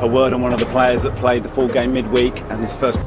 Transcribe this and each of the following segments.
A word on one of the players that played the full game midweek and his first.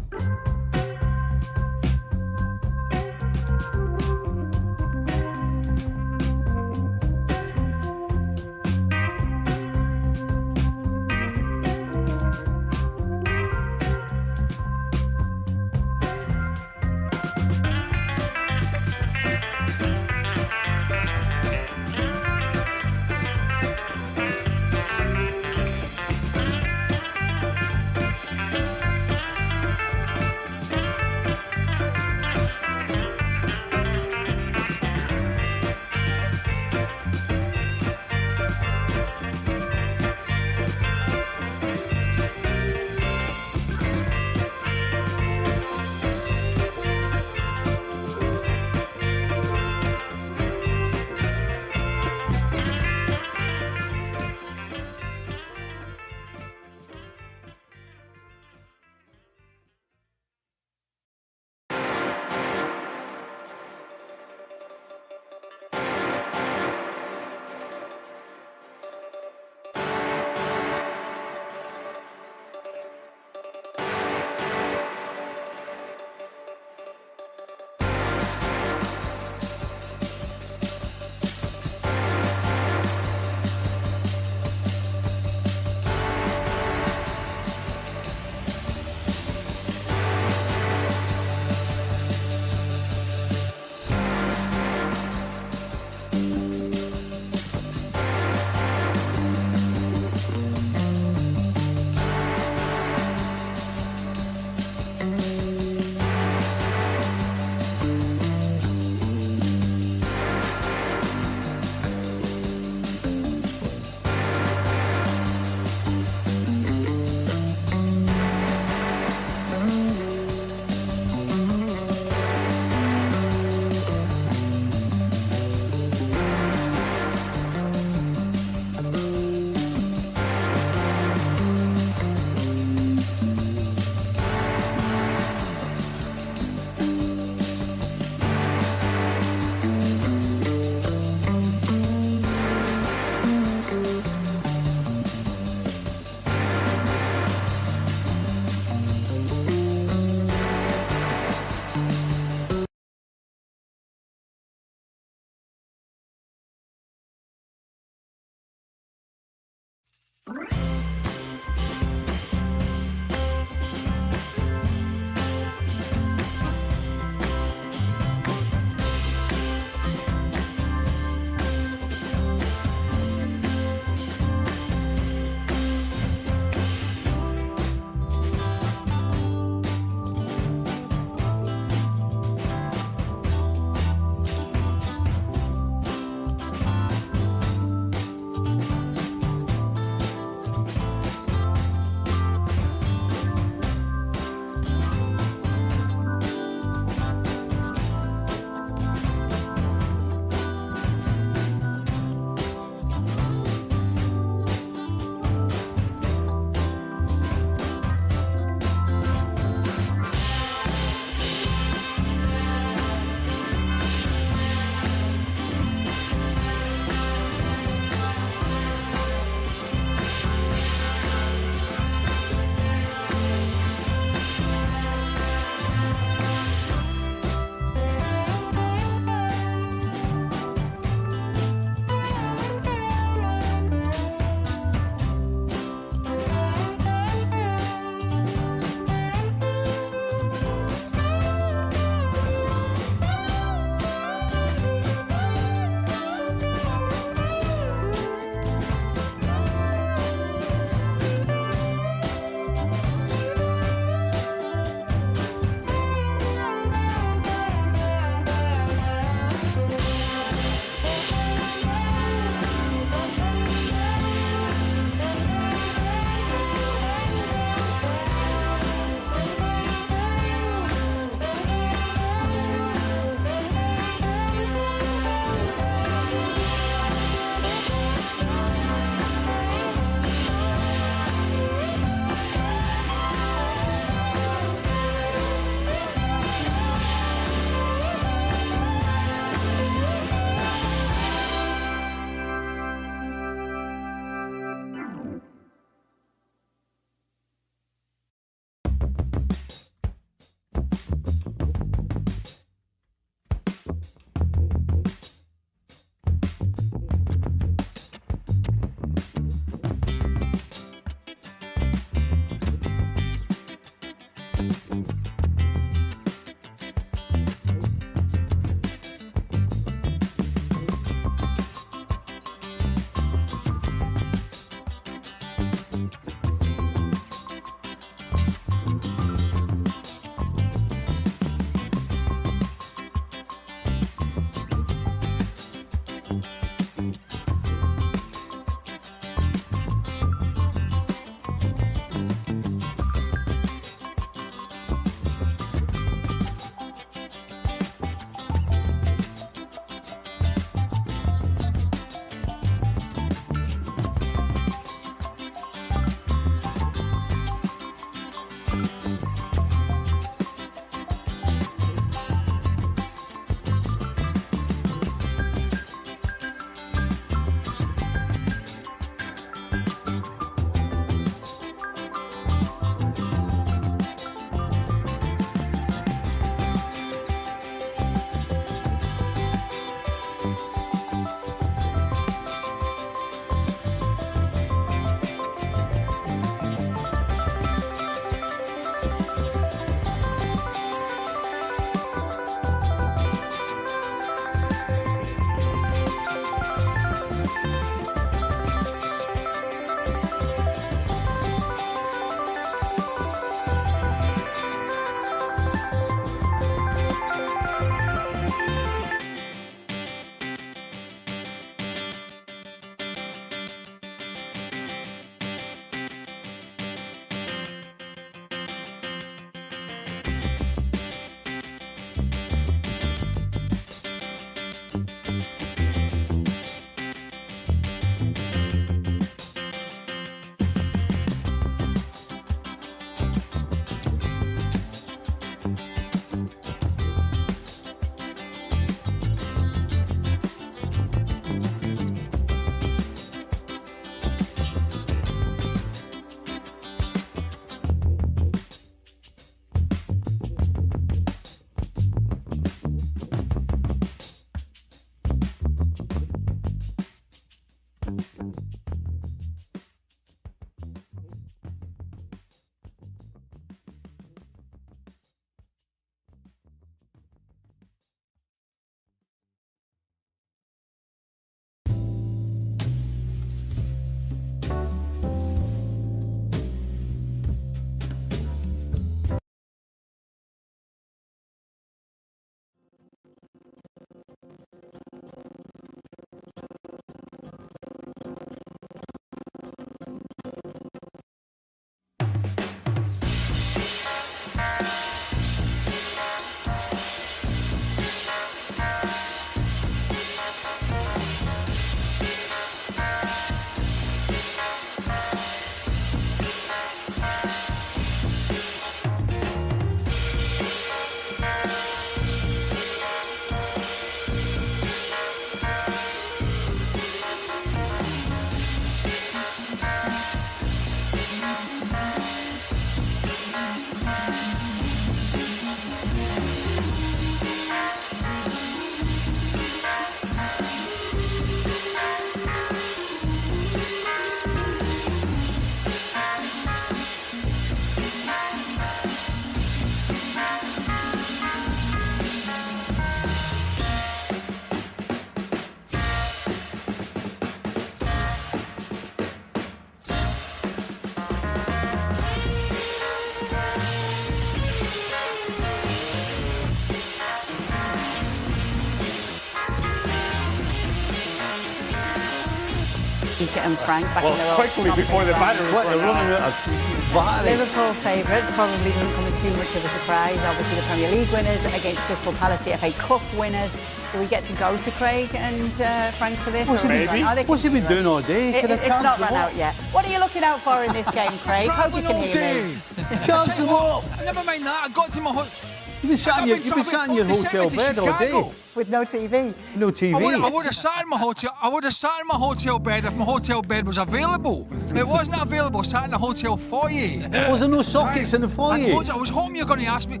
and Frank back in their quickly before the battery What, they're running out of battery. Liverpool favourites probably doesn't come as too much of a surprise. Obviously the Premier League winners against Crystal Palace, the FA Cup winners. Do we get to go to Craig and Frank for this? What's he been doing all day? It's not run out yet. What are you looking out for in this game, Craig? Hope you can hear me. Chance them up. Never mind that. I got to my hotel. You've been sat in your hotel bed all day. With no TV. No TV. I would have sat in my hotel. I would have sat in my hotel bed if my hotel bed was available. It wasn't available. I sat in the hotel foyer. Was there no sockets in the foyer? I was hoping you're going to ask me.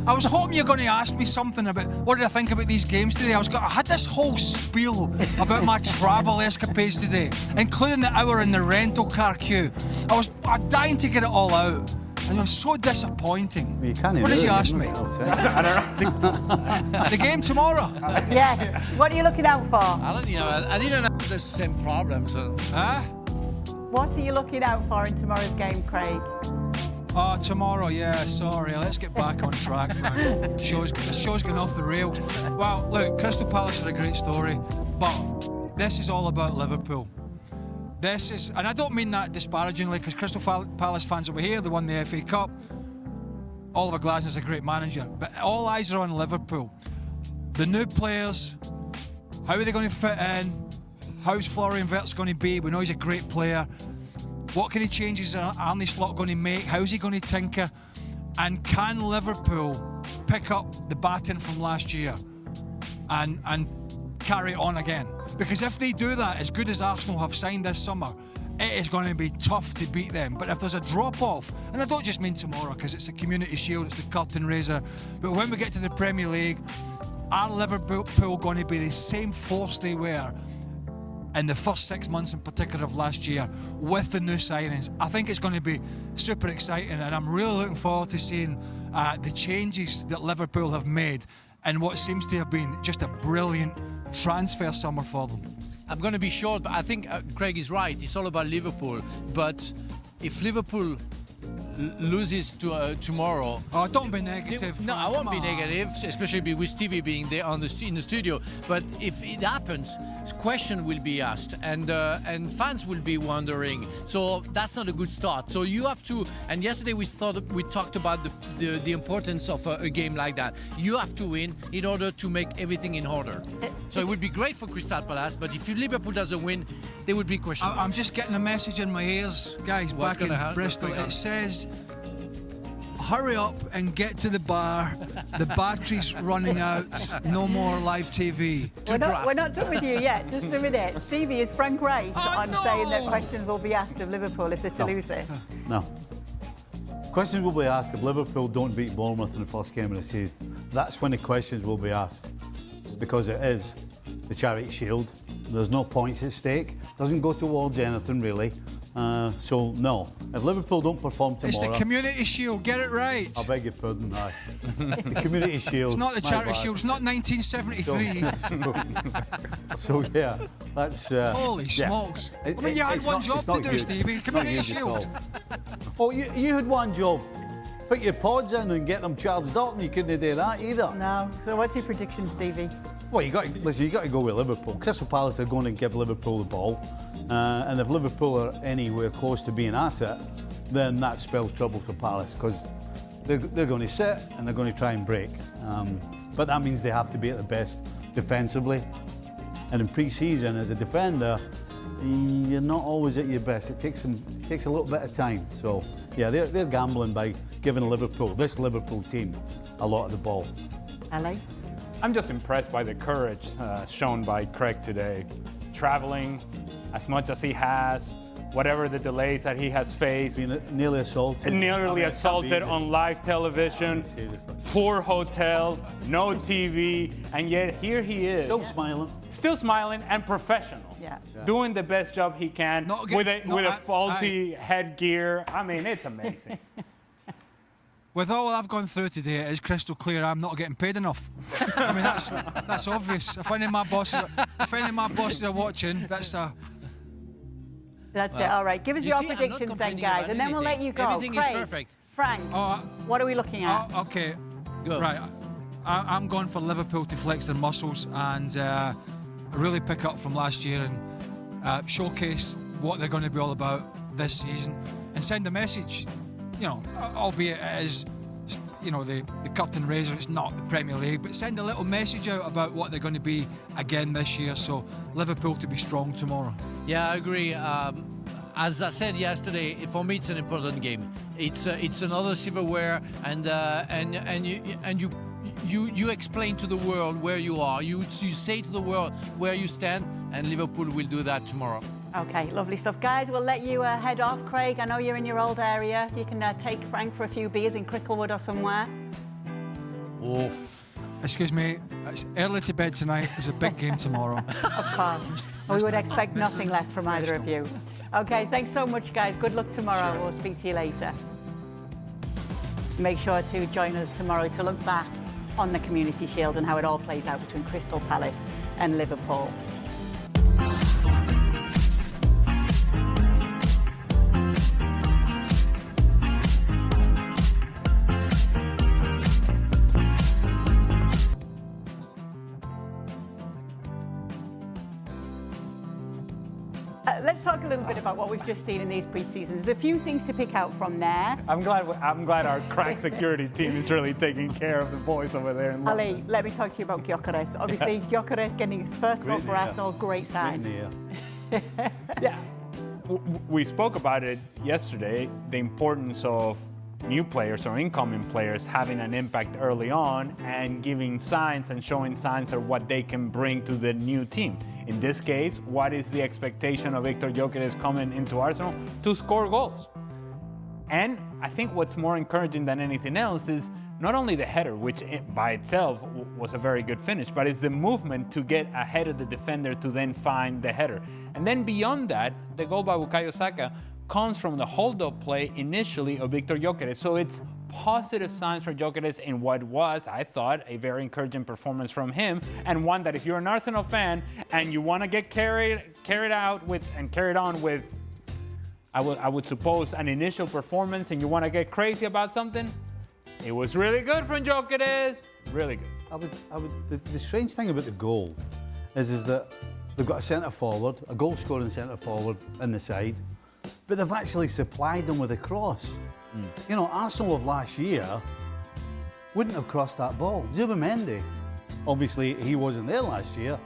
I was hoping you're going to ask me something about what did I think about these games today. I had this whole spiel about my travel escapades today, including the hour in the rental car queue. I was dying to get it all out. And it was so disappointing. Well, you can't what did you ask me? I don't know. The game tomorrow? Yes. What are you looking out for? I didn't have the same problems. Huh? What are you looking out for in tomorrow's game, Craig? Oh, tomorrow, yeah, sorry. Let's get back on track, Frank. The show's going off the rails. Well, look, Crystal Palace are a great story, but this is all about Liverpool. This is, and I don't mean that disparagingly, because Crystal Palace fans over here, they won the FA Cup. Oliver Glasner's a great manager, but all eyes are on Liverpool. The new players, how are they going to fit in? How's Florian Wirtz going to be? We know he's a great player. What kind of changes are Arne Slot going to make? How's he going to tinker? And can Liverpool pick up the baton from last year and carry it on again? Because if they do that, as good as Arsenal have signed this summer, it is going to be tough to beat them. But if there's a drop-off, and I don't just mean tomorrow because it's a Community Shield, it's the curtain raiser, but when we get to the Premier League, are Liverpool going to be the same force they were in the first 6 months in particular of last year with the new signings? I think it's going to be super exciting, and I'm really looking forward to seeing the changes that Liverpool have made in what seems to have been just a brilliant transfer summer for them. I'm going to be short, but I think Craig is right. It's all about Liverpool. But if Liverpool loses to tomorrow. Oh, don't be negative. No, I won't be negative, especially with Stevie being there in the studio. But if it happens, question will be asked, and fans will be wondering. So that's not a good start. So you have to. And yesterday we talked about the importance of a game like that. You have to win in order to make everything in order. So it would be great for Crystal Palace, but if Liverpool doesn't win, they would be questioned. I'm just getting a message in my ears, guys. What's back in Bristol, it says, hurry up and get to the bar. The battery's running out. No more live TV. We're not done with you yet. Just a minute. Stevie, is Frank right saying that questions will be asked of Liverpool if they're to lose this? No. Questions will be asked if Liverpool don't beat Bournemouth in the first game of the season. That's when the questions will be asked, because it is the Charity Shield. There's no points at stake. Doesn't go towards anything really. So no, if Liverpool don't perform tomorrow, it's the Community Shield. Get it right. I beg your pardon. Aye. The Community Shield. It's not the Charity Shield. It's not 1973. So yeah, that's. Holy smokes! I mean, you had one job to do, Stevie. Community Shield. Oh, you had one job. Put your pods in and get them charged up, and you couldn't do that either. No. So what's your prediction, Stevie? Well, you got to go with Liverpool. Crystal Palace are going to give Liverpool the ball, and if Liverpool are anywhere close to being at it, then that spells trouble for Palace, because they're going to sit and they're going to try and break. But that means they have to be at the best defensively. And in pre-season, as a defender, you're not always at your best. It takes a little bit of time. So yeah, they're gambling by giving this Liverpool team a lot of the ball. LA? I'm just impressed by the courage shown by Craig today. Traveling as much as he has, whatever the delays that he has faced. Nearly assaulted. On live television, poor hotel, no TV, and yet here he is. Still smiling and professional. Yeah. Doing the best job he can with a faulty headgear. I mean, it's amazing. With all I've gone through today, it is crystal clear I'm not getting paid enough. I mean, that's obvious. If any of my bosses are watching, that's it. All right. Give us your predictions then, guys, and then we'll let you go. Everything is perfect. Frank, what are we looking at? Okay. Go. Right. I'm going for Liverpool to flex their muscles and really pick up from last year showcase what they're going to be all about this season, and send a message, you know, albeit it is, you know, the curtain raiser, it's not the Premier League, but send a little message out about what they're going to be again this year. So Liverpool to be strong tomorrow. Yeah, I agree. As I said yesterday, for me it's an important game. It's another silverware, and you explain to the world where you are. You say to the world where you stand, and Liverpool will do that tomorrow. Okay, lovely stuff. Guys, we'll let you head off. Craig, I know you're in your old area. You can take Frank for a few beers in Cricklewood or somewhere. Oof. Excuse me, it's early to bed tonight. There's a big game tomorrow. Of course. We would expect nothing less from either of you. Okay, thanks so much, guys. Good luck tomorrow. We'll speak to you later. Make sure to join us tomorrow to look back on the Community Shield and how it all plays out between Crystal Palace and Liverpool. Let's talk a little bit about what we've just seen in these pre-seasons. There's a few things to pick out from there. I'm glad our crack security team is really taking care of the boys over there in London. Ali, let me talk to you about Gyökeres. Obviously, Gyökeres getting his first goal for Arsenal, great sign. Yeah, we spoke about it yesterday, the importance of new players or incoming players having an impact early on and giving signs and showing signs of what they can bring to the new team. In this case, what is the expectation of Victor Gyökeres coming into Arsenal? To score goals. And I think what's more encouraging than anything else is not only the header, which by itself was a very good finish, but it's the movement to get ahead of the defender to then find the header. And then beyond that, the goal by Bukayo Saka comes from the hold-up play initially of Victor Gyökeres. So it's positive signs for Gyökeres in what was, I thought, a very encouraging performance from him, and one that if you're an Arsenal fan and you want to get carried on with, I would suppose, an initial performance, and you want to get crazy about something, it was really good from Gyökeres, really good. The strange thing about the goal is that they've got a centre forward, a goal scoring centre forward in the side, but they've actually supplied them with a cross. You know, Arsenal of last year wouldn't have crossed that ball. Zubimendi, obviously he wasn't there last year.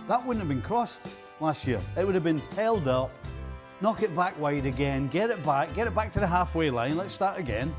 That wouldn't have been crossed last year. It would have been held up, knock it back wide again, get it back to the halfway line, let's start again.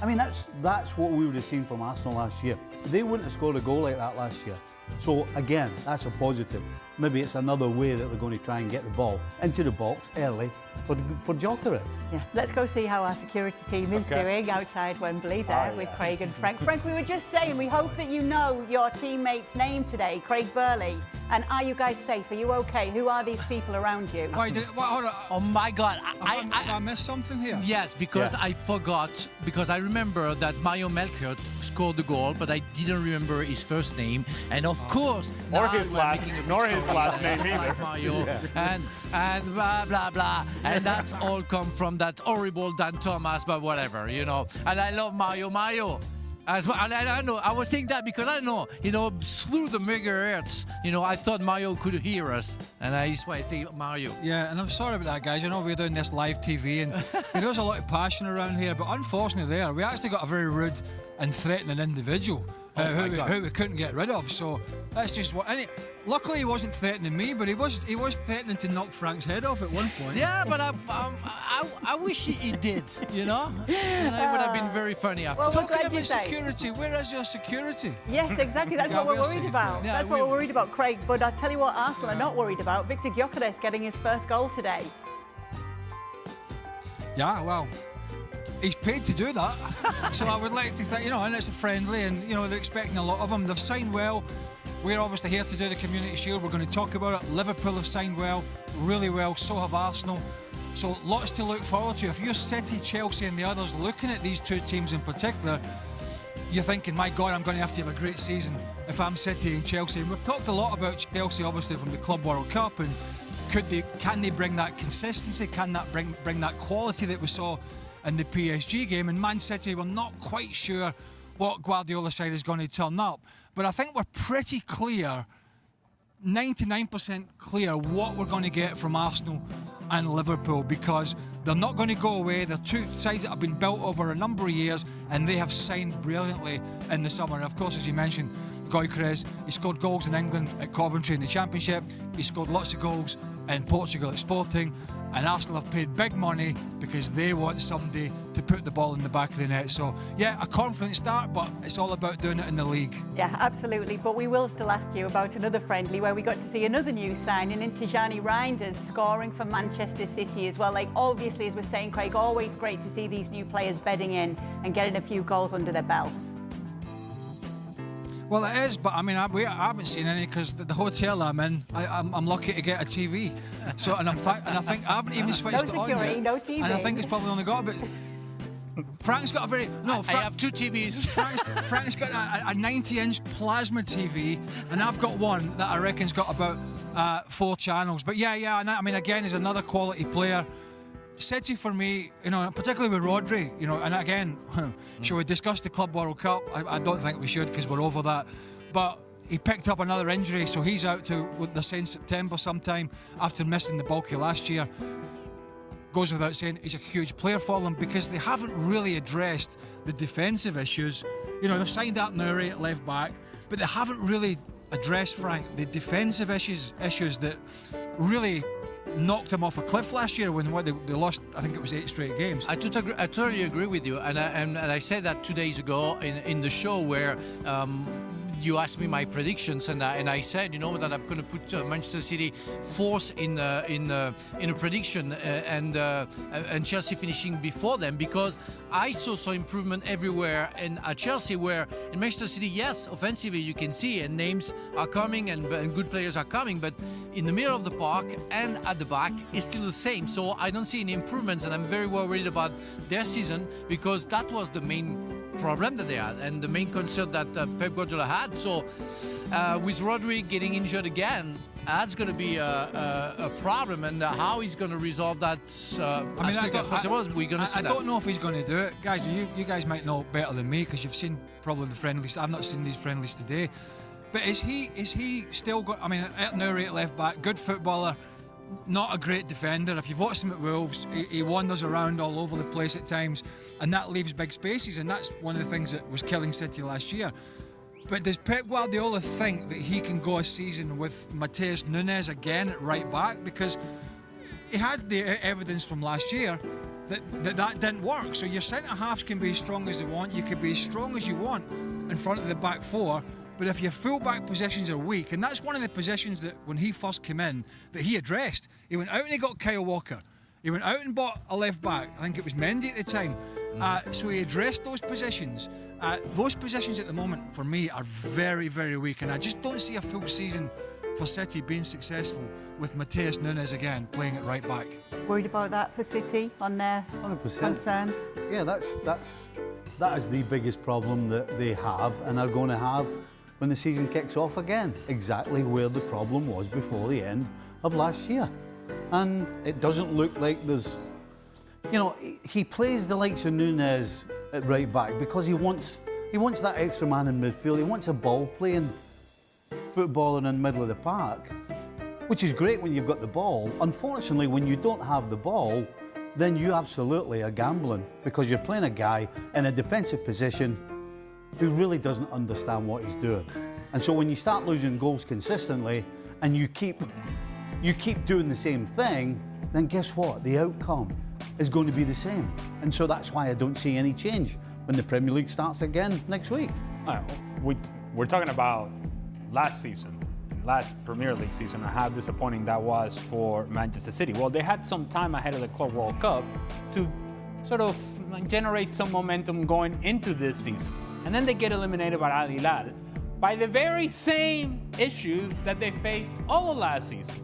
I mean, that's what we would have seen from Arsenal last year. They wouldn't have scored a goal like that last year. So again, that's a positive. Maybe it's another way that they're going to try and get the ball into the box early for Gyökeres. Yeah, let's go see how our security team is doing outside Wembley there with Craig and Frank. Frank, we were just saying, we hope that you know your teammate's name today, Craig Burley. And are you guys safe? Are you okay? Who are these people around you? Oh my God! I missed something here. Yes, because I forgot. Because I remember that Mario Melchior scored the goal, but I didn't remember his first name, and of course, nor his last name either. Mario, and blah blah blah, and that's all come from that horrible Dan Thomas, but whatever, you know. And I love Mario. As well, and I know, I was saying that because I know, you know, through the megahertz, you know, I thought Mario could hear us, and that's why I say Mario. Yeah, and I'm sorry about that, guys. I know we're doing this live TV, and there's a lot of passion around here, but unfortunately we actually got a very rude and threatening individual who we couldn't get rid of. So that's just what. Luckily, he wasn't threatening me, but he was threatening to knock Frank's head off at one point. Yeah, but I wish he did, you know? And it would have been very funny after. Well, talking about security, where is your security? Yes, exactly. That's what we're worried about. Yeah, That's what we're worried about, Craig. But I'll tell you what Arsenal are not worried about. Victor Gyökeres getting his first goal today. Yeah, well, he's paid to do that. So I would like to think, you know, and it's a friendly, and, you know, they're expecting a lot of him. They've signed well. We're obviously here to do the Community Shield. We're going to talk about it. Liverpool have signed well, really well. So have Arsenal. So lots to look forward to. If you're City, Chelsea and the others looking at these two teams in particular, you're thinking, my God, I'm going to have a great season if I'm City and Chelsea. And we've talked a lot about Chelsea, obviously, from the Club World Cup. And can they bring that consistency? Can that bring that quality that we saw in the PSG game? And Man City, we're not quite sure what Guardiola's side is going to turn up. But I think we're pretty clear 99% clear what we're going to get from Arsenal and Liverpool, because they're not going to go away. They're two sides that have been built over a number of years, and they have signed brilliantly in the summer. And of course, as you mentioned, Gyökeres, he scored goals in England at Coventry in the Championship. He scored lots of goals in Portugal at Sporting. And Arsenal have paid big money because they want somebody to put the ball in the back of the net. So, yeah, a confident start, but it's all about doing it in the league. Yeah, absolutely. But we will still ask you about another friendly where we got to see another new signing in Tijani Reinders scoring for Manchester City as well. Like, obviously, as we're saying, Craig, always great to see these new players bedding in and getting a few goals under their belts. Well, it is, but I mean, I haven't seen any because the hotel I'm in, I'm lucky to get a TV. So, and I think I haven't even switched it on yet. No TV. And I think it's probably only got a bit. Frank's got a very I have two TVs. Frank's got a 90-inch plasma TV, and I've got one that I reckon's got about 4 channels. But yeah, and I mean, again, he's another quality player. City for me, you know, particularly with Rodri, you know, and again, should we discuss the Club World Cup? I don't think we should because we're over that. But he picked up another injury, so he's out to, what they're saying, September sometime after missing the bulky last year. Goes without saying, he's a huge player for them because they haven't really addressed the defensive issues. You know, they've signed Nouri at left back, but they haven't really addressed, Frank, the defensive issues that really knocked him off a cliff last year when they lost, I think it was 8 straight games. I totally agree with you, and I said that 2 days ago in the show where you asked me my predictions, and I said, you know, that I'm going to put Manchester City fourth in a prediction, and Chelsea finishing before them, because I saw improvement everywhere at Chelsea, where in Manchester City, yes, offensively you can see and names are coming and good players are coming, but in the middle of the park and at the back it's still the same. So I don't see any improvements, and I'm very worried about their season because that was the main problem that they had and the main concern that Pep Guardiola had. So with Rodri getting injured again, that's going to be a problem, and how he's going to resolve that as quick as possible, we're going to see that. I don't know if he's going to do it. Guys, you guys might know better than me because you've seen probably the friendlies. I've not seen these friendlies today. But is he still got, I mean, Nouri at left back, good footballer, not a great defender. If you've watched him at Wolves, he wanders around all over the place at times, and that leaves big spaces, and that's one of the things that was killing City last year. But does Pep Guardiola think that he can go a season with Matheus Nunes again at right back? Because he had the evidence from last year that didn't work. So your centre-halves can be as strong as they want, you can be as strong as you want in front of the back four, but if your full-back positions are weak, and that's one of the positions that when he first came in, that he addressed. He went out and he got Kyle Walker. He went out and bought a left-back. I think it was Mendy at the time. So he addressed those positions. Those positions at the moment, for me, are very, very weak, and I just don't see a full season for City being successful with Matheus Nunes again playing at right back. Worried about that for City on their 100%. concerns? Yeah, that is the biggest problem that they have and are going to have when the season kicks off again. Exactly where the problem was before the end of last year. And it doesn't look like there's, you know, he plays the likes of Nunez at right back because he wants that extra man in midfield. He wants a ball-playing footballer in the middle of the park, which is great when you've got the ball. Unfortunately, when you don't have the ball, then you absolutely are gambling because you're playing a guy in a defensive position who really doesn't understand what he's doing. And so when you start losing goals consistently and you keep doing the same thing, then guess what? The outcome is going to be the same. And so that's why I don't see any change when the Premier League starts again next week. We're talking about last Premier League season, and how disappointing that was for Manchester City. Well, they had some time ahead of the Club World Cup to sort of generate some momentum going into this season. And then they get eliminated by Al-Hilal by the very same issues that they faced all of last season.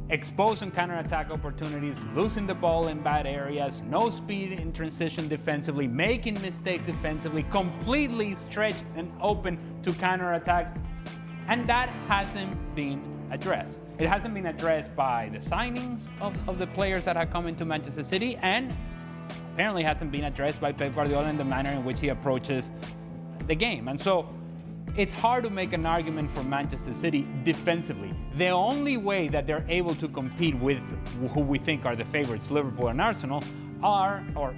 Exposed and counter-attack opportunities, losing the ball in bad areas, no speed in transition defensively, making mistakes defensively, completely stretched and open to counter-attacks. And that hasn't been addressed. It hasn't been addressed by the signings of the players that have come into Manchester City, and apparently hasn't been addressed by Pep Guardiola in the manner in which he approaches the game. And so it's hard to make an argument for Manchester City defensively. The only way that they're able to compete with who we think are the favorites, Liverpool and Arsenal,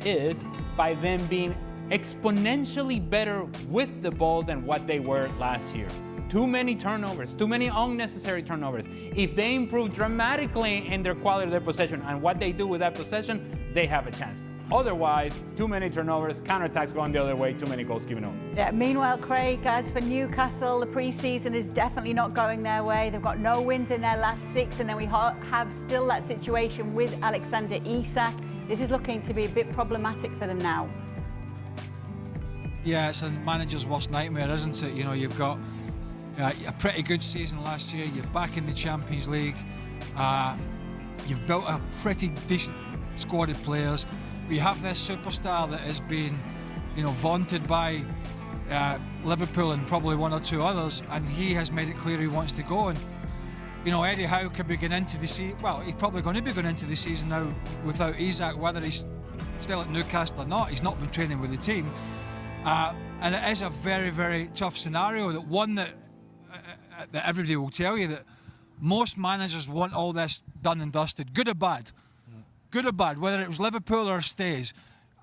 is by them being exponentially better with the ball than what they were last year. Too many turnovers, too many unnecessary turnovers. If they improve dramatically in their quality of their possession and what they do with that possession, they have a chance. Otherwise, too many turnovers, counterattacks going the other way, too many goals given up. Yeah, meanwhile, Craig, as for Newcastle, the pre-season is definitely not going their way. They've got no wins in their last 6, and then we have still that situation with Alexander Isak. This is looking to be a bit problematic for them now. Yeah, it's a manager's worst nightmare, isn't it? You know, you've got a pretty good season last year. You're back in the Champions League. You've built a pretty decent squad of players. We have this superstar that has been, you know, vaunted by Liverpool and probably one or two others, and he has made it clear he wants to go. And you know, Eddie Howe could be going into the season. Well, he's probably going to be going into the season now without Isak, whether he's still at Newcastle or not. He's not been training with the team, and it is a very, very tough scenario. That everybody will tell you that most managers want all this done and dusted, good or bad. Good or bad, whether it was Liverpool or stays.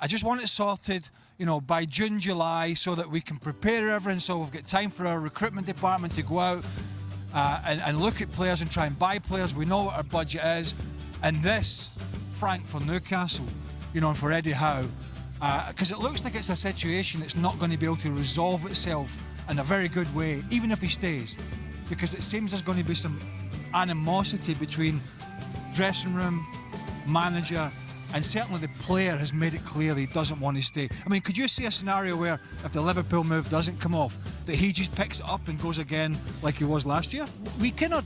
I just want it sorted, you know, by June, July, so that we can prepare everything, so we've got time for our recruitment department to go out and look at players and try and buy players. We know what our budget is. And this, Frank, for Newcastle, you know, and for Eddie Howe, because it looks like it's a situation that's not going to be able to resolve itself in a very good way, even if he stays. Because it seems there's going to be some animosity between dressing room, manager, and certainly the player has made it clear that he doesn't want to stay. I mean, could you see a scenario where if the Liverpool move doesn't come off, that he just picks it up and goes again like he was last year? We cannot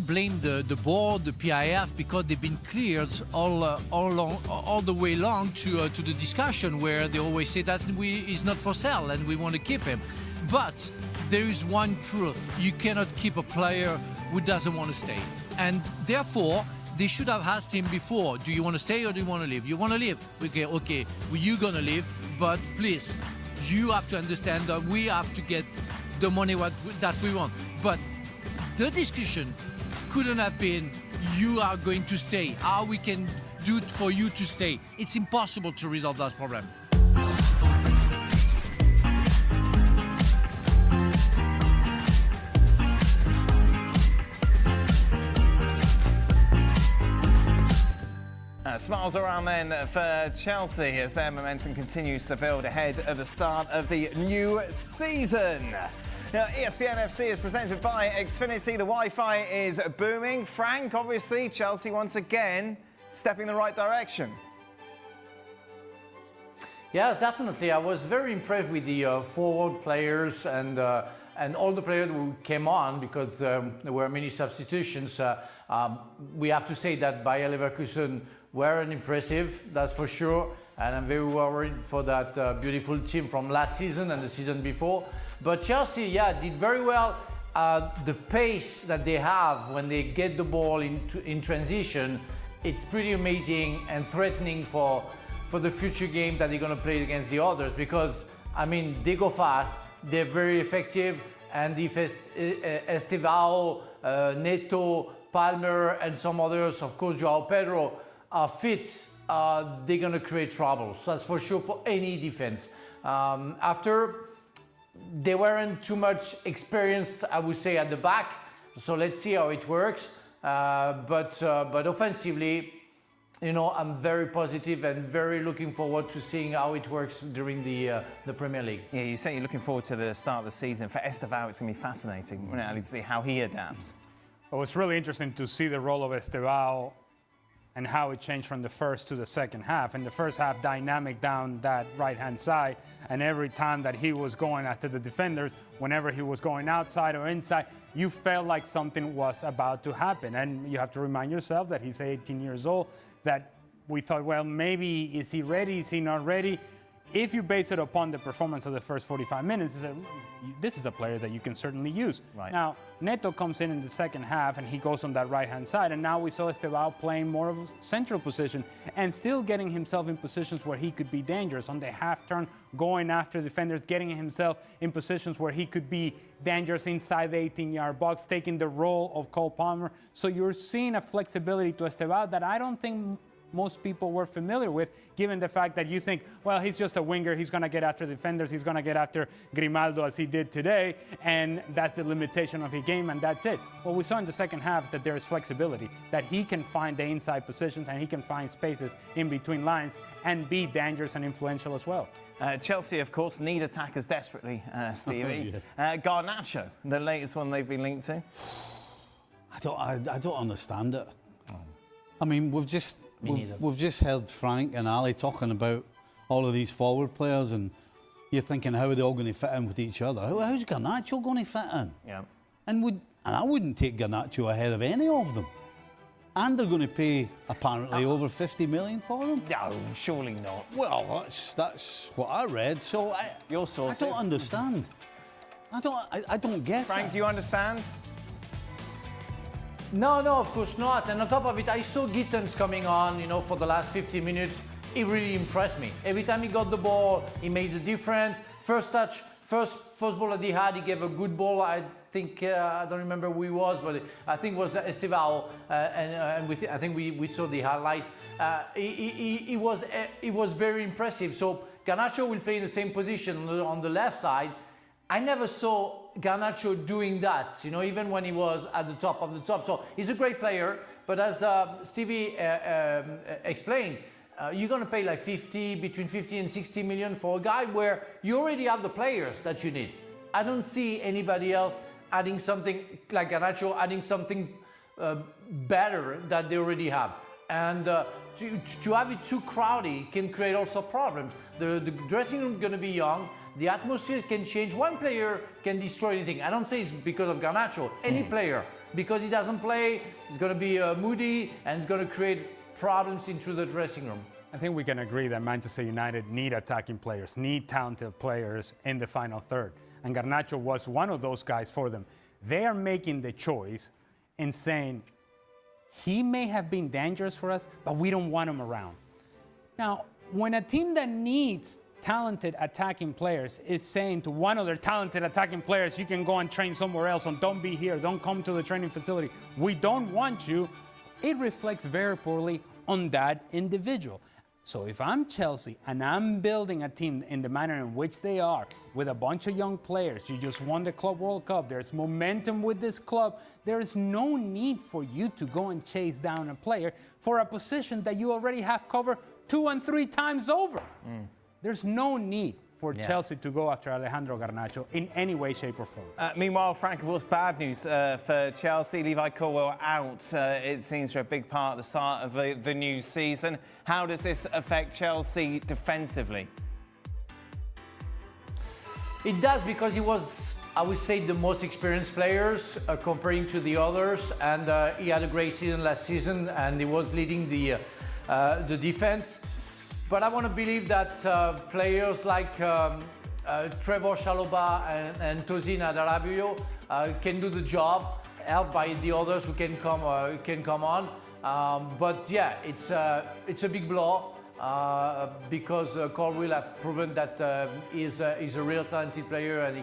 blame the board, the PIF, because they've been cleared all the way along to the discussion where they always say that he's not for sale and we want to keep him. But there is one truth: you cannot keep a player who doesn't want to stay, and therefore they should have asked him before, do you want to stay or do you want to leave? You want to leave? Okay, well, you're going to leave, but please, you have to understand that we have to get the money that we want. But the discussion couldn't have been, you are going to stay, how we can do it for you to stay. It's impossible to resolve that problem. Smiles around then for Chelsea as their momentum continues to build ahead of the start of the new season. Now, ESPN FC is presented by Xfinity. The Wi-Fi is booming. Frank, obviously, Chelsea once again stepping the right direction. Yes, definitely. I was very impressed with the forward players and all the players who came on, because there were many substitutions. We have to say that Bayer Leverkusen weren't impressive, that's for sure, and I'm very worried for that beautiful team from last season and the season before. But Chelsea, did very well. The pace that they have when they get the ball in transition, it's pretty amazing and threatening for the future game that they're going to play against the others, because, I mean, they go fast, they're very effective, and if Estevao, Neto, Palmer, and some others, of course, João Pedro, are fit, they're going to create trouble. So that's for sure for any defense. After, they weren't too much experienced, I would say, at the back. So let's see how it works. But offensively, you know, I'm very positive and very looking forward to seeing how it works during the Premier League. Yeah, you say you're looking forward to the start of the season. For Estevao, it's going to be fascinating to see how he adapts. Well, it's really interesting to see the role of Estevao and how it changed from the first to the second half. In the first half, dynamic down that right-hand side, and every time that he was going after the defenders, whenever he was going outside or inside, you felt like something was about to happen. And you have to remind yourself that he's 18 years old, that we thought, well, maybe is he ready, is he not ready? if you base it upon the performance of the first 45 minutes, this is a player that you can certainly use. Right. Now, Neto comes in the second half, and he goes on that right-hand side, and now we saw Estevao playing more of a central position and still getting himself in positions where he could be dangerous on the half-turn, going after defenders, getting himself in positions where he could be dangerous inside the 18-yard box, taking the role of Cole Palmer. So you're seeing a flexibility to Estevao that I don't think most people were familiar with, given the fact that you think, well, he's just a winger, he's going to get after defenders, he's going to get after Grimaldo as he did today, and that's the limitation of his game, and that's it. Well, we saw in the second half that there is flexibility, that he can find the inside positions and he can find spaces in between lines and be dangerous and influential as well. Chelsea, of course, need attackers desperately, Stevie. Garnacho, the latest one they've been linked to. I don't understand it. I mean, we've just heard Frank and Ali talking about all of these forward players, and you're thinking, how are they all going to fit in with each other? How's Garnacho going to fit in? Yeah. And I wouldn't take Garnacho ahead of any of them. And they're going to pay apparently over 50 million for him. No, surely not. Well, that's what I read. So Your sources? I don't understand. I don't get it. Frank, do you understand? No, of course not. And on top of it, I saw Gittens coming on, for the last 50 minutes. He really impressed me. Every time he got the ball, he made a difference. First touch, first ball that he had, he gave a good ball. I think, I don't remember who he was, but I think it was Estevao. I think we saw the highlights. He was very impressive. So Garnacho will play in the same position on the left side. I never saw Garnacho doing that, even when he was at the top of the top. So he's a great player, but as Stevie explained, you're going to pay like between 50 and 60 million for a guy where you already have the players that you need. I don't see anybody else adding something like Garnacho, adding something better that they already have. And to have it too crowded can create also problems. The dressing room is going to be young. The atmosphere can change. One player can destroy anything. I don't say it's because of Garnacho. Any player, because he doesn't play, it's going to be moody and it's going to create problems into the dressing room. I think we can agree that Manchester United need attacking players, need talented players in the final third. And Garnacho was one of those guys for them. They are making the choice in saying, he may have been dangerous for us, but we don't want him around. Now, when a team that needs talented attacking players is saying to one of their talented attacking players, you can go and train somewhere else and don't be here, don't come to the training facility, we don't want you, it reflects very poorly on that individual. So if I'm Chelsea and I'm building a team in the manner in which they are, with a bunch of young players, you just won the Club World Cup, there's momentum with this club, there is no need for you to go and chase down a player for a position that you already have covered 2 and 3 times over. There's no need for Chelsea to go after Alejandro Garnacho in any way, shape or form. Meanwhile, Frank, of course, bad news for Chelsea. Levi Colwill out, it seems, for a big part at the start of the new season. How does this affect Chelsea defensively? It does, because he was, I would say, the most experienced players comparing to the others. And he had a great season last season and he was leading the defense. But I want to believe that players like Trevor Chalobah and Tosin Adarabioyo can do the job, helped by the others who can come on. But yeah, it's a big blow because Colwill has proven that he's a real talented player and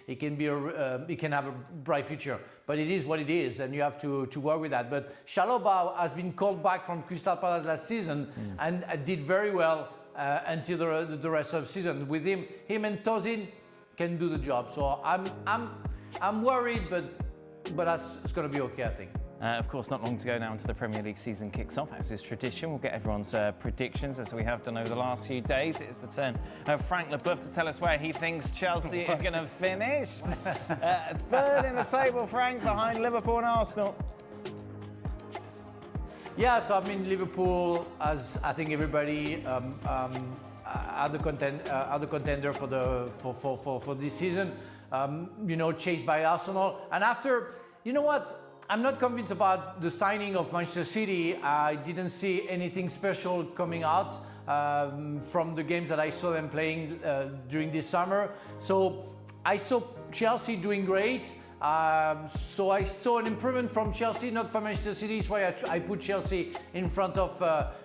he can have a bright future. But it is what it is, and you have to work with that. But Chalobah has been called back from Crystal Palace last season and did very well until the rest of the season. With him and Tosin can do the job. So I'm worried, but it's going to be okay, I think. Of course, not long to go now until the Premier League season kicks off. As is tradition, we'll get everyone's predictions, as we have done over the last few days. It's the turn of Frank Leboeuf to tell us where he thinks Chelsea are going to finish. Third in the table, Frank, behind Liverpool and Arsenal. Yeah, so I mean, Liverpool, as I think everybody, are the contender for this season. Chased by Arsenal, and after, you know what? I'm not convinced about the signing of Manchester City. I didn't see anything special coming out from the games that I saw them playing during this summer. So I saw Chelsea doing great. So I saw an improvement from Chelsea, not from Manchester City. That's why I put Chelsea in front of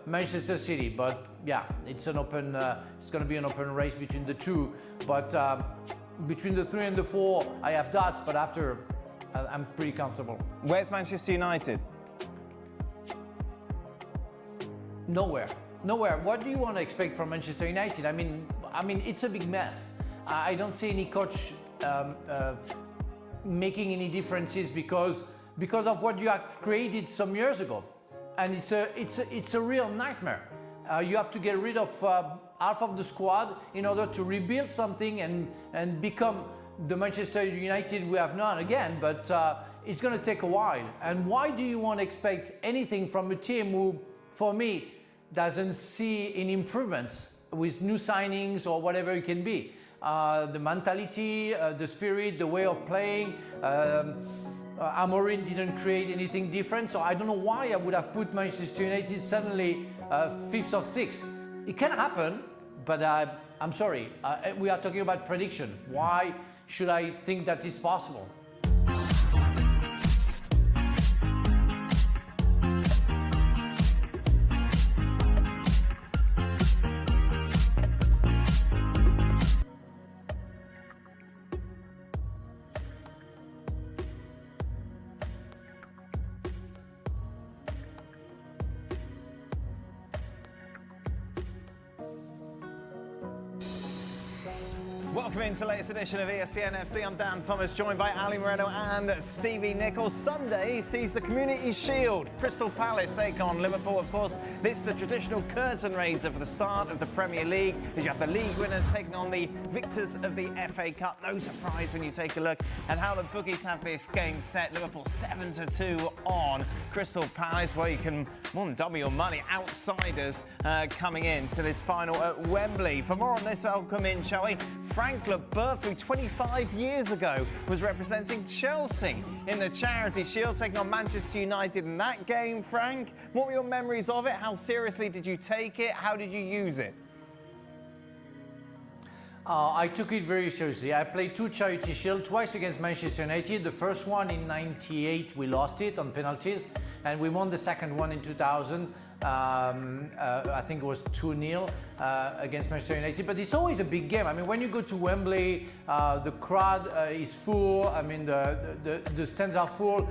Manchester City. But yeah, it's an open. It's going to be an open race between the two. But between the 3 and the 4, I have doubts. But after, I'm pretty comfortable. Where's Manchester United? Nowhere. What do you want to expect from Manchester United? I mean, it's a big mess. I don't see any coach making any differences because of what you have created some years ago, and it's a real nightmare. You have to get rid of half of the squad in order to rebuild something and become the Manchester United we have known again. But it's going to take a while. And why do you want to expect anything from a team who, for me, doesn't see any improvements with new signings or whatever it can be? The mentality, the spirit, the way of playing. Amorim didn't create anything different, so I don't know why I would have put Manchester United suddenly 5th or 6th. It can happen, but I'm sorry. We are talking about prediction. Why should I think that it's possible? Welcome into the latest edition of ESPN FC. I'm Dan Thomas, joined by Ali Moreno and Stevie Nicol. Sunday sees the Community Shield. Crystal Palace take on Liverpool. Of course, this is the traditional curtain raiser for the start of the Premier League, as you have the league winners taking on the victors of the FA Cup. No surprise when you take a look at how the bookies have this game set. Liverpool 7-2 on Crystal Palace, where you can more than double your money. Outsiders coming in to this final at Wembley. For more on this, I'll come in, shall we? Frank Leboeuf, who 25 years ago was representing Chelsea in the Charity Shield, taking on Manchester United in that game. Frank, what were your memories of it? How seriously did you take it? How did you use it? I took it very seriously. I played 2 Charity Shield, twice against Manchester United. The first one in '98, we lost it on penalties, and we won the second one in 2000. I think it was 2-0 against Manchester United, but it's always a big game. I mean, when you go to Wembley, the crowd is full. I mean, the stands are full.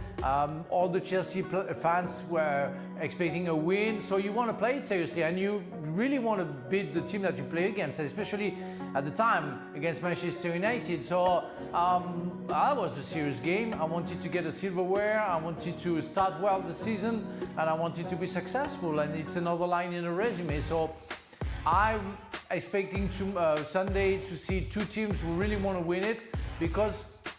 All the Chelsea fans were expecting a win, so you want to play it seriously, and you really want to beat the team that you play against, especially at the time against Manchester United. So that was a serious game. I wanted to get a silverware. I wanted to start well the season, and I wanted to be successful. And it's another line in a resume. So I'm expecting Sunday to see 2 teams who really want to win it, because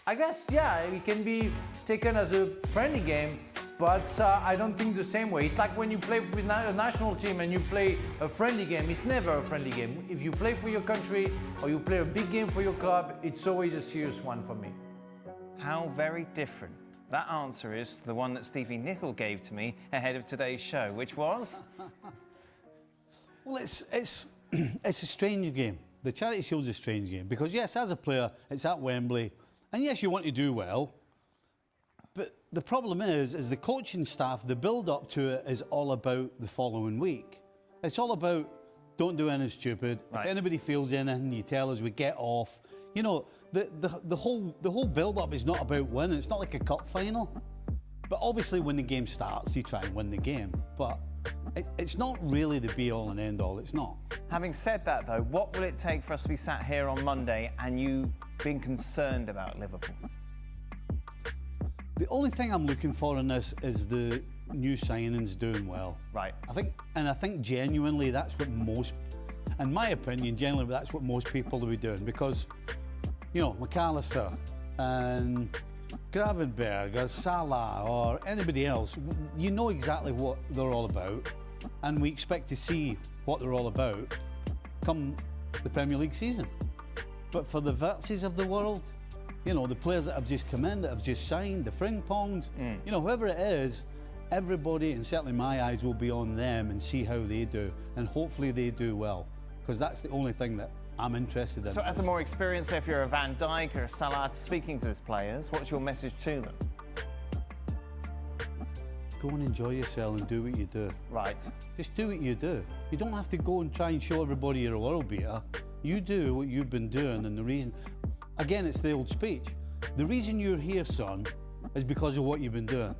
I guess, yeah, it can be taken as a friendly game, but I don't think the same way. It's like when you play with a national team and you play a friendly game. It's never a friendly game. If you play for your country or you play a big game for your club, it's always a serious one for me. How very different that answer is the one that Stevie Nicol gave to me ahead of today's show, which was? Well, it's a strange game. The Charity Shield's a strange game because, yes, as a player, it's at Wembley, and yes, you want to do well, but the problem is the coaching staff, the build-up to it is all about the following week. It's all about don't do anything stupid. Right. If anybody feels anything, you tell us, we get off. You know, the whole build-up is not about winning. It's not like a cup final. But obviously, when the game starts, you try and win the game. But it's not really the be-all and end-all. It's not. Having said that, though, what will it take for us to be sat here on Monday and you being concerned about Liverpool? The only thing I'm looking for in this is the new signings doing well. Right. I think genuinely that's what most, in my opinion, genuinely that's what most people will be doing, because, you know, McAllister and Gravenberg or Salah or anybody else, you know exactly what they're all about, and we expect to see what they're all about come the Premier League season. But for the Virtues of the world, You know, the players that have just come in, that have just signed, the Fringpongs, you know, whoever it is, everybody, and certainly my eyes will be on them and see how they do. And hopefully they do well, because that's the only thing that I'm interested in. So as a more experienced, if you're a Van Dijk or a Salah speaking to these players, what's your message to them? Go and enjoy yourself and do what you do. Right. Just do what you do. You don't have to go and try and show everybody you're a world beater. You do what you've been doing, and the reason, again, it's the old speech. The reason you're here, son, is because of what you've been doing.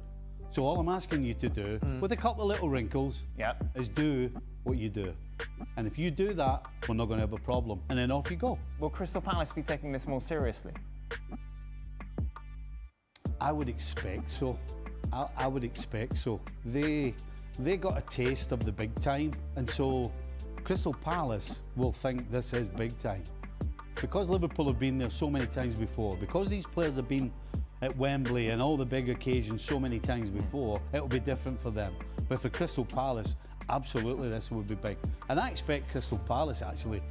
So all I'm asking you to do, with a couple of little wrinkles, is do what you do. And if you do that, we're not going to have a problem. And then off you go. Will Crystal Palace be taking this more seriously? I would expect so. I would expect so. They got a taste of the big time, and so Crystal Palace will think this is big time. Because Liverpool have been there so many times before, because these players have been at Wembley and all the big occasions so many times before, it'll be different for them. But for Crystal Palace, absolutely this would be big. And I expect Crystal Palace actually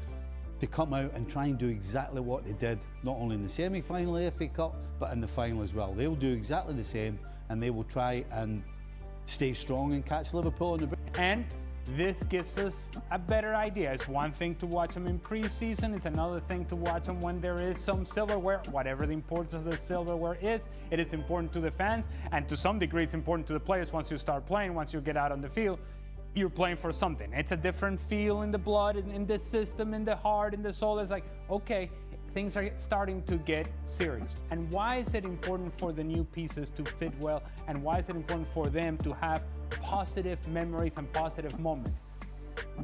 to come out and try and do exactly what they did, not only in the semi-final of the FA Cup, but in the final as well. They'll do exactly the same, and they will try and stay strong and catch Liverpool in the break. And this gives us a better idea. It's one thing to watch them in pre-season, it's another thing to watch them when there is some silverware. Whatever the importance of the silverware is, it is important to the fans, and to some degree it's important to the players. Once you start playing, once you get out on the field, you're playing for something. It's a different feel in the blood, in the system, in the heart, in the soul. It's like, okay, things are starting to get serious. And why is it important for the new pieces to fit well? And why is it important for them to have positive memories and positive moments?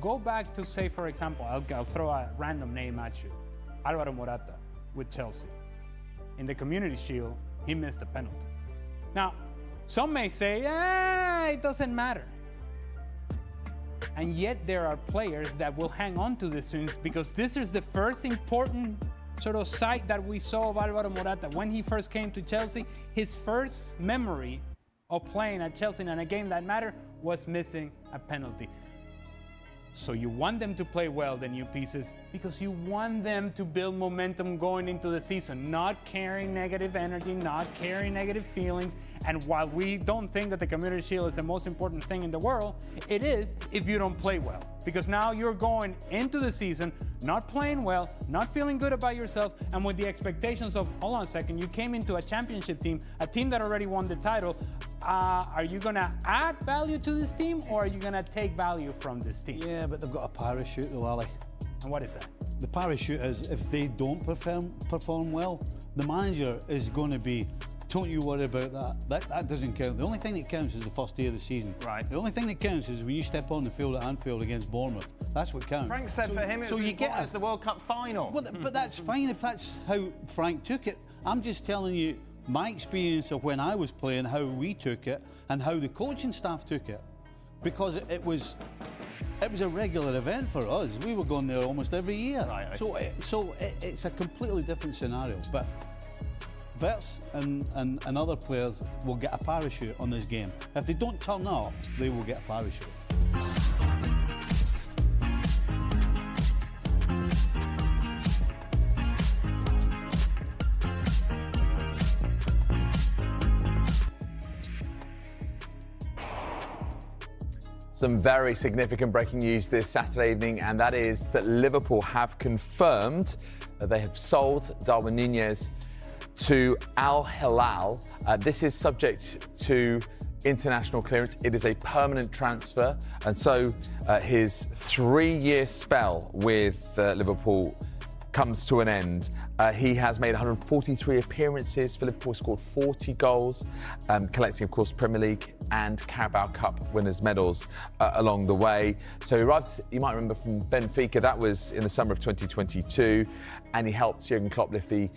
Go back to, say, for example, I'll throw a random name at you. Alvaro Morata with Chelsea. In the Community Shield, he missed a penalty. Now, some may say, it doesn't matter. And yet there are players that will hang on to these things, because this is the first important sort of sight that we saw of Alvaro Morata. When he first came to Chelsea, his first memory of playing at Chelsea in a game that mattered was missing a penalty. So you want them to play well, the new pieces, because you want them to build momentum going into the season, not carrying negative energy, not carrying negative feelings. And while we don't think that the Community Shield is the most important thing in the world, it is if you don't play well. Because now you're going into the season not playing well, not feeling good about yourself, and with the expectations of, hold on a second, you came into a championship team, a team that already won the title. Are you going to add value to this team, or are you going to take value from this team? Yeah, but they've got a parachute though, Ali. And what is that? The parachute is if they don't perform well, the manager is going to be, don't you worry about that. That doesn't count. The only thing that counts is the first day of the season. Right. The only thing that counts is when you step on the field at Anfield against Bournemouth. That's what counts. Frank said for him it was as the World Cup final. Well, but that's fine if that's how Frank took it. I'm just telling you my experience of when I was playing, how we took it, and how the coaching staff took it. Because it was a regular event for us. We were going there almost every year. Right, So it's a completely different scenario. But Verts and other players will get a parachute on this game. If they don't turn up, they will get a parachute. Some very significant breaking news this Saturday evening, and that is that Liverpool have confirmed that they have sold Darwin Nunez to Al-Hilal. This is subject to international clearance. It is a permanent transfer, and so his 3-year spell with Liverpool comes to an end. He has made 143 appearances for Liverpool, scored 40 goals, collecting, of course, Premier League and Carabao Cup winners' medals along the way. So he arrived, you might remember, from Benfica. That was in the summer of 2022, and he helped Jurgen Klopp lift the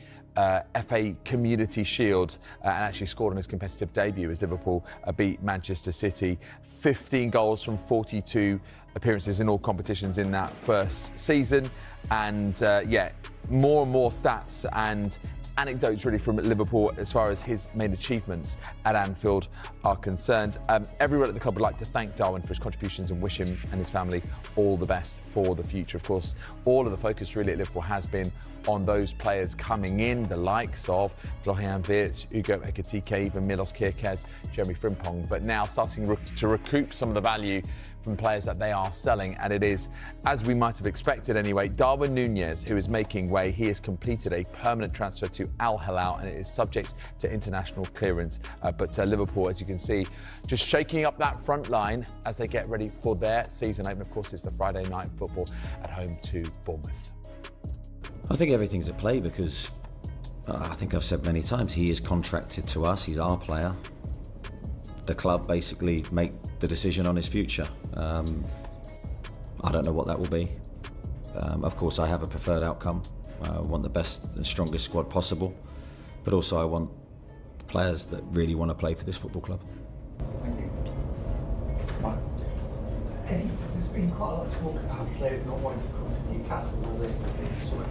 FA Community Shield and actually scored on his competitive debut as Liverpool beat Manchester City. 15 goals from 42 appearances in all competitions in that first season. And more and more stats and anecdotes really from Liverpool as far as his main achievements at Anfield are concerned. Everyone at the club would like to thank Darwin for his contributions and wish him and his family all the best for the future. Of course, all of the focus really at Liverpool has been on those players coming in, the likes of Florian Wirtz, Ugochukwu, even Milos Kirkez, Jeremy Frimpong, but now starting to recoup some of the value from players that they are selling, and it is, as we might have expected anyway, Darwin Nunez who is making way. He has completed a permanent transfer to Al-Hilal and it is subject to international clearance. But Liverpool, as you can see, just shaking up that front line as they get ready for their season open. Of course, it's the Friday night football at home to Bournemouth. I think everything's at play because I think I've said many times, he is contracted to us, he's our player. The club basically make the decision on his future. I don't know what that will be. Of course, I have a preferred outcome. I want the best and strongest squad possible, but also I want players that really want to play for this football club. Thank you. Marc, there's been quite a lot of talk about players not wanting to come to Newcastle and all this this summer.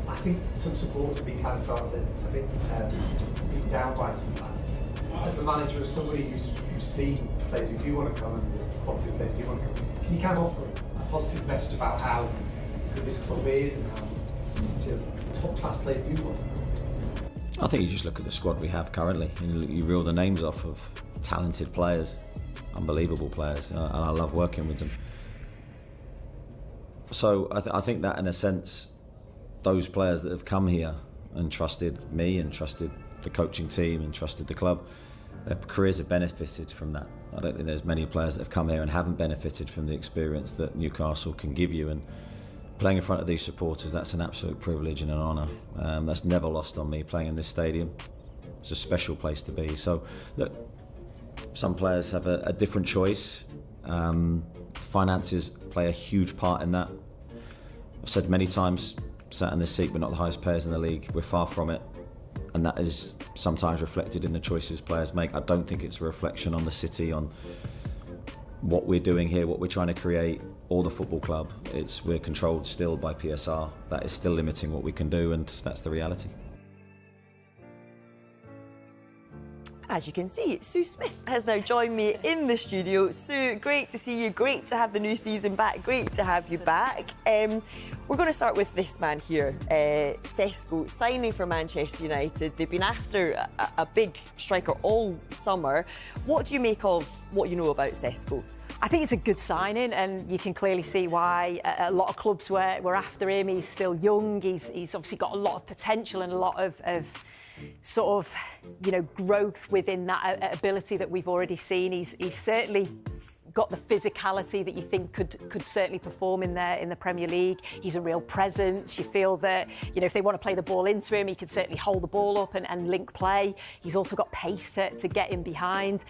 I think some supporters have been kind of felt a bit beaten down by some of that. As the manager, as somebody who's seen players who do want to come and the quality of players who do want to come, can you kind of offer a positive message about how good this club is and how top class players do want to come? I think you just look at the squad we have currently. You reel the names off of talented players, unbelievable players, and I love working with them. So I think that in a sense, those players that have come here and trusted me and trusted the coaching team and trusted the club, their careers have benefited from that. I don't think there's many players that have come here and haven't benefited from the experience that Newcastle can give you, and playing in front of these supporters, that's an absolute privilege and an honour. That's never lost on me, playing in this stadium. It's a special place to be. So look, some players have a different choice. Finances play a huge part in that. I've said many times, sat in this seat, we're not the highest payers in the league. We're far from it. And that is sometimes reflected in the choices players make. I don't think it's a reflection on the city, on what we're doing here, what we're trying to create, or the football club. We're controlled still by PSR. That is still limiting what we can do, and that's the reality. As you can see, Sue Smith has now joined me in the studio. Sue, great to see you, great to have the new season back, great to have you back. We're going to start with this man here, Sesko, signing for Manchester United. They've been after a big striker all summer. What do you make of what you know about Sesko? I think it's a good signing, and you can clearly see why a lot of clubs were after him. He's still young, he's obviously got a lot of potential and a lot of sort of, growth within that ability that we've already seen. He's certainly got the physicality that you think could certainly perform in the Premier League. He's a real presence. You feel that, if they want to play the ball into him, he can certainly hold the ball up and link play. He's also got pace to get in behind.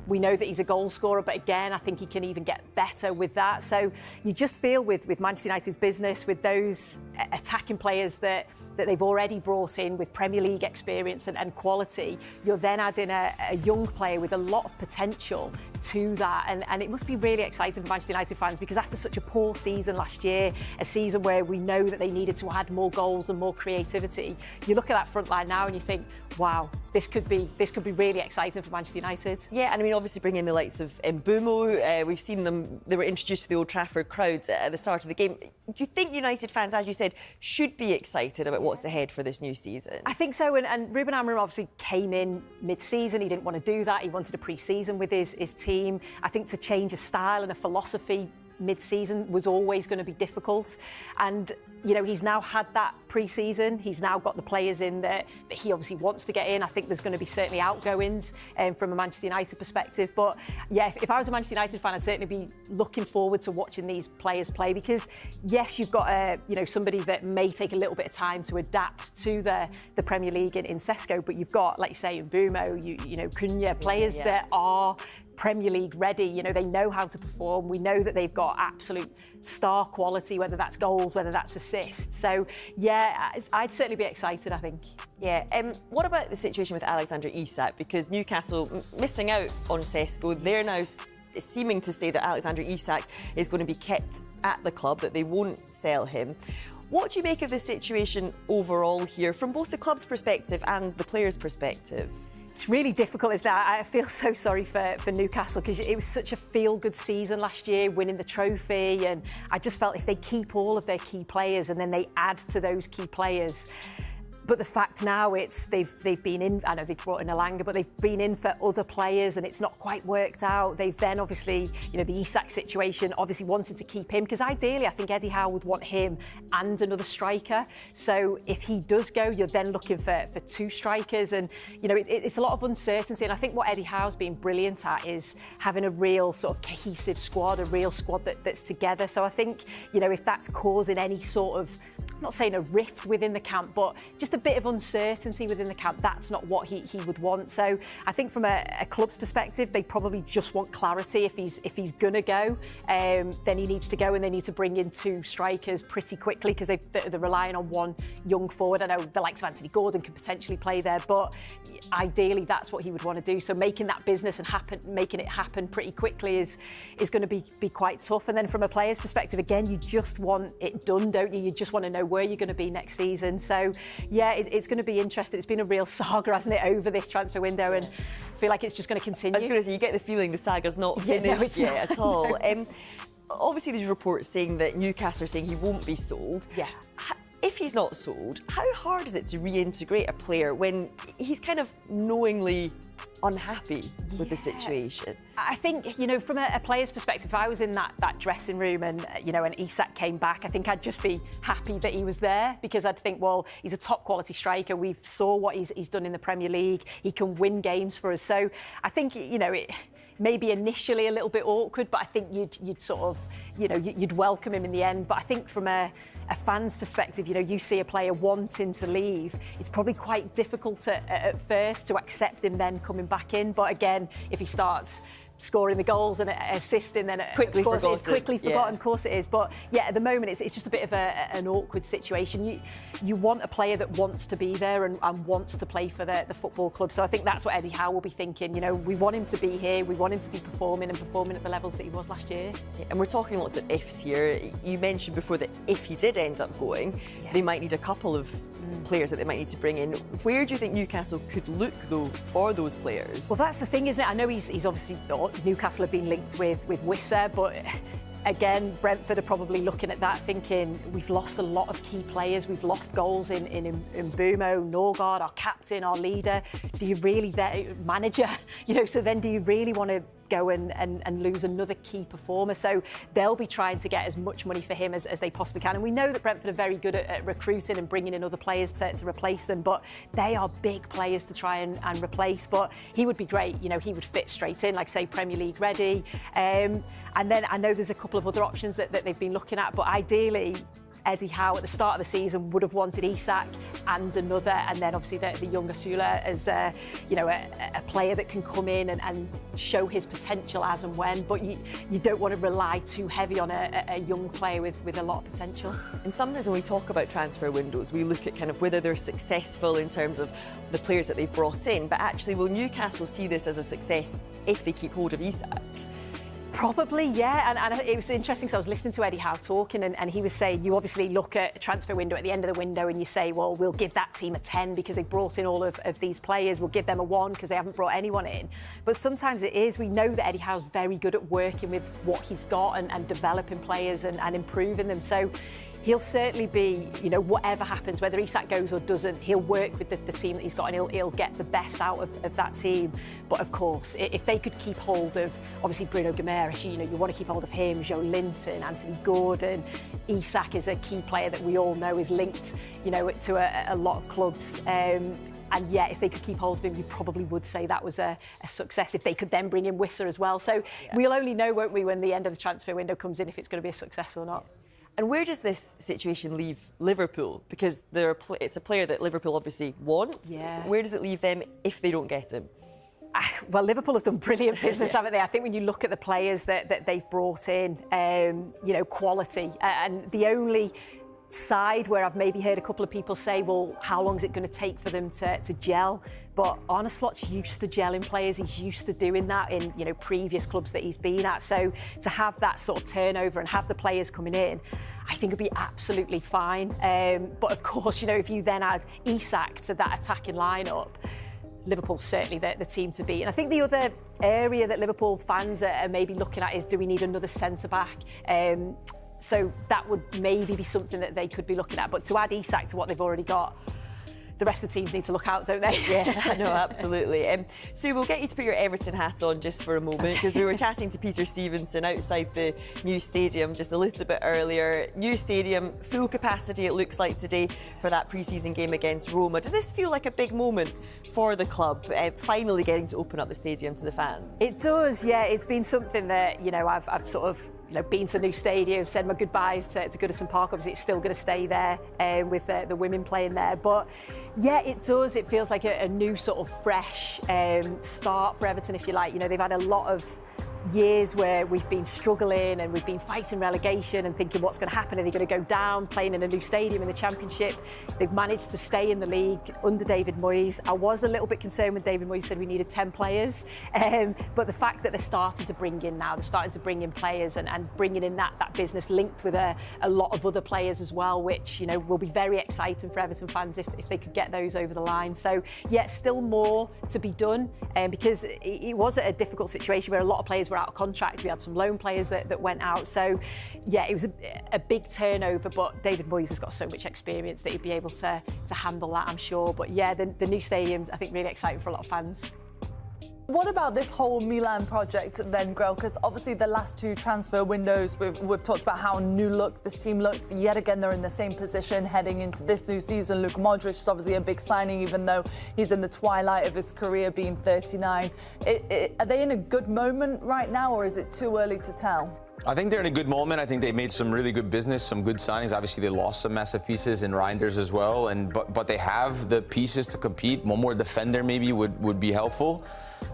We know that he's a goal scorer, but again, I think he can even get better with that. So you just feel with Manchester United's business, with those attacking players that they've already brought in with Premier League experience and quality, you're then adding a young player with a lot of potential to that. And it must be really exciting for Manchester United fans, because after such a poor season last year, a season where we know that they needed to add more goals and more creativity, you look at that front line now and you think, wow, this could be really exciting for Manchester United. Yeah, and I mean, obviously bringing in the likes of Mbeumo, we've seen them, they were introduced to the Old Trafford crowds at the start of the game. Do you think United fans, as you said, should be excited about what's ahead for this new season? I think so, and Ruben Amorim obviously came in mid-season. He didn't want to do that. He wanted a pre-season with his team. I think to change a style and a philosophy mid-season was always going to be difficult, and he's now had that pre-season. He's now got the players in there that he obviously wants to get in. I think there's going to be certainly outgoings from a Manchester United perspective, but yeah, if I was a Manchester United fan, I'd certainly be looking forward to watching these players play, because yes, you've got somebody that may take a little bit of time to adapt to the Premier League in Sesko, but you've got, like you say, Mbeumo, Cunha, players that are Premier League ready. They know how to perform. We know that they've got absolute star quality, whether that's goals, whether that's assists. So yeah, I'd certainly be excited, I think. Yeah. What about the situation with Alexander Isak? Because Newcastle missing out on Sesko, they're now seeming to say that Alexander Isak is going to be kept at the club, that they won't sell him. What do you make of the situation overall here, from both the club's perspective and the players' perspective? It's really difficult, isn't it? I feel so sorry for Newcastle because it was such a feel-good season last year, winning the trophy, and I just felt if they keep all of their key players and then they add to those key players. But the fact now they've been in, I know they've brought in Alanga, but they've been in for other players and it's not quite worked out. They've then obviously, the Isak situation, obviously wanted to keep him because ideally I think Eddie Howe would want him and another striker. So if he does go, you're then looking for two strikers and, it's a lot of uncertainty. And I think what Eddie Howe's been brilliant at is having a real sort of cohesive squad, a real squad that's together. So I think, if that's causing any sort of, I'm not saying a rift within the camp, but just a bit of uncertainty within the camp. That's not what he would want. So I think from a club's perspective, they probably just want clarity. If he's going to go, then he needs to go and they need to bring in two strikers pretty quickly because they're relying on one young forward. I know the likes of Anthony Gordon could potentially play there, but ideally that's what he would want to do. So making that business and making it happen pretty quickly is going to be quite tough. And then from a player's perspective, again, you just want it done, don't you? You just want to know where you're going to be next season. So yeah, it's going to be interesting. It's been a real saga, hasn't it, over this transfer window, and I feel like it's just going to continue. I was going to say, you get the feeling the saga's not finished yet at all. No. Obviously, there's reports saying that Newcastle are saying he won't be sold. Yeah. If he's not sold, how hard is it to reintegrate a player when he's kind of knowingly unhappy with the situation? I think, from a player's perspective, if I was in that dressing room and, and Isak came back, I think I'd just be happy that he was there because I'd think, well, he's a top quality striker. We've saw what he's done in the Premier League. He can win games for us. So I think, it maybe initially a little bit awkward, but I think you'd sort of, you'd welcome him in the end. But I think from a fan's perspective, you see a player wanting to leave, it's probably quite difficult at first to accept him then coming back in. But again, if he starts scoring the goals and assisting, then it's quickly forgotten. Of course it is. But yeah, at the moment it's just a bit of an awkward situation. You want a player that wants to be there and wants to play for the football club. So I think that's what Eddie Howe will be thinking. We want him to be here. We want him to be performing at the levels that he was last year. And we're talking lots of ifs here. You mentioned before that if he did end up going, they might need a couple of players that they might need to bring in. Where do you think Newcastle could look though for those players? Well, that's the thing, isn't it? I know he's obviously Newcastle have been linked with Wissa, but again, Brentford are probably looking at that thinking we've lost a lot of key players. We've lost goals in Mbeumo, Norgard, our captain, our leader. Do you really, manager? So then do you really want to go and lose another key performer? So they'll be trying to get as much money for him as they possibly can. And we know that Brentford are very good at recruiting and bringing in other players to replace them, but they are big players to try and replace. But he would be great. He would fit straight in, like say Premier League ready. And then I know there's a couple of other options that they've been looking at, but ideally Eddie Howe at the start of the season would have wanted Isak and another, and then obviously the younger Sula as a player that can come in and show his potential as and when, but you don't want to rely too heavy on a young player with a lot of potential. And sometimes when we talk about transfer windows, we look at kind of whether they're successful in terms of the players that they've brought in, but actually will Newcastle see this as a success if they keep hold of Isak? Probably, yeah. And it was interesting because I was listening to Eddie Howe talking and he was saying you obviously look at a transfer window at the end of the window and you say, well, we'll give that team a 10 because they brought in all of these players. We'll give them a 1 because they haven't brought anyone in. But sometimes it is. We know that Eddie Howe's very good at working with what he's got and developing players and improving them. So he'll certainly be, whatever happens, whether Isak goes or doesn't, he'll work with the team that he's got and he'll get the best out of that team. But of course, if they could keep hold of, obviously Bruno Guimaraes, you want to keep hold of him, Joe Linton, Anthony Gordon. Isak is a key player that we all know is linked, to a lot of clubs. And yeah, if they could keep hold of him, we probably would say that was a success. If they could then bring in Wissa as well. So we'll only know, won't we, when the end of the transfer window comes in, if it's going to be a success or not. And where does this situation leave Liverpool? Because it's a player that Liverpool obviously wants. Yeah. Where does it leave them if they don't get him? Well, Liverpool have done brilliant business, haven't they? I think when you look at the players that they've brought in, quality. And the only side where I've maybe heard a couple of people say, well, how long is it going to take for them to gel? But Arne Slot's used to gelling players. He's used to doing that in, you know, previous clubs that he's been at. So to have that sort of turnover and have the players coming in, I think it'll be absolutely fine. But of course, you know, if you then add Isak to that attacking lineup, Liverpool's certainly the team to beat. And I think the other area that Liverpool fans are maybe looking at is, do we need another centre-back? So that would maybe be something that they could be looking at. But to add Isak to what they've already got, the rest of the teams need to look out, don't they? Yeah, no, absolutely. Sue, we'll get you to put your Everton hat on just for a moment, because we were chatting to Peter Stevenson outside the new stadium just a little bit earlier. New stadium, full capacity it looks like today for that pre-season game against Roma. Does this feel like a big moment for the club, finally getting to open up the stadium to the fans? It does, yeah. It's been something that, you know, I've sort of, you know, been to the new stadium, said my goodbyes to Goodison Park. Obviously, it's still going to stay there with the women playing there. But yeah, it does. It feels like a new sort of fresh start for Everton, if you like. You know, they've had a lot of years where we've been struggling and we've been fighting relegation and thinking what's going to happen, are they going to go down, playing in a new stadium in the Championship. They've managed to stay in the league under David Moyes. I was a little bit concerned when David Moyes said we needed 10 players, but the fact that they're starting to bring in now, they're starting to bring in players and bringing in that business linked with a lot of other players as well, which, you know, will be very exciting for Everton fans if they could get those over the line. So yeah, still more to be done, because it was a difficult situation where a lot of players were out of contract. We had some loan players that went out. So yeah, it was a big turnover, but David Moyes has got so much experience that he'd be able to handle that, I'm sure. But yeah, the new stadium, I think, really exciting for a lot of fans. What about this whole Milan project then, Grell? Because obviously the last two transfer windows, we've talked about how new look this team looks. Yet again, they're in the same position heading into this new season. Luka Modric is obviously a big signing, even though he's in the twilight of his career, being 39. Are they in a good moment right now, or is it too early to tell? I think they're in a good moment. I think they made some really good business, some good signings. Obviously, they lost some massive pieces in Reinders as well, but they have the pieces to compete. One more defender maybe would be helpful.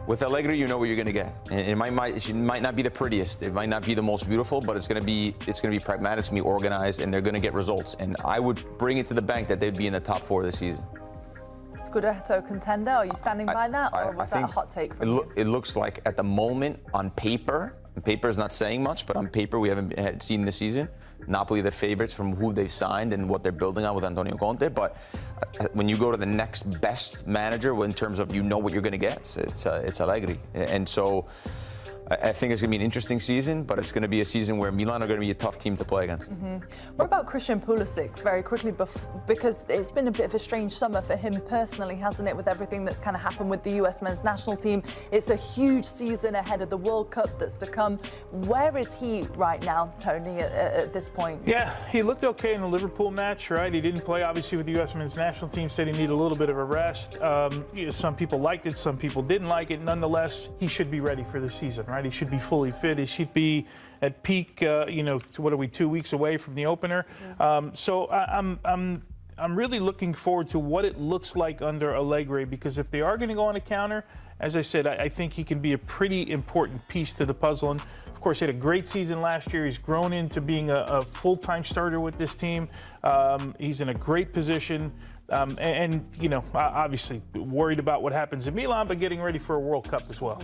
With Allegri, you know what you're going to get. And it might not be the prettiest, it might not be the most beautiful, but it's going to be pragmatic, it's going to be organized, and they're going to get results. And I would bring it to the bank that they'd be in the top 4 this season. Scudetto contender, are you standing by that, or was that a hot take from you? It looks like at the moment, on paper is not saying much, but on paper we haven't seen this season. Napoli the favorites from who they've signed and what they're building on with Antonio Conte. But when you go to the next best manager in terms of, you know what you're going to get, it's Allegri. And so I think it's going to be an interesting season, but it's going to be a season where Milan are going to be a tough team to play against. Mm-hmm. What about Christian Pulisic, very quickly, because it's been a bit of a strange summer for him personally, hasn't it, with everything that's kind of happened with the US men's national team. It's a huge season ahead of the World Cup that's to come. Where is he right now, Tony, at this point? Yeah, he looked okay in the Liverpool match, right? He didn't play, obviously, with the US men's national team, said he needed a little bit of a rest. Some people liked it, some people didn't like it. Nonetheless, he should be ready for the season, right? He should be fully fit. He should be at peak. What are we, 2 weeks away from the opener? Yeah. So I'm really looking forward to what it looks like under Allegri, because if they are going to go on a counter, as I said, I think he can be a pretty important piece to the puzzle. And of course, he had a great season last year. He's grown into being a full-time starter with this team. He's in a great position. Obviously worried about what happens in Milan, but getting ready for a World Cup as well.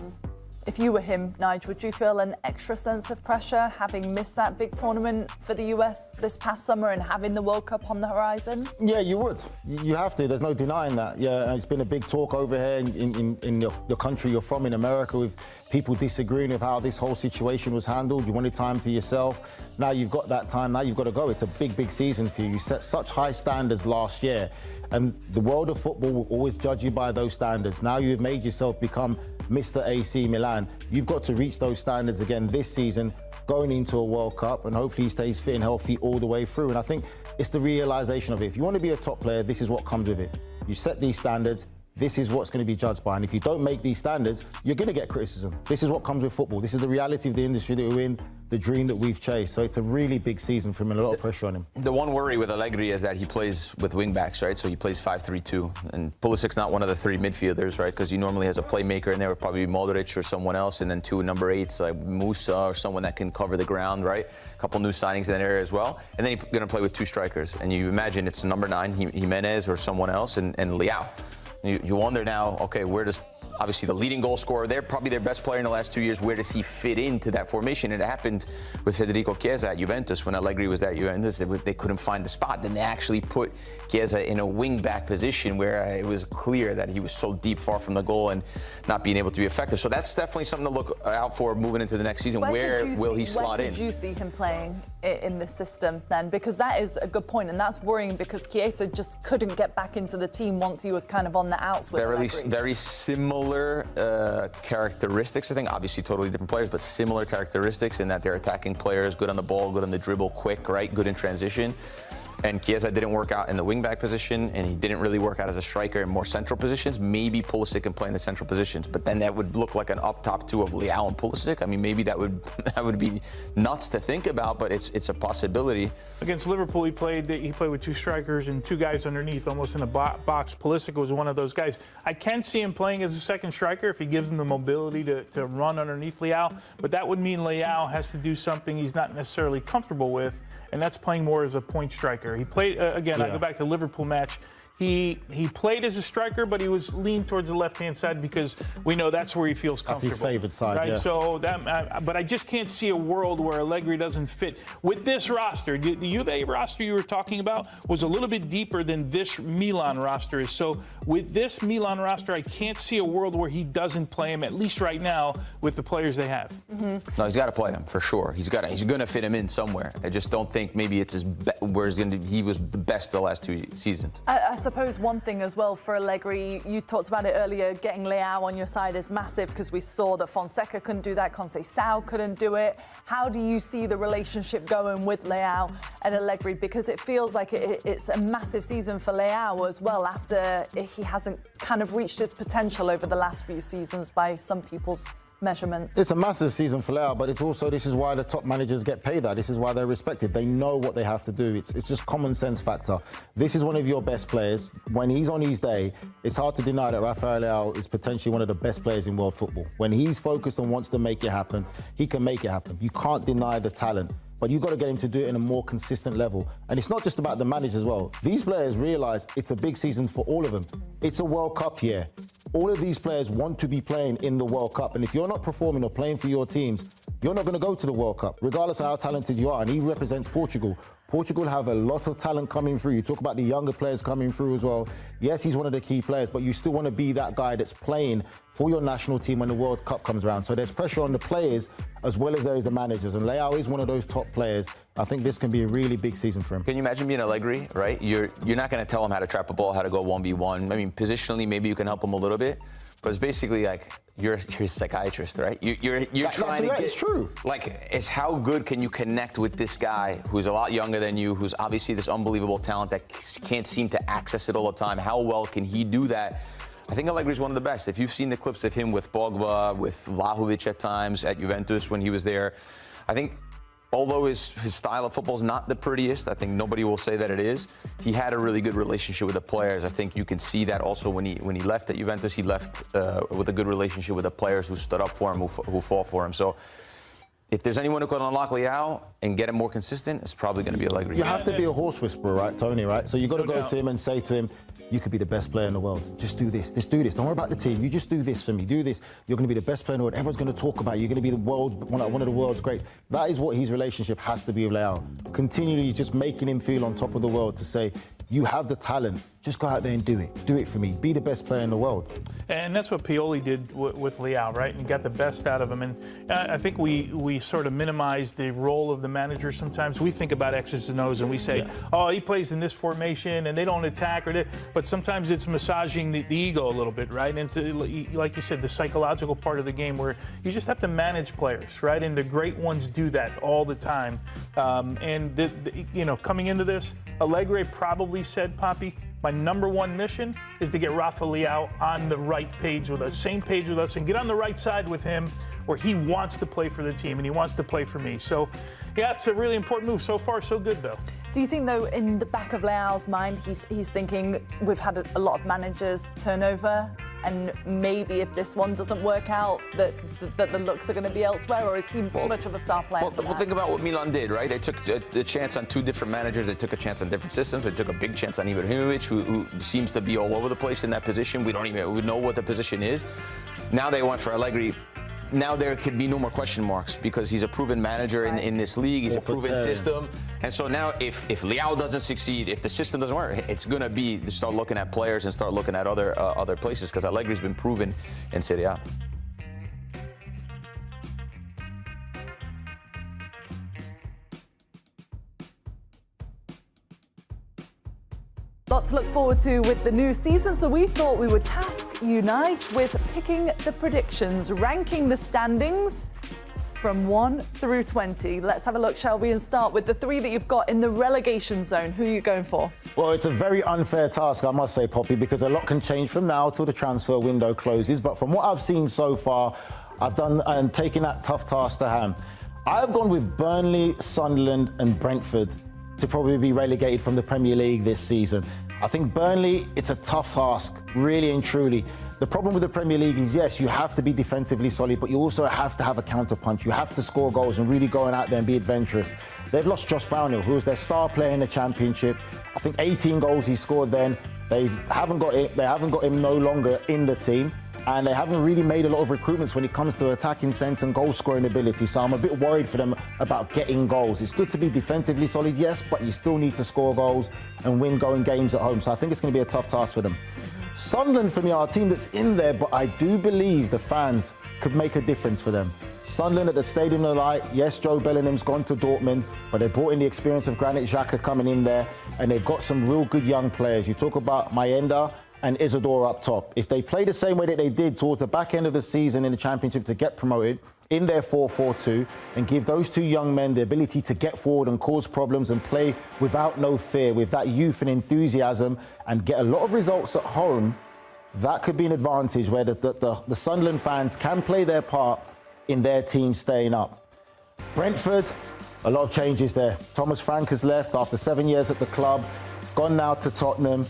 If you were him, Nigel, would you feel an extra sense of pressure having missed that big tournament for the US this past summer and having the World Cup on the horizon? Yeah, you would. You have to. There's no denying that. Yeah, and it's been a big talk over here in your country you're from, in America, with people disagreeing with how this whole situation was handled. You wanted time for yourself. Now you've got that time. Now you've got to go. It's a big, big season for you. You set such high standards last year, and the world of football will always judge you by those standards. Now you've made yourself become Mr. AC Milan. You've got to reach those standards again this season, going into a World Cup, and hopefully he stays fit and healthy all the way through. And I think it's the realization of it. If you want to be a top player, this is what comes with it. You set these standards, this is what's going to be judged by. And if you don't make these standards, you're going to get criticism. This is what comes with football. This is the reality of the industry that we're in, the dream that we've chased. So it's a really big season for him and a lot of pressure on him. The one worry with Allegri is that he plays with wing-backs, right? So he plays 5-3-2. And Pulisic's not one of the three midfielders, right? Because he normally has a playmaker in there, would probably be Modric or someone else, and then two number 8s like Musa or someone that can cover the ground, right? A couple new signings in that area as well. And then he's going to play with two strikers. And you imagine it's number 9, Jimenez or someone else, and Leao. You wonder now, okay, where does, obviously the leading goal scorer, they're probably their best player in the last 2 years, where does he fit into that formation? And it happened with Federico Chiesa at Juventus when Allegri was at Juventus. They couldn't find the spot. Then they actually put Chiesa in a wing-back position where it was clear that he was so deep, far from the goal, and not being able to be effective. So that's definitely something to look out for moving into the next season. Where will he slot in? Where could you see him playing in this system then? Because that is a good point, and that's worrying because Chiesa just couldn't get back into the team once he was kind of on the outs with Allegri. Very similar characteristics, I think. Obviously totally different players, but similar characteristics in that they're attacking players, good on the ball, good on the dribble, quick, right? Good in transition. And Chiesa didn't work out in the wing-back position, and he didn't really work out as a striker in more central positions. Maybe Pulisic can play in the central positions, but then that would look like an up-top 2 of Leao and Pulisic. I mean, maybe that would be nuts to think about, but it's a possibility. Against Liverpool, he played with 2 strikers and 2 guys underneath, almost in a box. Pulisic was one of those guys. I can see him playing as a second striker if he gives him the mobility to run underneath Leao, but that would mean Leao has to do something he's not necessarily comfortable with, and that's playing more as a point striker. He played, again, I go back to the Liverpool match. He played as a striker, but he was leaned towards the left-hand side because we know that's where he feels comfortable. That's his favourite side, right? Yeah. So but I just can't see a world where Allegri doesn't fit with this roster. The Juve roster you were talking about was a little bit deeper than this Milan roster is. So with this Milan roster, I can't see a world where he doesn't play him, at least right now, with the players they have. No, he's got to play him for sure. He's going to fit him in somewhere. I just don't think maybe it's where he was the best the last 2 seasons. I suppose one thing as well for Allegri, you talked about it earlier, getting Leao on your side is massive because we saw that Fonseca couldn't do that, Conceição couldn't do it. How do you see the relationship going with Leao and Allegri? Because it feels like it's a massive season for Leao as well after he hasn't kind of reached his potential over the last few seasons by some people's measurements. It's a massive season for Leao, but it's also, this is why the top managers get paid that. This is why they're respected. They know what they have to do. It's just common sense factor. This is one of your best players. When he's on his day, it's hard to deny that Rafael Leao is potentially one of the best players in world football. When he's focused and wants to make it happen, he can make it happen. You can't deny the talent. But you've got to get him to do it in a more consistent level. And it's not just about the managers as well. These players realise it's a big season for all of them. It's a World Cup year. All of these players want to be playing in the World Cup. And if you're not performing or playing for your teams, you're not going to go to the World Cup, regardless of how talented you are. And he represents Portugal. Portugal have a lot of talent coming through. You talk about the younger players coming through as well. Yes, he's one of the key players, but you still want to be that guy that's playing for your national team when the World Cup comes around. So there's pressure on the players as well as there is the managers. And Leao is one of those top players. I think this can be a really big season for him. Can you imagine being Allegri, right? You're not going to tell him how to trap a ball, how to go 1v1. I mean, positionally, maybe you can help him a little bit. But it's basically like you're a psychiatrist, right? You're trying to get. It's true. Like, it's how good can you connect with this guy who's a lot younger than you, who's obviously this unbelievable talent that can't seem to access it all the time. How well can he do that? I think Allegri's one of the best. If you've seen the clips of him with Pogba, with Vlahovic at times, at Juventus when he was there, I think, although his style of football is not the prettiest, I think nobody will say that it is, he had a really good relationship with the players. I think you can see that also when he left at Juventus, he left with a good relationship with the players who stood up for him, who fought for him. So if there's anyone who can unlock Leao and get him more consistent, it's probably going to be Allegri. You have to be a horse whisperer, right, Tony, right? So you've got to go to him and say to him, you could be the best player in the world. Just do this. Just do this. Don't worry about the team. You just do this for me. Do this. You're going to be the best player in the world. Everyone's going to talk about you. You're going to be one of the world's great. That is what his relationship has to be with Leao. Continually just making him feel on top of the world to say, you have the talent. Just go out there and do it. Do it for me. Be the best player in the world. And that's what Pioli did with Leao, right? And got the best out of him. And I think we sort of minimize the role of the manager sometimes. We think about X's and O's and we say, oh, he plays in this formation and they don't attack. But sometimes it's massaging the ego a little bit, right? And it's, like you said, the psychological part of the game where you just have to manage players, right? And the great ones do that all the time. And, coming into this, Allegri probably said, Poppy, My number one mission is to get Rafa Leao on the right page with us, same page with us, and get on the right side with him where he wants to play for the team and he wants to play for me. So, yeah, it's a really important move. So far, so good, though. Do you think, though, in the back of Leao's mind, he's thinking we've had a lot of managers turnover, and maybe if this one doesn't work out, that the looks are going to be elsewhere, or is he too much of a star player? Well, think about what Milan did, right? They took a chance on 2 different managers. They took a chance on different systems. They took a big chance on Ibrahimovic, who seems to be all over the place in that position. We don't even know what the position is. Now they went for Allegri. Now there could be no more question marks because he's a proven manager in this league. He's a proven system. And so now if Leao doesn't succeed, if the system doesn't work, it's going to be to start looking at players and start looking at other places because Allegri's been proven in Serie A. Lot to look forward to with the new season, so we thought we would task Unite with picking the predictions, ranking the standings from 1 through 20. Let's have a look, shall we, and start with the 3 that you've got in the relegation zone. Who are you going for? Well, it's a very unfair task, I must say, Poppy, because a lot can change from now till the transfer window closes. But from what I've seen so far, I've done and taken that tough task to hand. I've gone with Burnley, Sunderland and Brentford to probably be relegated from the Premier League this season. I think Burnley, it's a tough task, really and truly. The problem with the Premier League is, yes, you have to be defensively solid, but you also have to have a counter-punch. You have to score goals and really going out there and be adventurous. They've lost Josh Brownhill, who was their star player in the Championship. I think 18 goals he scored then. They haven't got him no longer in the team. And they haven't really made a lot of recruitments when it comes to attacking sense and goal scoring ability. So I'm a bit worried for them about getting goals. It's good to be defensively solid, yes, but you still need to score goals and win going games at home. So I think it's going to be a tough task for them. Sunderland, for me, are a team that's in there, but I do believe the fans could make a difference for them. Sunderland at the Stadium of Light, yes, Joe Bellingham's gone to Dortmund, but they brought in the experience of Granit Xhaka coming in there, and they've got some real good young players. You talk about Mayenda and Isidore up top. If they play the same way that they did towards the back end of the season in the Championship to get promoted, in their 4-4-2, and give those 2 young men the ability to get forward and cause problems and play without no fear, with that youth and enthusiasm, and get a lot of results at home, that could be an advantage where the Sunderland fans can play their part in their team staying up. Brentford, a lot of changes there. Thomas Frank has left after 7 years at the club, gone now to Tottenham.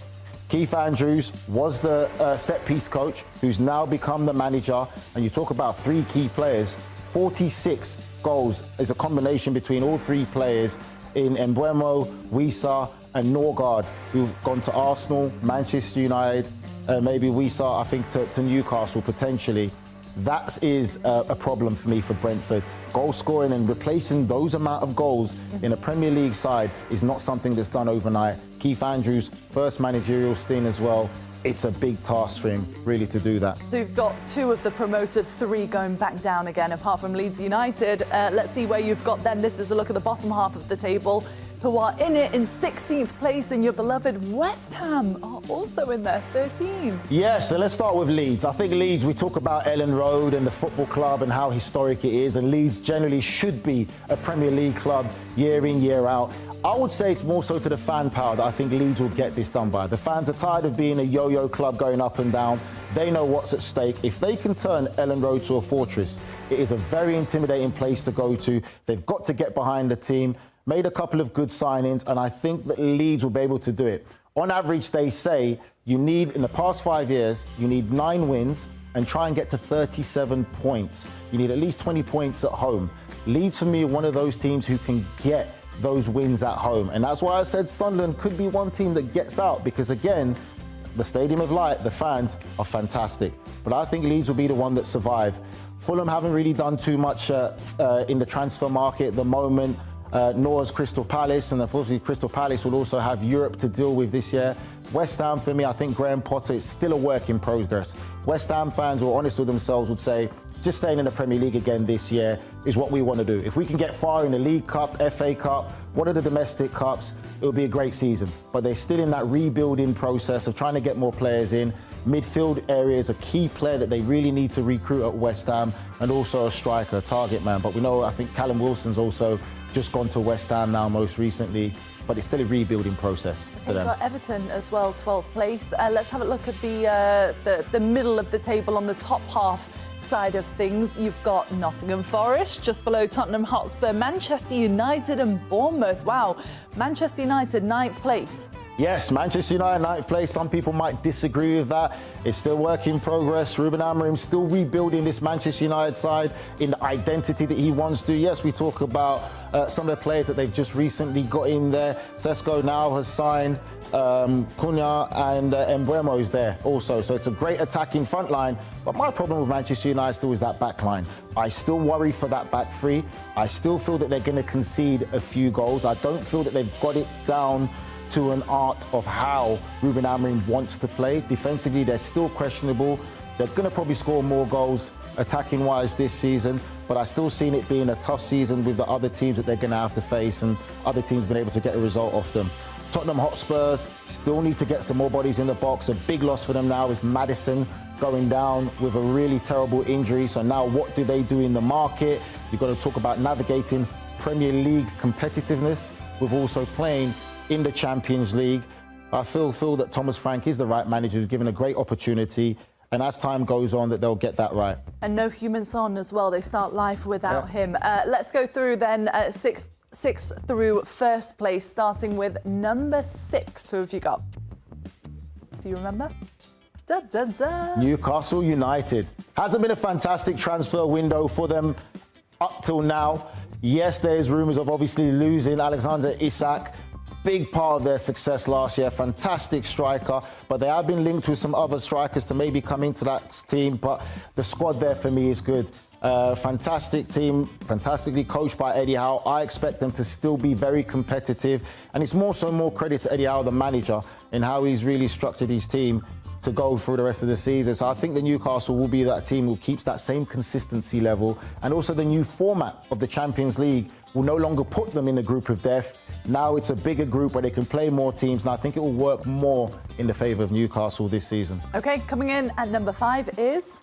Keith Andrews was the set-piece coach, who's now become the manager. And you talk about 3 key players. 46 goals is a combination between all 3 players in Mbeumo, Wissa and Norgard, who've gone to Arsenal, Manchester United, maybe Wissa, I think, to Newcastle potentially. That is a problem for me for Brentford. Goal scoring and replacing those amount of goals in a Premier League side is not something that's done overnight. Keith Andrews, first managerial stint as well. It's a big task for him, really, to do that. So you've got 2 of the promoted, 3 going back down again, apart from Leeds United. Let's see where you've got them. This is a look at the bottom half of the table, who are in it in 16th place, and your beloved West Ham are also in there, 13. Yeah, so let's start with Leeds. I think Leeds, we talk about Ellen Road and the football club and how historic it is, and Leeds generally should be a Premier League club year in, year out. I would say it's more so to the fan power that I think Leeds will get this done by. The fans are tired of being a yo-yo club going up and down. They know what's at stake. If they can turn Ellen Road to a fortress, it is a very intimidating place to go to. They've got to get behind the team, made a couple of good signings, and I think that Leeds will be able to do it. On average, they say you need, in the past 5 years, you need 9 wins and try and get to 37 points. You need at least 20 points at home. Leeds, for me, are one of those teams who can get those wins at home. And that's why I said Sunderland could be one team that gets out, because again, the Stadium of Light, the fans are fantastic. But I think Leeds will be the one that survive. Fulham haven't really done too much in the transfer market at the moment, nor has Crystal Palace, and unfortunately Crystal Palace will also have Europe to deal with this year. West Ham, for me, I think Graham Potter is still a work in progress. West Ham fans who are honest with themselves would say, just staying in the Premier League again this year is what we want to do. If we can get far in the League Cup, FA Cup, one of the domestic cups, it'll be a great season. But they're still in that rebuilding process of trying to get more players in. Midfield area is a key player that they really need to recruit at West Ham, and also a striker, a target man. But we know, I think Callum Wilson's also just gone to West Ham now most recently. but it's still a rebuilding process for You've them. got Everton as well, 12th place. Let's have a look at the middle of the table on the top half side of things. You've got Nottingham Forest, just below Tottenham Hotspur, Manchester United and Bournemouth. Wow, Manchester United, 9th place. Yes, Manchester United, 9th place. Some people might disagree with that. It's still work in progress. Ruben Amorim still rebuilding this Manchester United side in the identity that he wants to. Yes, we talk about some of the players that they've just recently got in there. Sesko now has signed. Cunha and Mbeumo is there also. So it's a great attacking front line. But my problem with Manchester United still is that back line. I still worry for that back three. I still feel that they're going to concede a few goals. I don't feel that they've got it down to an art of how Ruben Amorim wants to play. Defensively, they're still questionable. They're going to probably score more goals attacking-wise this season, but I still seen it being a tough season with the other teams that they're going to have to face, and other teams been able to get a result off them. Tottenham Hotspurs still need to get some more bodies in the box. A big loss for them now is Maddison going down with a really terrible injury. So now what do they do in the market? You've got to talk about navigating Premier League competitiveness with also playing in the Champions League. I feel that Thomas Frank is the right manager, who's given a great opportunity, and as time goes on that they'll get that right. And no Heung-Min Son as well. They start life without him. Let's go through then sixth through first place, starting with number 6. Who have you got? Do you remember? Da, da, da. Newcastle United. Hasn't been a fantastic transfer window for them up till now. Yes, there's rumours of obviously losing Alexander Isak. Big part of their success last year, fantastic striker, but they have been linked with some other strikers to maybe come into that team, but the squad there for me is good. Fantastic team, fantastically coached by Eddie Howe. I expect them to still be very competitive, and it's more credit to Eddie Howe, the manager, in how he's really structured his team to go through the rest of the season. So I think the Newcastle will be that team who keeps that same consistency level, and also the new format of the Champions League will no longer put them in the group of death. Now it's a bigger group where they can play more teams, and I think it will work more in the favour of Newcastle this season. Okay, coming in at number 5 is...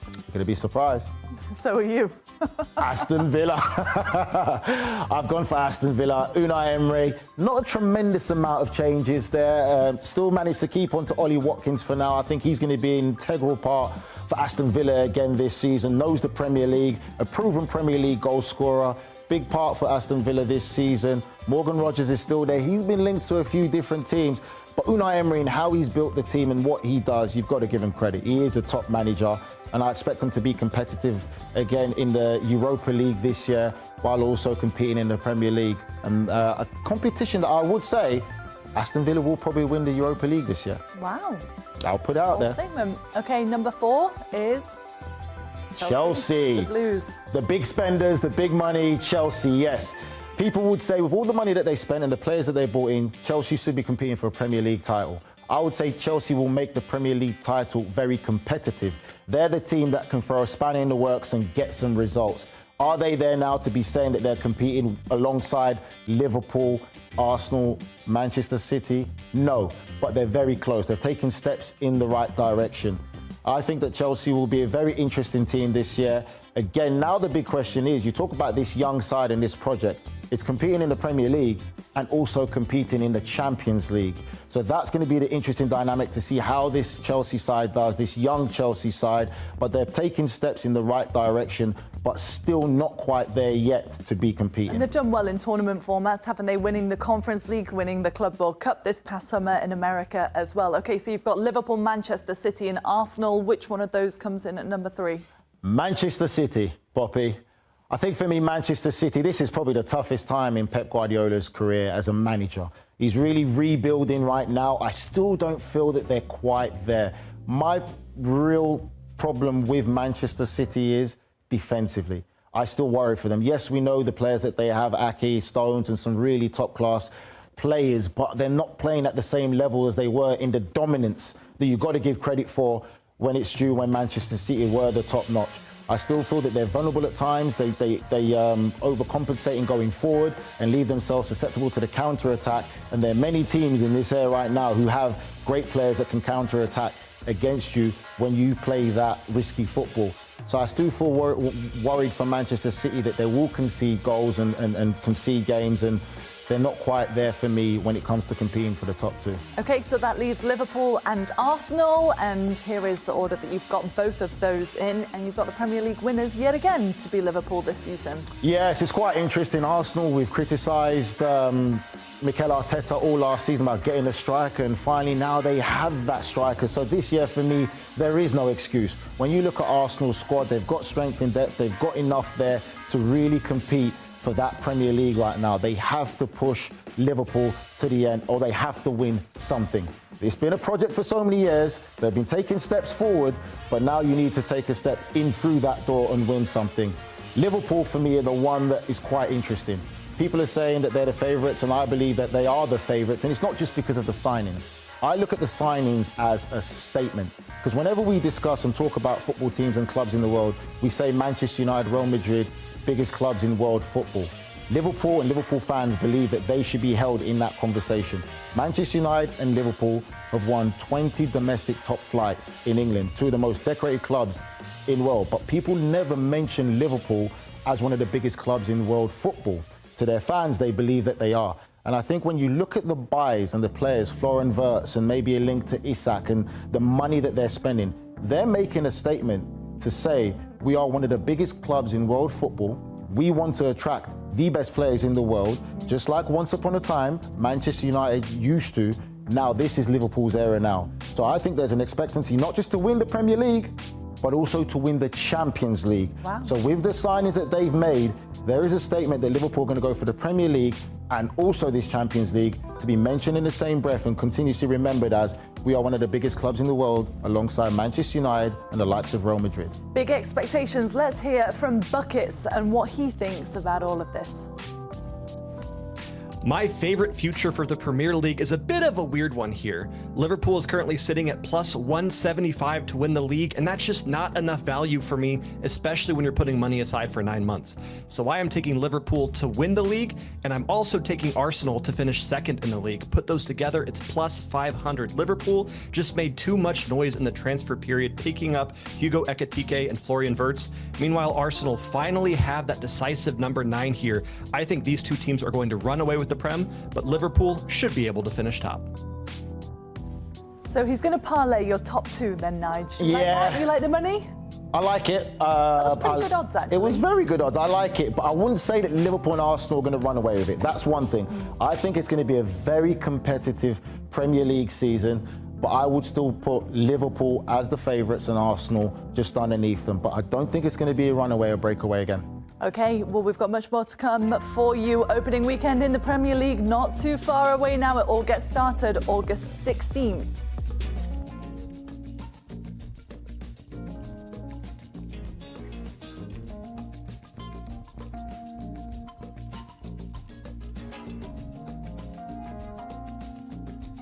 You're going to be surprised. So are you. Aston Villa. I've gone for Aston Villa. Unai Emery, not a tremendous amount of changes there. Still managed to keep on to Ollie Watkins for now. I think he's going to be an integral part for Aston Villa again this season. Knows the Premier League, a proven Premier League goal scorer. Big part for Aston Villa this season. Morgan Rogers is still there. He's been linked to a few different teams. But Unai Emery and how he's built the team and what he does, you've got to give him credit. He is a top manager, and I expect him to be competitive again in the Europa League this year, while also competing in the Premier League. And a competition that I would say Aston Villa will probably win the Europa League this year. Wow. I'll put it out there. Statement. Okay, number 4 is... Chelsea. The Blues. The big spenders, the big money, Chelsea, yes. People would say with all the money that they spent and the players that they bought in, Chelsea should be competing for a Premier League title. I would say Chelsea will make the Premier League title very competitive. They're the team that can throw a spanner in the works and get some results. Are they there now to be saying that they're competing alongside Liverpool, Arsenal, Manchester City? No, but they're very close. They've taken steps in the right direction. I think that Chelsea will be a very interesting team this year. Again, now the big question is, you talk about this young side and this project. It's competing in the Premier League and also competing in the Champions League. So that's going to be the interesting dynamic to see how this Chelsea side does, this young Chelsea side. But they're taking steps in the right direction, but still not quite there yet to be competing. And they've done well in tournament formats, haven't they? Winning the Conference League, winning the Club World Cup this past summer in America as well. OK, so you've got Liverpool, Manchester City and Arsenal. Which one of those comes in at number 3? Manchester City, Poppy. I think for me, Manchester City, this is probably the toughest time in Pep Guardiola's career as a manager. He's really rebuilding right now. I still don't feel that they're quite there. My real problem with Manchester City is defensively. I still worry for them. Yes, we know the players that they have, Ake, Stones, and some really top-class players, but they're not playing at the same level as they were in the dominance that you've got to give credit for when it's due, when Manchester City were the top-notch. I still feel that they're vulnerable at times. They overcompensate in going forward and leave themselves susceptible to the counter-attack. And there are many teams in this area right now who have great players that can counter-attack against you when you play that risky football. So I still feel worried for Manchester City that they will concede goals and concede games. And they're not quite there for me when it comes to competing for the top two. Okay, so that leaves Liverpool and Arsenal, and here is the order that you've got both of those in, and you've got the Premier League winners yet again to be Liverpool this season. Yes, it's quite interesting. Arsenal, we've criticised Mikel Arteta all last season about getting a striker, and finally now they have that striker. So this year for me, there is no excuse. When you look at Arsenal's squad, they've got strength in depth, they've got enough there to really compete for that Premier League right now. They have to push Liverpool to the end, or they have to win something. It's been a project for so many years. They've been taking steps forward, but now you need to take a step in through that door and win something. Liverpool, for me, are the one that is quite interesting. People are saying that they're the favourites, and I believe that they are the favourites, and it's not just because of the signings. I look at the signings as a statement, because whenever we discuss and talk about football teams and clubs in the world, we say Manchester United, Real Madrid, biggest clubs in world football. Liverpool and Liverpool fans believe that they should be held in that conversation. Manchester United and Liverpool have won 20 domestic top flights in England, two of the most decorated clubs in the world, but people never mention Liverpool as one of the biggest clubs in world football. To their fans, they believe that they are. And I think when you look at the buys and the players, Florian Wirtz and maybe a link to Isak and the money that they're spending, they're making a statement to say, we are one of the biggest clubs in world football. We want to attract the best players in the world, just like once upon a time, Manchester United used to. Now this is Liverpool's era now. So I think there's an expectancy not just to win the Premier League, but also to win the Champions League. Wow. So with the signings that they've made, there is a statement that Liverpool are going to go for the Premier League and also this Champions League, to be mentioned in the same breath and continuously remembered as we are one of the biggest clubs in the world alongside Manchester United and the likes of Real Madrid. Big expectations. Let's hear from Buckets and what he thinks about all of this. My favorite future for the Premier League is a bit of a weird one here. Liverpool is currently sitting at plus 175 to win the league, and that's just not enough value for me, especially when you're putting money aside for 9 months. So I am taking Liverpool to win the league, and I'm also taking Arsenal to finish second in the league. Put those together, it's plus 500. Liverpool just made too much noise in the transfer period, picking up Hugo Ekitike and Florian Wirtz. Meanwhile, Arsenal finally have that decisive number 9 here. I think these two teams are going to run away with the Prem, but Liverpool should be able to finish top. So he's going to parlay your top two then, Nige. Yeah. You like the money? I like it. That was pretty good odds, actually. It was very good odds. I like it, but I wouldn't say that Liverpool and Arsenal are going to run away with it. That's one thing. I think it's going to be a very competitive Premier League season, but I would still put Liverpool as the favourites and Arsenal just underneath them. But I don't think it's going to be a runaway or breakaway again. Okay, well, we've got much more to come for you. Opening weekend in the Premier League, not too far away now. It all gets started August 16th.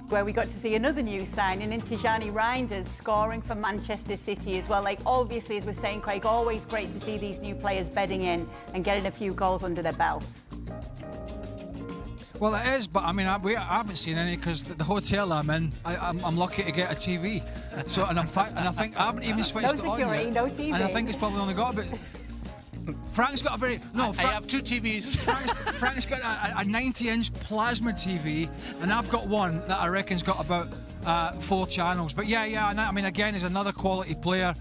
Where we got to see another new signing in Tijani Reinders scoring for Manchester City as well. Like, obviously, as we're saying, Craig, always great to see these new players bedding in and getting a few goals under their belts. Well, it is, but I mean, I haven't seen any because the hotel I'm in, I'm lucky to get a TV. So, and I think I haven't even switched it on yet. No TV. And I think it's probably only got a bit. Frank's got a very I have two TVs. Frank's got a 90-inch plasma TV, and I've got one that I reckon's got about 4 channels. But yeah, I mean, again, he's another quality player.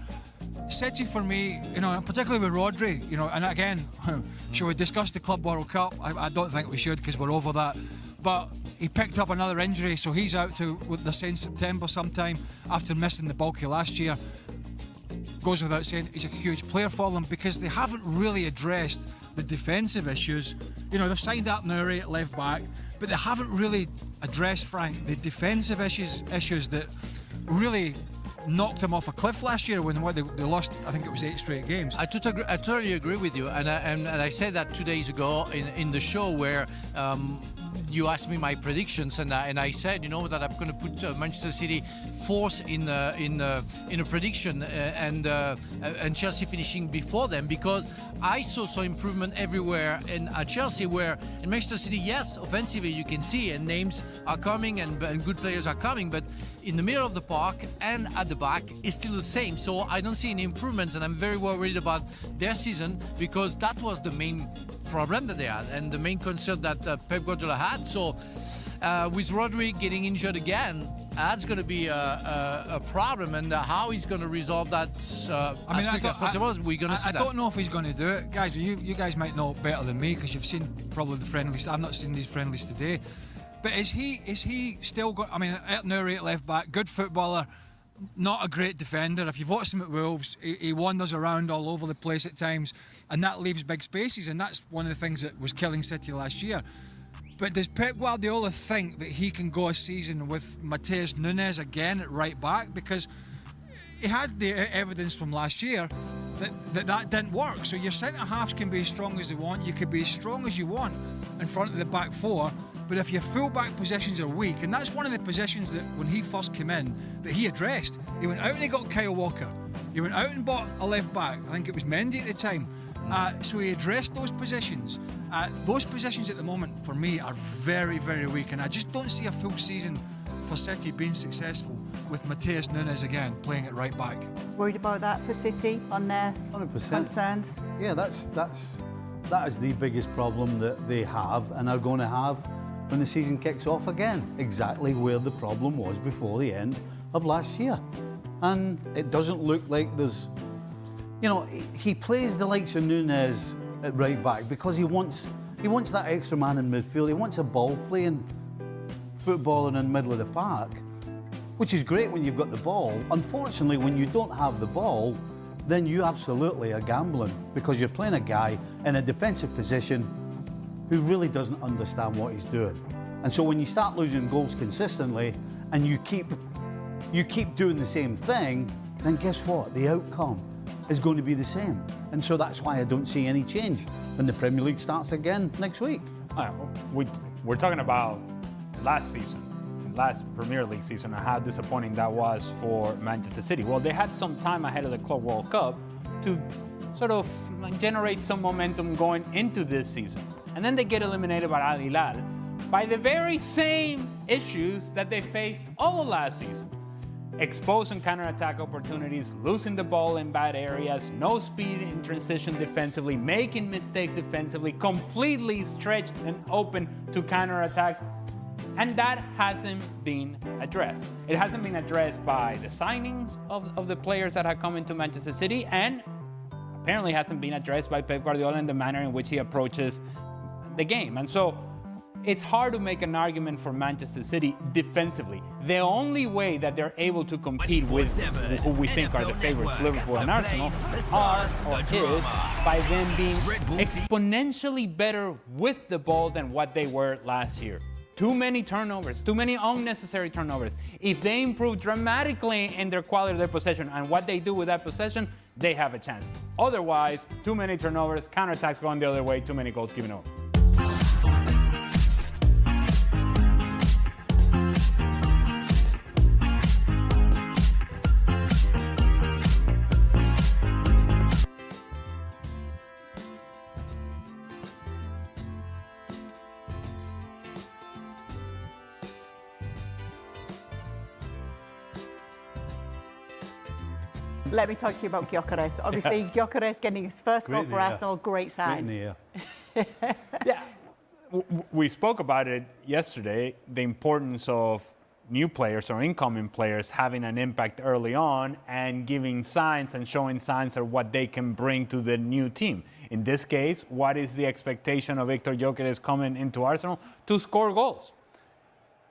City for me, you know, particularly with Rodri, you know, and again, should we discuss the Club World Cup? I don't think we should because we're over that. But he picked up another injury, so he's out with the saying September sometime after missing the bulky last year. Goes without saying, he's a huge player for them because they haven't really addressed the defensive issues. You know, they've signed up Nouri at left back, but they haven't really addressed, Frank, the defensive issues that really knocked them off a cliff last year when they lost, I think it was 8 straight games. I totally agree with you, and I said that 2 days ago in the show where you asked me my predictions, and I said, you know, that I'm going to put Manchester City fourth in a prediction, and Chelsea finishing before them, because I saw improvement everywhere at Chelsea, where in Manchester City, yes, offensively you can see and names are coming and good players are coming, but in the middle of the park and at the back is still the same. So I don't see any improvements, and I'm very worried about their season because that was the main problem that they had and the main concern that Pep Guardiola had. So with Rodri getting injured again, that's going to be a problem, and how he's going to resolve that as quick as possible, we're going to see that. I don't know if he's going to do it. Guys, you guys might know better than me because you've seen probably the friendlies. I've not seen these friendlies today. But is he still got, I mean, now at left back, good footballer, not a great defender. If you've watched him at Wolves, he wanders around all over the place at times, and that leaves big spaces, and that's one of the things that was killing City last year. But does Pep Guardiola think that he can go a season with Matheus Nunes again at right back? Because he had the evidence from last year that didn't work. So your centre-halves can be as strong as they want. You could be as strong as you want in front of the back four. But if your full-back positions are weak, and that's one of the positions that when he first came in, that he addressed. He went out and he got Kyle Walker. He went out and bought a left-back. I think it was Mendy at the time. So he addressed those positions. Those positions at the moment, for me, are very, very weak. And I just don't see a full season for City being successful with Matheus Nunes again playing at right back. Worried about that for City on their 100%. concerns? Yeah, that is the biggest problem that they have and are going to have when the season kicks off again. Exactly where the problem was before the end of last year. And it doesn't look like there's... You know, he plays the likes of Nunez at right back because he wants that extra man in midfield. He wants a ball-playing footballer in the middle of the park, which is great when you've got the ball. Unfortunately, when you don't have the ball, then you absolutely are gambling because you're playing a guy in a defensive position who really doesn't understand what he's doing. And so when you start losing goals consistently and you keep doing the same thing, then guess what? The outcome is going to be the same. And so that's why I don't see any change when the Premier League starts again next week. We're talking about last Premier League season and how disappointing that was for Manchester City. Well, they had some time ahead of the Club World Cup to sort of generate some momentum going into this season. And then they get eliminated by Al-Hilal by the very same issues that they faced all of last season. Exposing counter-attack opportunities, losing the ball in bad areas, no speed in transition defensively, making mistakes defensively, completely stretched and open to counter-attacks. And that hasn't been addressed. It hasn't been addressed by the signings of the players that have come into Manchester City, and apparently hasn't been addressed by Pep Guardiola in the manner in which he approaches the game. And so it's hard to make an argument for Manchester City defensively. The only way that they're able to compete with who we think are the favorites, Liverpool and Arsenal, is by them being exponentially better with the ball than what they were last year. Too many turnovers, too many unnecessary turnovers. If they improve dramatically in their quality of their possession and what they do with that possession, they have a chance. Otherwise, too many turnovers, counterattacks going the other way, too many goals given over. Let me talk to you about Gyökeres. Obviously, Gyökeres getting his first goal for Arsenal, great sign. Yeah, we spoke about it yesterday, the importance of new players or incoming players having an impact early on and giving signs and showing signs of what they can bring to the new team. In this case, what is the expectation of Viktor Gyökeres coming into Arsenal? To score goals.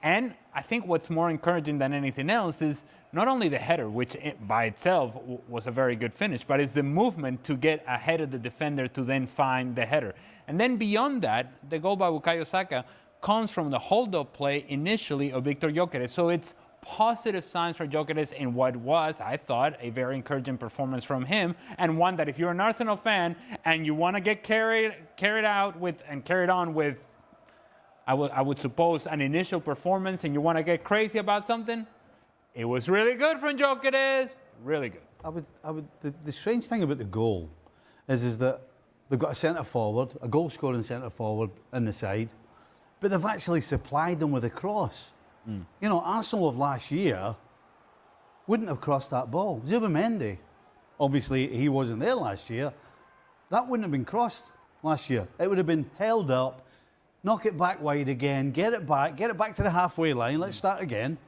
And I think what's more encouraging than anything else is not only the header, which by itself was a very good finish, but it's the movement to get ahead of the defender to then find the header. And then beyond that, the goal by Bukayo Saka comes from the hold-up play initially of Viktor Gyökeres. So it's positive signs for Gyökeres in what was, I thought, a very encouraging performance from him, and one that if you're an Arsenal fan and you want to get carried on with I would suppose an initial performance and you want to get crazy about something, it was really good from Gyökeres, really good. The strange thing about the goal is that they've got a centre forward, a goal scoring centre forward in the side, but they've actually supplied them with a cross. You know, Arsenal of last year wouldn't have crossed that ball. Zubimendi, obviously he wasn't there last year, that wouldn't have been crossed last year. It would have been held up, knock it back wide again, get it back to the halfway line, let's start again.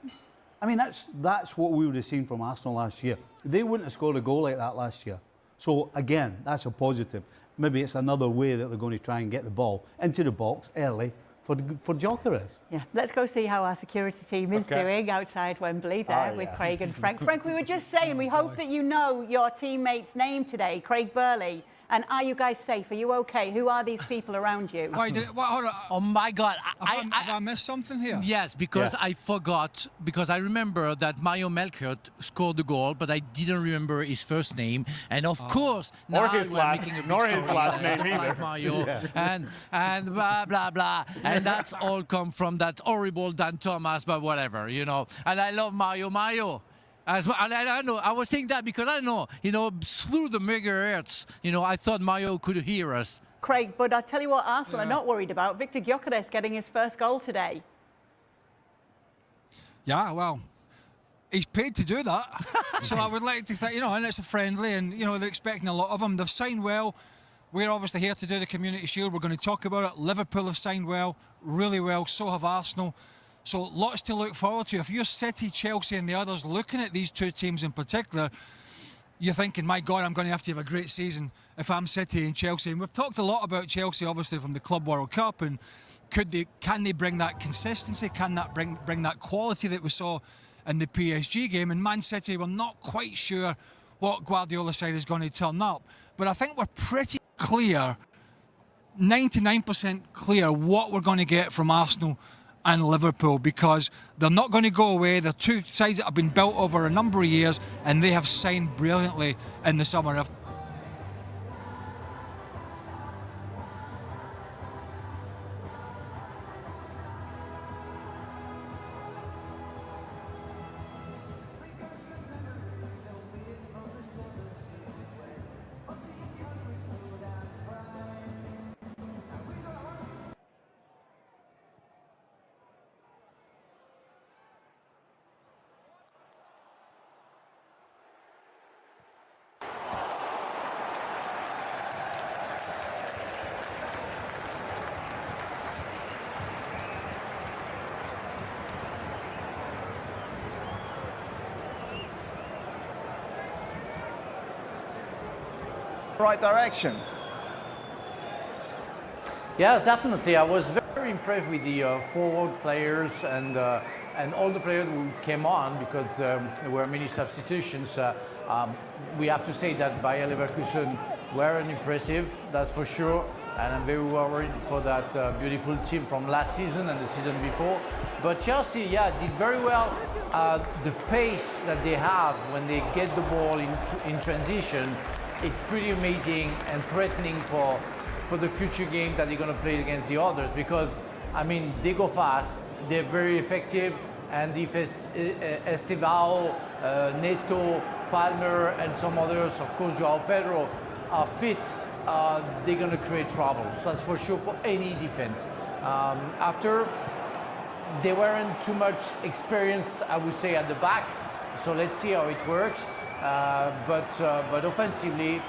I mean, that's what we would have seen from Arsenal last year. They wouldn't have scored a goal like that last year. So, again, that's a positive. Maybe it's another way that they're going to try and get the ball into the box early for Gyökeres. Yeah, let's go see how our security team is doing outside Wembley there with Craig and Frank. Frank, we were just saying, we hope that you know your teammate's name today, Craig Burley. And are you guys safe? Are you okay? Who are these people around you? Oh my God! Have I missed something here? Yes, because I forgot. Because I remember that Mario Melchior scored the goal, but I didn't remember his first name. And of course, now we're making a big story his last name either. like Mario and blah blah blah. And that's all come from that horrible Dan Thomas, but whatever, you know. And I love Mario. I know. I was saying that because I know, through the megahertz, I thought Mario could hear us. Craig, but I'll tell you what Arsenal are not worried about. Victor Gyökeres getting his first goal today. Yeah, well, he's paid to do that. So I would like to think, and it's a friendly and, they're expecting a lot of him. They've signed well. We're obviously here to do the Community Shield. We're going to talk about it. Liverpool have signed well, really well. So have Arsenal. So lots to look forward to. If you're City, Chelsea and the others looking at these two teams in particular, you're thinking, my God, I'm going to have a great season if I'm City and Chelsea. And we've talked a lot about Chelsea, obviously, from the Club World Cup. And can they bring that consistency? Can that bring that quality that we saw in the PSG game? And Man City, we're not quite sure what Guardiola's side is going to turn up. But I think we're pretty clear, 99% clear, what we're going to get from Arsenal and Liverpool, because they're not going to go away. They're two sides that have been built over a number of years, and they have signed brilliantly in the summer. Right direction. Yes, definitely. I was very impressed with the forward players and all the players who came on, because there were many substitutions. We have to say that Bayer Leverkusen were impressive, that's for sure. And I'm very worried for that beautiful team from last season and the season before. But Chelsea, did very well. The pace that they have when they get the ball in transition, it's pretty amazing and threatening for the future game that they're going to play against the others, because, I mean, they go fast, they're very effective, and if Estevao, Neto, Palmer, and some others, of course, João Pedro, are fit, they're going to create trouble. So that's for sure for any defense. After, they weren't too much experienced, I would say, at the back, so let's see how it works. But offensively,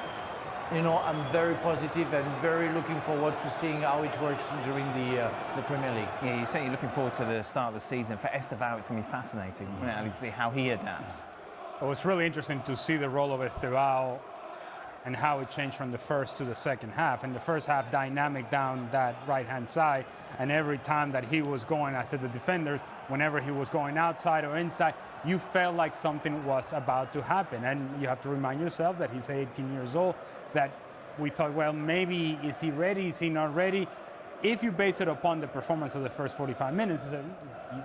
I'm very positive and very looking forward to seeing how it works during the Premier League. Yeah, you're saying you're looking forward to the start of the season. For Estevao, it's going to be fascinating, to see how he adapts. Well, it's really interesting to see the role of Estevao and how it changed from the first to the second half. In the first half, dynamic down that right-hand side, and every time that he was going after the defenders, whenever he was going outside or inside, you felt like something was about to happen. And you have to remind yourself that he's 18 years old, that we thought, well, maybe is he ready, is he not ready? If you base it upon the performance of the first 45 minutes,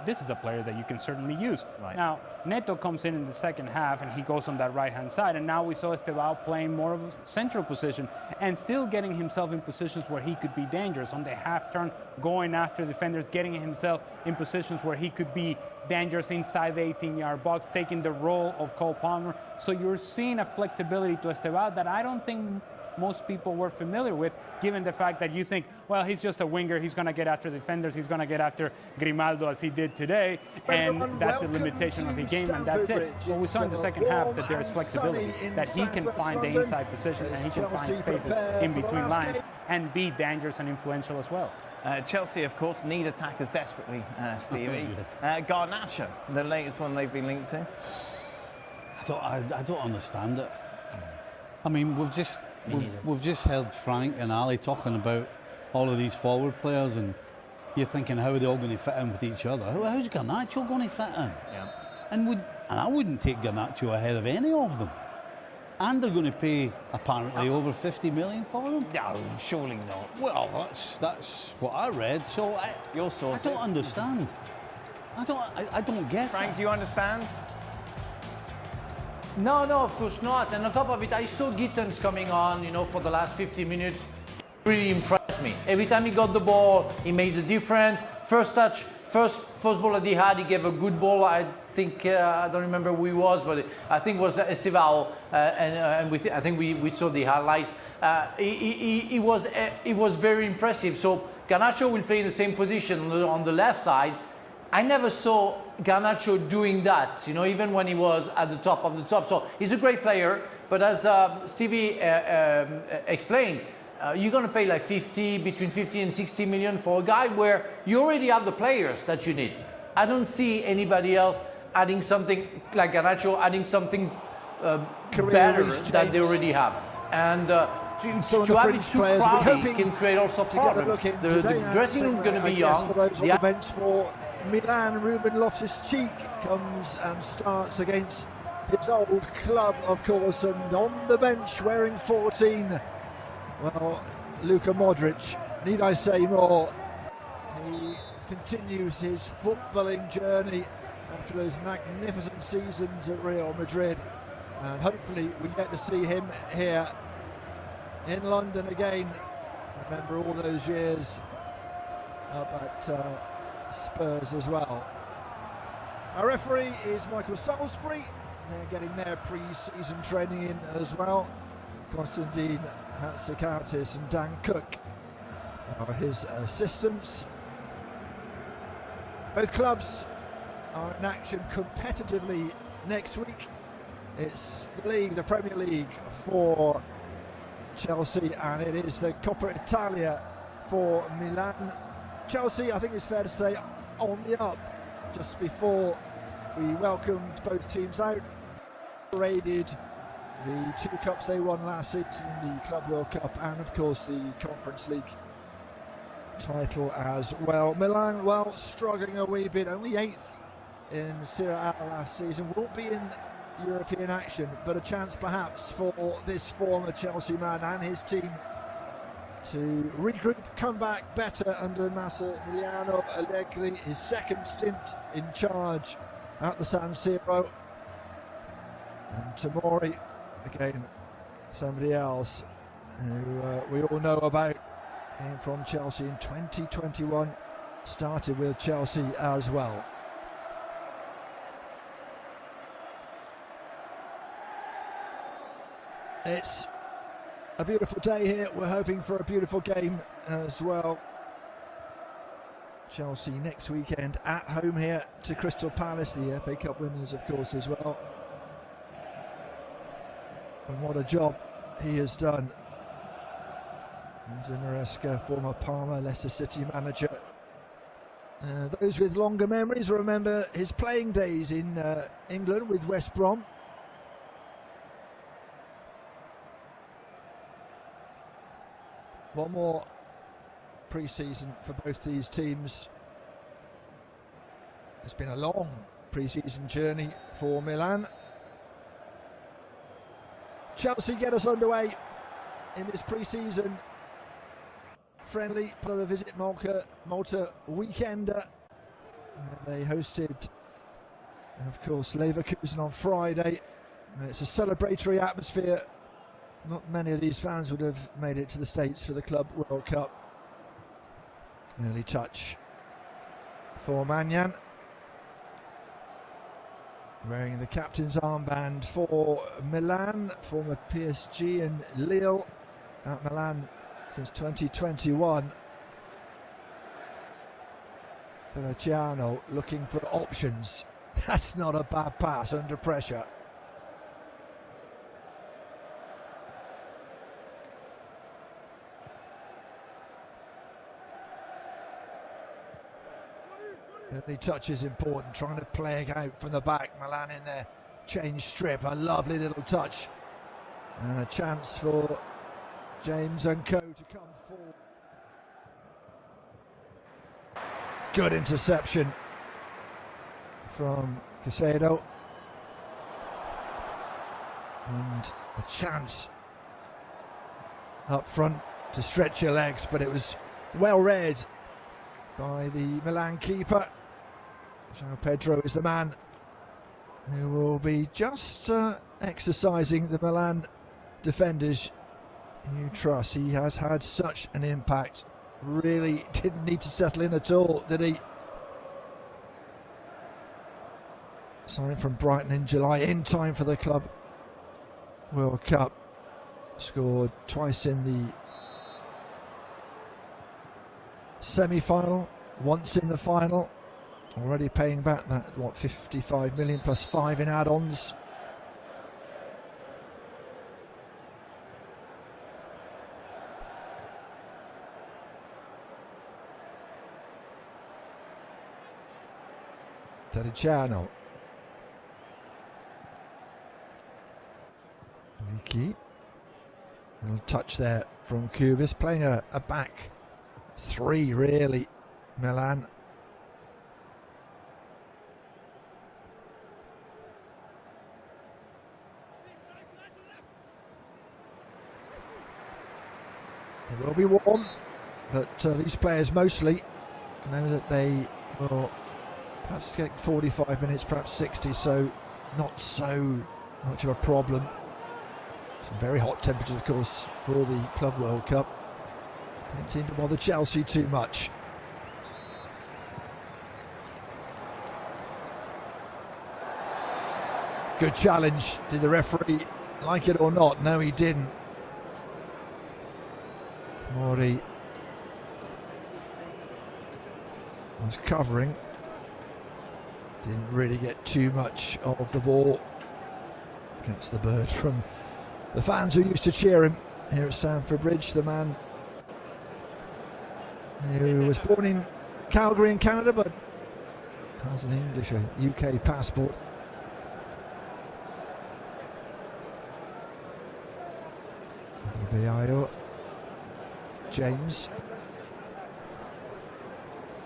this is a player that you can certainly use. Right. Now, Neto comes in the second half and he goes on that right-hand side, and now we saw Estevao playing more of a central position and still getting himself in positions where he could be dangerous on the half turn, going after defenders, getting himself in positions where he could be dangerous inside the 18-yard box, taking the role of Cole Palmer. So you're seeing a flexibility to Estevao that I don't think most people were familiar with, given the fact that you think, well, he's just a winger, he's going to get after defenders, he's going to get after Grimaldo as he did today, and that's the limitation of the game, and that's it. Well, we saw in the second half that there is flexibility, that he can find the inside positions and he can find spaces in between lines. and be dangerous and influential as well. Chelsea, of course, need attackers desperately, Stevie. Garnacho, the latest one they've been linked to. I don't understand it. I mean, we've just heard Frank and Ali talking about all of these forward players, and you're thinking, how are they all going to fit in with each other? How's Garnacho going to fit in? Yeah. And I wouldn't take Garnacho ahead of any of them. And they're going to pay apparently over 50 million for him. No, surely not. Well, that's what I read. So your sources. I don't understand. I don't get it. Frank, do you understand? No, of course not. And on top of it, I saw Gittens coming on, for the last 50 minutes. Really impressed me. Every time he got the ball, he made a difference. First touch, first ball that he had, he gave a good ball. I think, I don't remember who he was, but I think it was Estevao. I think we saw the highlights. He was very impressive. So Garnacho will play in the same position on the left side. I never saw Garnacho doing that, even when he was at the top of the top. So he's a great player, but as Stevie explained, you're going to pay like between 50 and 60 million for a guy where you already have the players that you need. I don't see anybody else adding something like Garnacho, adding something better that they already have. And to have it too crowded can create also problems. The dressing room is going to be young. For those on the bench for Milan, Ruben Loftus-Cheek comes and starts against his old club, of course, and on the bench wearing 14. Well, Luka Modric, need I say more? He continues his footballing journey after those magnificent seasons at Real Madrid, and hopefully we get to see him here in London again. Remember all those years up at Spurs as well. Our referee is Michael Salisbury. They're getting their pre-season training in as well. Konstantin Hatzikakis and Dan Cook are his assistants. Both clubs are in action competitively next week. It's the league, the Premier League for Chelsea, and it is the Coppa Italia for Milan. Chelsea, I think it's fair to say, on the up. Just before we welcomed both teams out, paraded the two cups they won last season, the Club World Cup and of course the Conference League title as well. Milan, well, struggling a wee bit, only 8th in Serie A last season, won't be in European action, but a chance perhaps for this former Chelsea man and his team to regroup, come back better under Massimiliano Allegri, his second stint in charge at the San Siro. And Tomori, again, somebody else who we all know about, came from Chelsea in 2021, started with Chelsea as well. It's a beautiful day here. We're hoping for a beautiful game as well. Chelsea next weekend at home here to Crystal Palace, the FA Cup winners, of course, as well. And what a job he has done. Enzo Maresca, former Parma, Leicester City manager. Those with longer memories remember his playing days in England with West Brom. One more pre-season for both these teams. It's been a long pre-season journey for Milan. Chelsea get us underway in this pre-season friendly. But they visit Malta weekender. They hosted, of course, Leverkusen on Friday. And it's a celebratory atmosphere. Not many of these fans would have made it to the States for the Club World Cup. Early touch for Maignan. Wearing the captain's armband for Milan, former PSG and Lille at Milan since 2021. Terracciano looking for options. That's not a bad pass under pressure. Early touch is important, trying to play it out from the back. Milan in there, change strip, a lovely little touch. And a chance for James and Co to come forward. Good interception from Caicedo. And a chance up front to stretch your legs, but it was well read by the Milan keeper. João Pedro is the man who will be just exercising the Milan defenders you trust. He has had such an impact. Really didn't need to settle in at all, did he? Signed from Brighton in July, in time for the Club World Cup. Scored twice in the semi-final, once in the final. Already paying back that, what, 55 million plus 5 in add-ons. Tericiano. Vicky. A little touch there from Kubis, playing a back three, really, Milan. It will be warm, but these players mostly know that they will perhaps get 45 minutes, perhaps 60, so not so much of a problem. Some very hot temperatures, of course, for the Club World Cup. Don't seem to bother Chelsea too much. Good challenge. Did the referee like it or not? No, he didn't. Mori was covering. Didn't really get too much of the ball against the bird from the fans who used to cheer him here at Stamford Bridge. The man who was born in Calgary in Canada but has an English or UK passport. Viaio. James.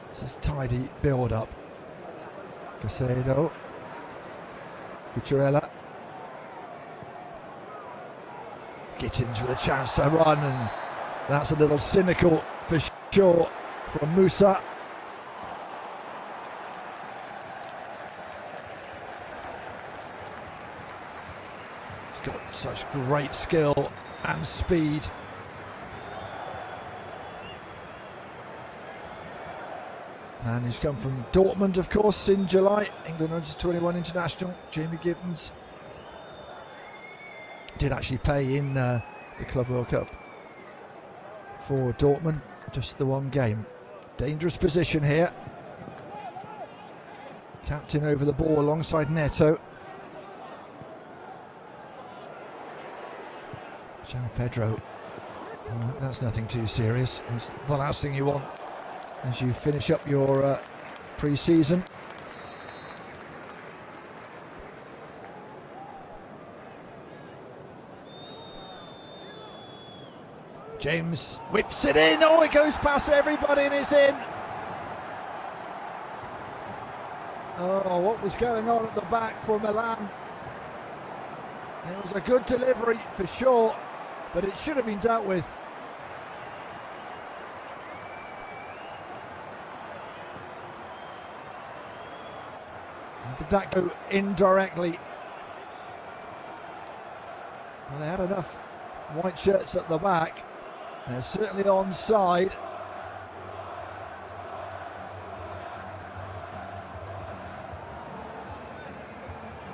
This is tidy build up. Caicedo. Cucurella. Gittins with a chance to run, and that's a little cynical for sure from Musa. He's got such great skill and speed. And he's come from Dortmund, of course, in July. England under-21 international, Jamie Gittins. Did actually play in the Club World Cup for Dortmund, just the one game. Dangerous position here. Captain over the ball alongside Neto. João Pedro. That's nothing too serious. It's the last thing you want as you finish up your pre-season. James whips it in. Oh, it goes past everybody and it's in. Oh, what was going on at the back for Milan? It was a good delivery for sure, but it should have been dealt with. Did that go indirectly? Well, they had enough white shirts at the back. They're certainly onside.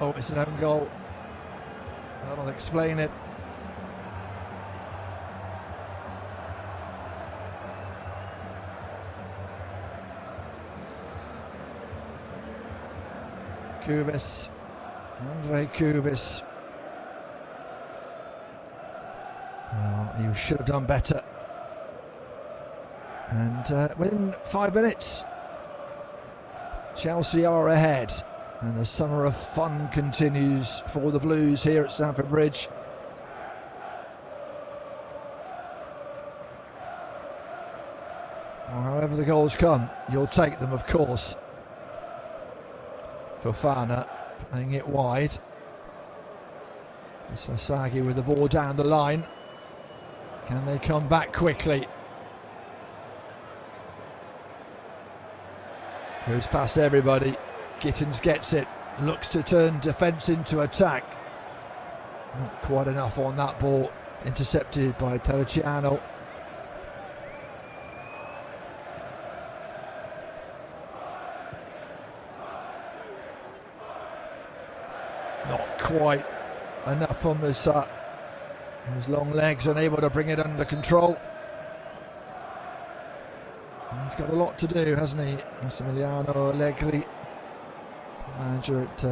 Oh, it's an own goal. That'll explain it. Kubis, Andre Kubis. Oh, he should have done better. And within 5 minutes, Chelsea are ahead, and the summer of fun continues for the Blues here at Stamford Bridge. Well, however the goals come, you'll take them, of course. Fofana playing it wide. Sasagi with the ball down the line. Can they come back quickly? Goes past everybody. Gittins gets it. Looks to turn defence into attack. Not quite enough on that ball. Intercepted by Terracciano. Not quite enough on this. His long legs unable to bring it under control. He's got a lot to do, hasn't he? Massimiliano Allegri, manager at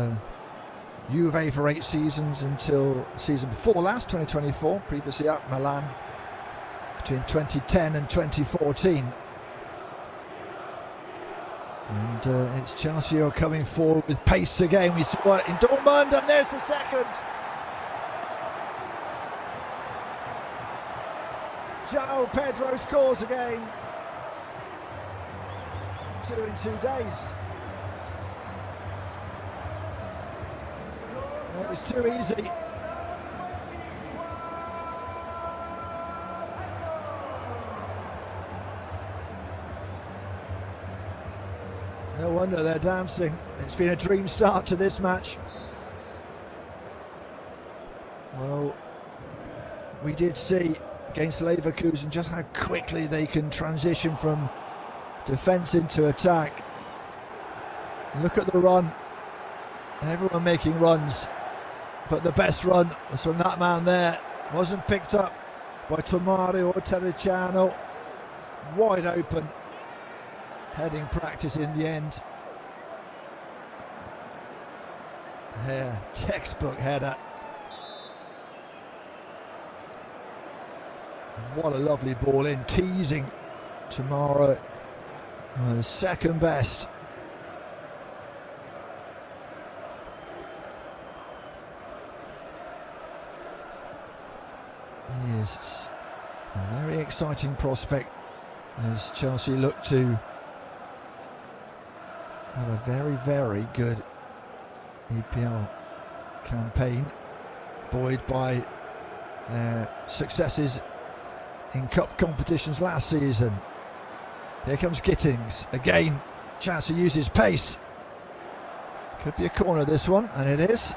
Juve for 8 seasons until season before last, 2024. Previously at Milan between 2010 and 2014. And it's Chelsea who are coming forward with pace again. We saw it in Dortmund, and there's the second. João Pedro scores again. 2 in 2 days. It was too easy. No wonder they're dancing. It's been a dream start to this match. Well, we did see against Leverkusen just how quickly they can transition from defence into attack. Look at the run. Everyone making runs, but the best run was from that man there. Wasn't picked up by Tomari or Terracciano. Wide open. Heading practice in the end. Yeah, textbook header. What a lovely ball in, teasing Tomari. Second best. He is a very exciting prospect as Chelsea look to have a very, very good EPL campaign, buoyed by their successes in cup competitions last season. Here comes Gittins again. Chance to use his pace. Could be a corner, this one, and it is.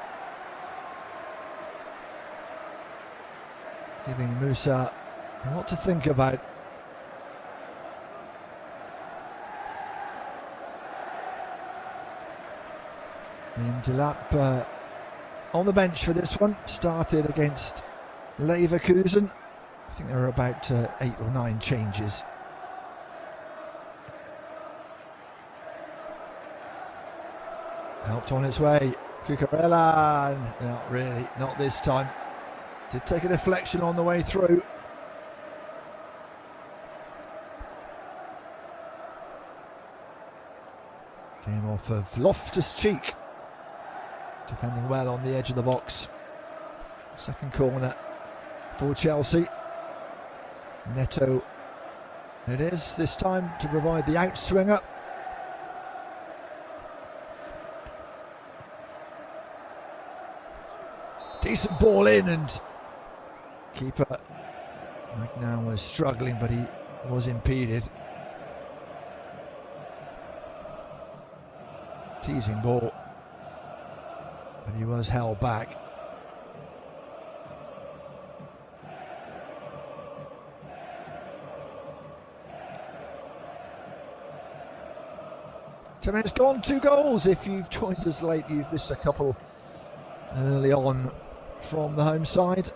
Giving Musa a lot to think about. And Delap on the bench for this one. Started against Leverkusen. I think there were about 8 or 9 changes. Helped on its way. Cucurella, not really, not this time. Did take a deflection on the way through. Came off of Loftus-Cheek. Defending well on the edge of the box. Second corner for Chelsea. Neto it is this time to provide the outswinger. Decent ball in, and keeper McNown was struggling, but he was impeded. Teasing ball, but he was held back. And it's gone 2 goals. If you've joined us late, you've missed a couple early on from the home side.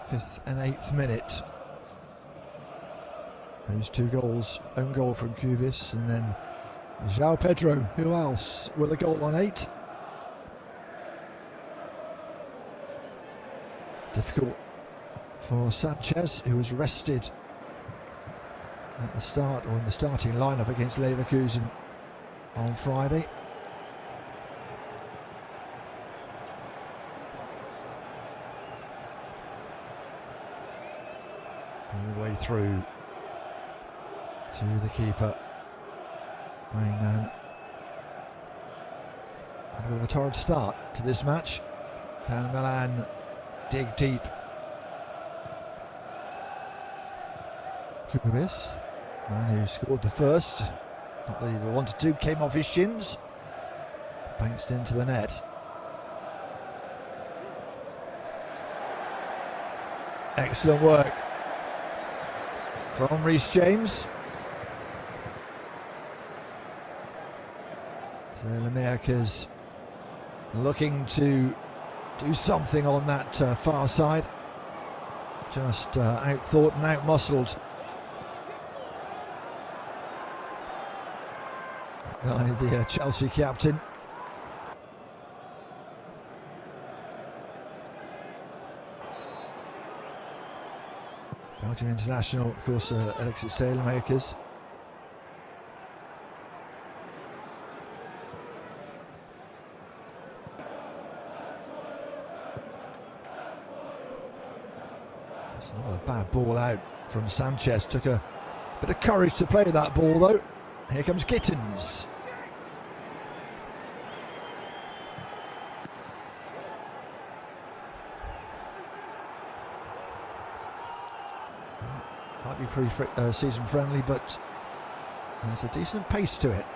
Fifth and 8th minute. Those 2 goals. Own goal from Cuvis, and then João Pedro. Who else with a goal on 8? Difficult for Sanchez, who was rested at the start, or in the starting lineup against Leverkusen on Friday. All the way through to the keeper, Heung-Min. A bit of a torrid start to this match. Can Milan dig deep? Kubis, man who scored the first, not that he wanted to, came off his shins, bounced into the net. Excellent work from Reece James. So Lemerca's looking to do something on that far side. Just outthought and outmuscled by the Chelsea captain. Belgian international, of course, Alexis Saelemaekers. It's not a bad ball out from Sanchez. Took a bit of courage to play that ball, though. Here comes Gittins. Might be pre-season friendly, but there's a decent pace to it.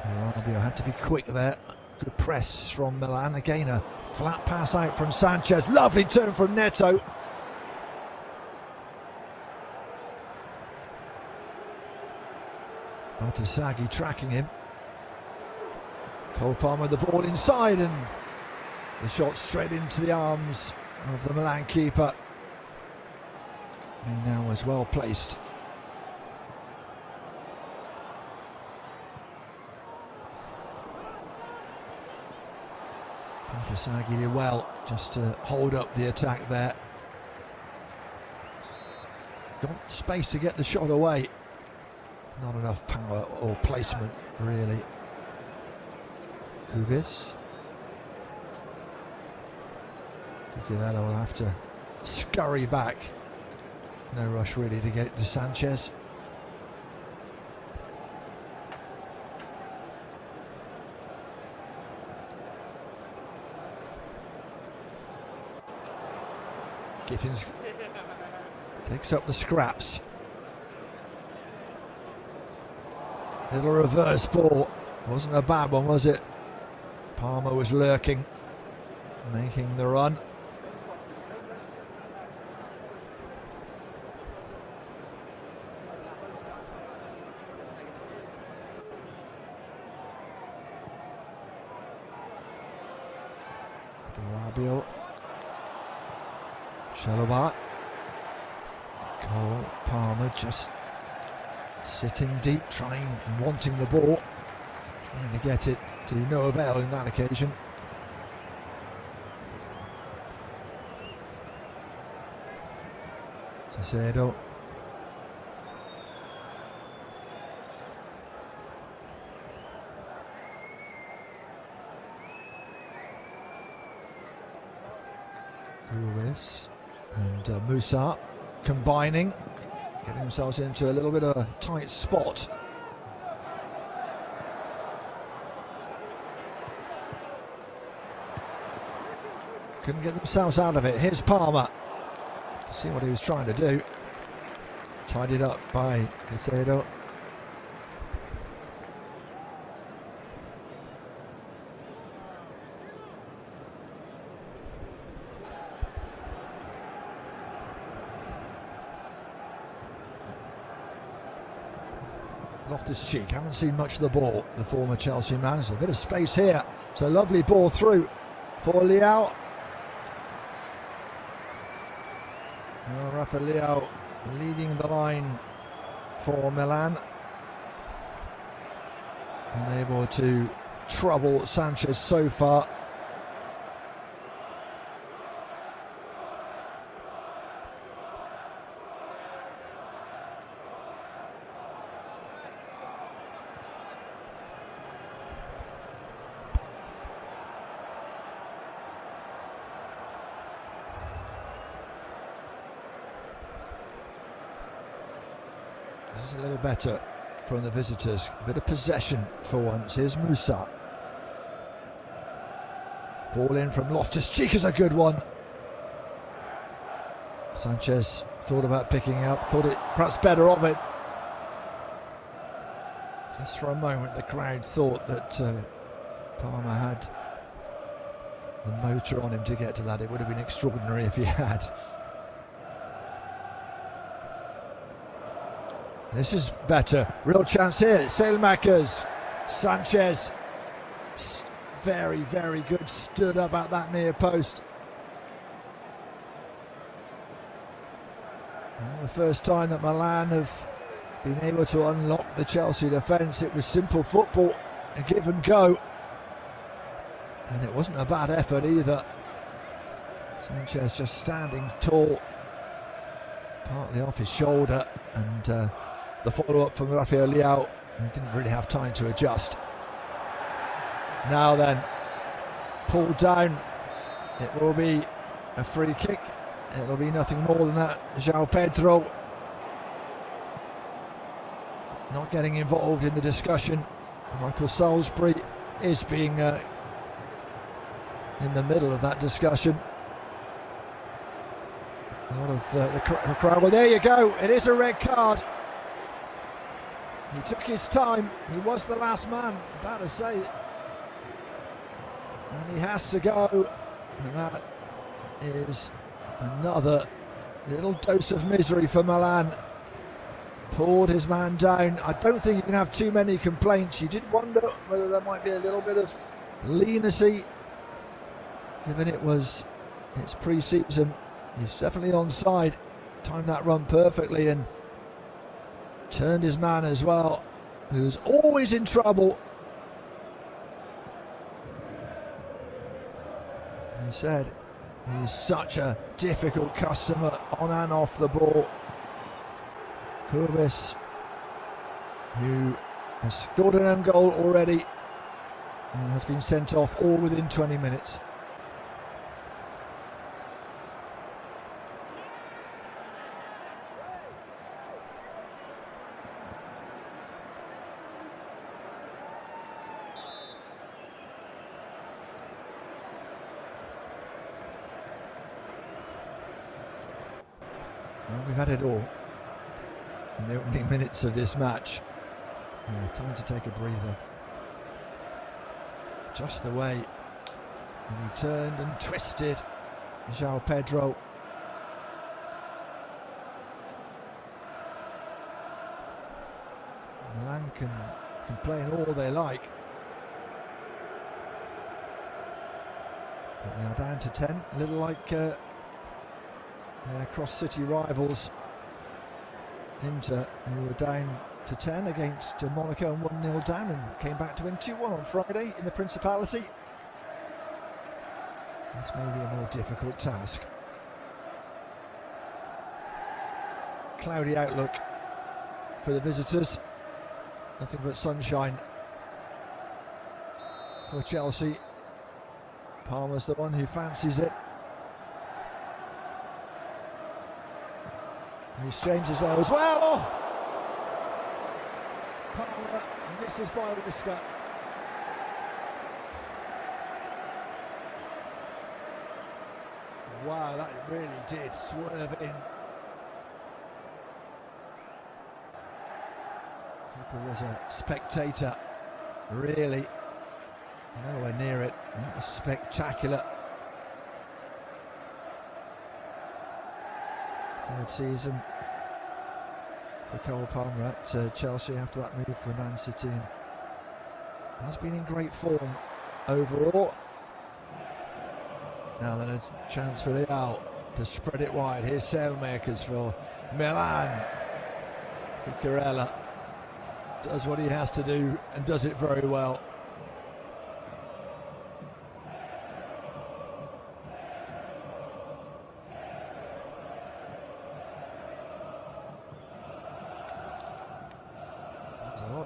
Armando had to be quick there. Good press from Milan. Again, a flat pass out from Sanchez. Lovely turn from Neto. Sagi tracking him. Cole Palmer the ball inside, and the shot straight into the arms of the Milan keeper. And now was well placed. Sagi did well just to hold up the attack there. Got space to get the shot away. Not enough power or placement, really. Kubis. Guehi will have to scurry back. No rush really to get to Sanchez. Gittins takes up the scraps. Little reverse ball. Wasn't a bad one, was it? Palmer was lurking, making the run. Rabio. Shalobat. Cole Palmer just sitting deep, trying and wanting the ball, trying to get it to no avail in that occasion. Sesko. Ruiz and Musa combining, getting themselves into a little bit of a tight spot. Couldn't get themselves out of it. Here's Palmer. See what he was trying to do. Tidied up by Sesko. Loftus-Cheek, haven't seen much of the ball, the former Chelsea man. There's a bit of space here. It's a lovely ball through for Leao. Rafa Leao leading the line for Milan. Unable to trouble Sanchez so far. It's a little better from the visitors. A bit of possession for once. Here's Musa. Ball in from Loftus-Cheek is a good one. Sanchez thought about picking it up, thought it perhaps better of it. Just for a moment the crowd thought that Palmer had the motor on him to get to that. It would have been extraordinary if he had. This is better. Real chance here. Saelmakers. Sanchez. Very, very good. Stood up at that near post. Well, the first time that Milan have been able to unlock the Chelsea defence, it was simple football, a give and go. And it wasn't a bad effort either. Sanchez just standing tall, partly off his shoulder, and the follow-up from Rafael Leao, who didn't really have time to adjust. Now then, pulled down. It will be a free kick. It will be nothing more than that. João Pedro not getting involved in the discussion. Michael Salisbury is being in the middle of that discussion. A lot of the crowd. Well, there you go. It is a red card. He took his time. He was the last man, about to say it. And he has to go. And that is another little dose of misery for Milan. Pulled his man down. I don't think you can have too many complaints. You did wonder whether there might be a little bit of leniency, given it's pre-season. He's definitely onside. Timed that run perfectly and turned his man as well, who's always in trouble. He said he's such a difficult customer on and off the ball. Kurvis, who has scored an own goal already and has been sent off all within 20 minutes. Well, we've had it all in the opening minutes of this match. Time to take a breather. Just the way. And he turned and twisted. João Pedro. Milan can complain all they like, but they are down to 10. A little like their cross-city rivals Inter, who were down to 10 against Monaco and 1-0 down and came back to win 2-1 on Friday in the Principality. This may be a more difficult task. Cloudy outlook for the visitors. Nothing but sunshine for Chelsea. Palmer's the one who fancies it. Reece James is there as well. Oh! Palmer misses by a whisker. Wow, that really did swerve in. Keeper was a spectator, really. Nowhere near it. That was spectacular. Third season for Cole Palmer at Chelsea after that move for Man City, and has been in great form overall. Now then, a chance for Leao to spread it wide. Here's Saelmakers for Milan. Cucurella does what he has to do and does it very well.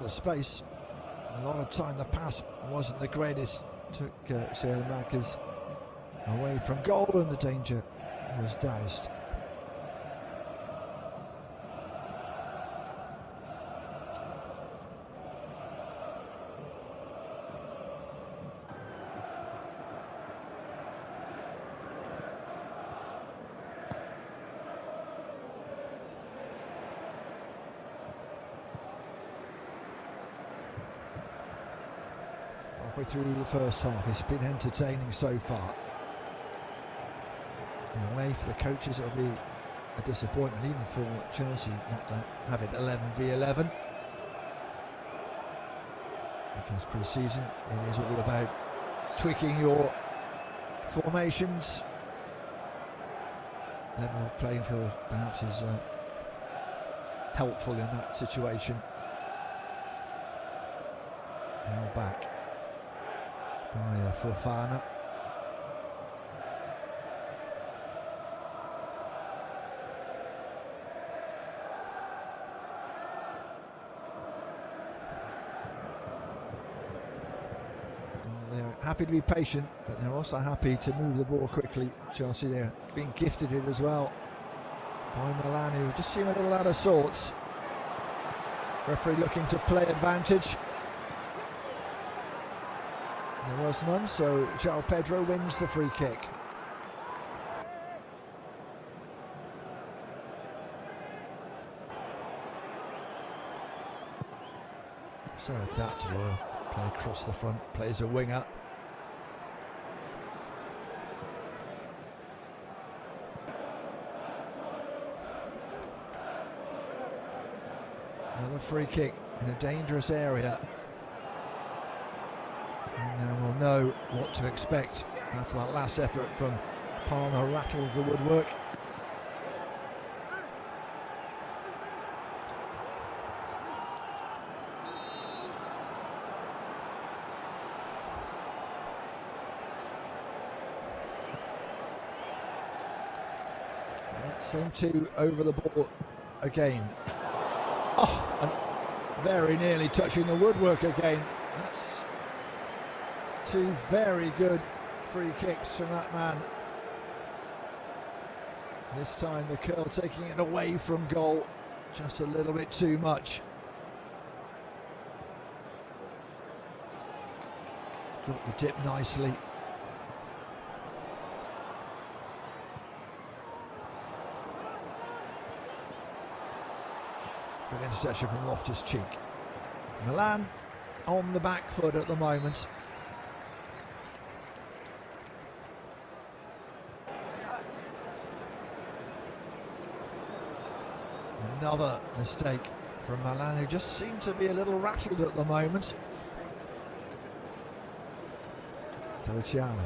Space, a lot of time. The pass wasn't the greatest, took Saelmakers away from goal and the danger was doused. halfway through the first half. It's been entertaining so far. In a way, for the coaches, it'll be a disappointment, even for Chelsea, not to have it 11v11. Because pre-season, it is all about tweaking your formations. Level playing field perhaps is helpful in that situation. Now back by Fofana. They're happy to be patient, but they're also happy to move the ball quickly. Chelsea, they're being gifted it as well by Milan, who just seem a little out of sorts. Referee looking to play advantage. There was none, so João Pedro wins the free kick. So adaptable, play across the front, plays a winger. Another free kick in a dangerous area. And now we'll know what to expect after that last effort from Palmer rattled the woodwork. Seem to over the ball again. Oh, and very nearly touching the woodwork again. That's two very good free kicks from that man. This time the curl taking it away from goal, just a little bit too much. Got the tip nicely. Good interception from Loftus-Cheek. Milan on the back foot at the moment. Another mistake from Milan, who just seem to be a little rattled at the moment. Feliciano.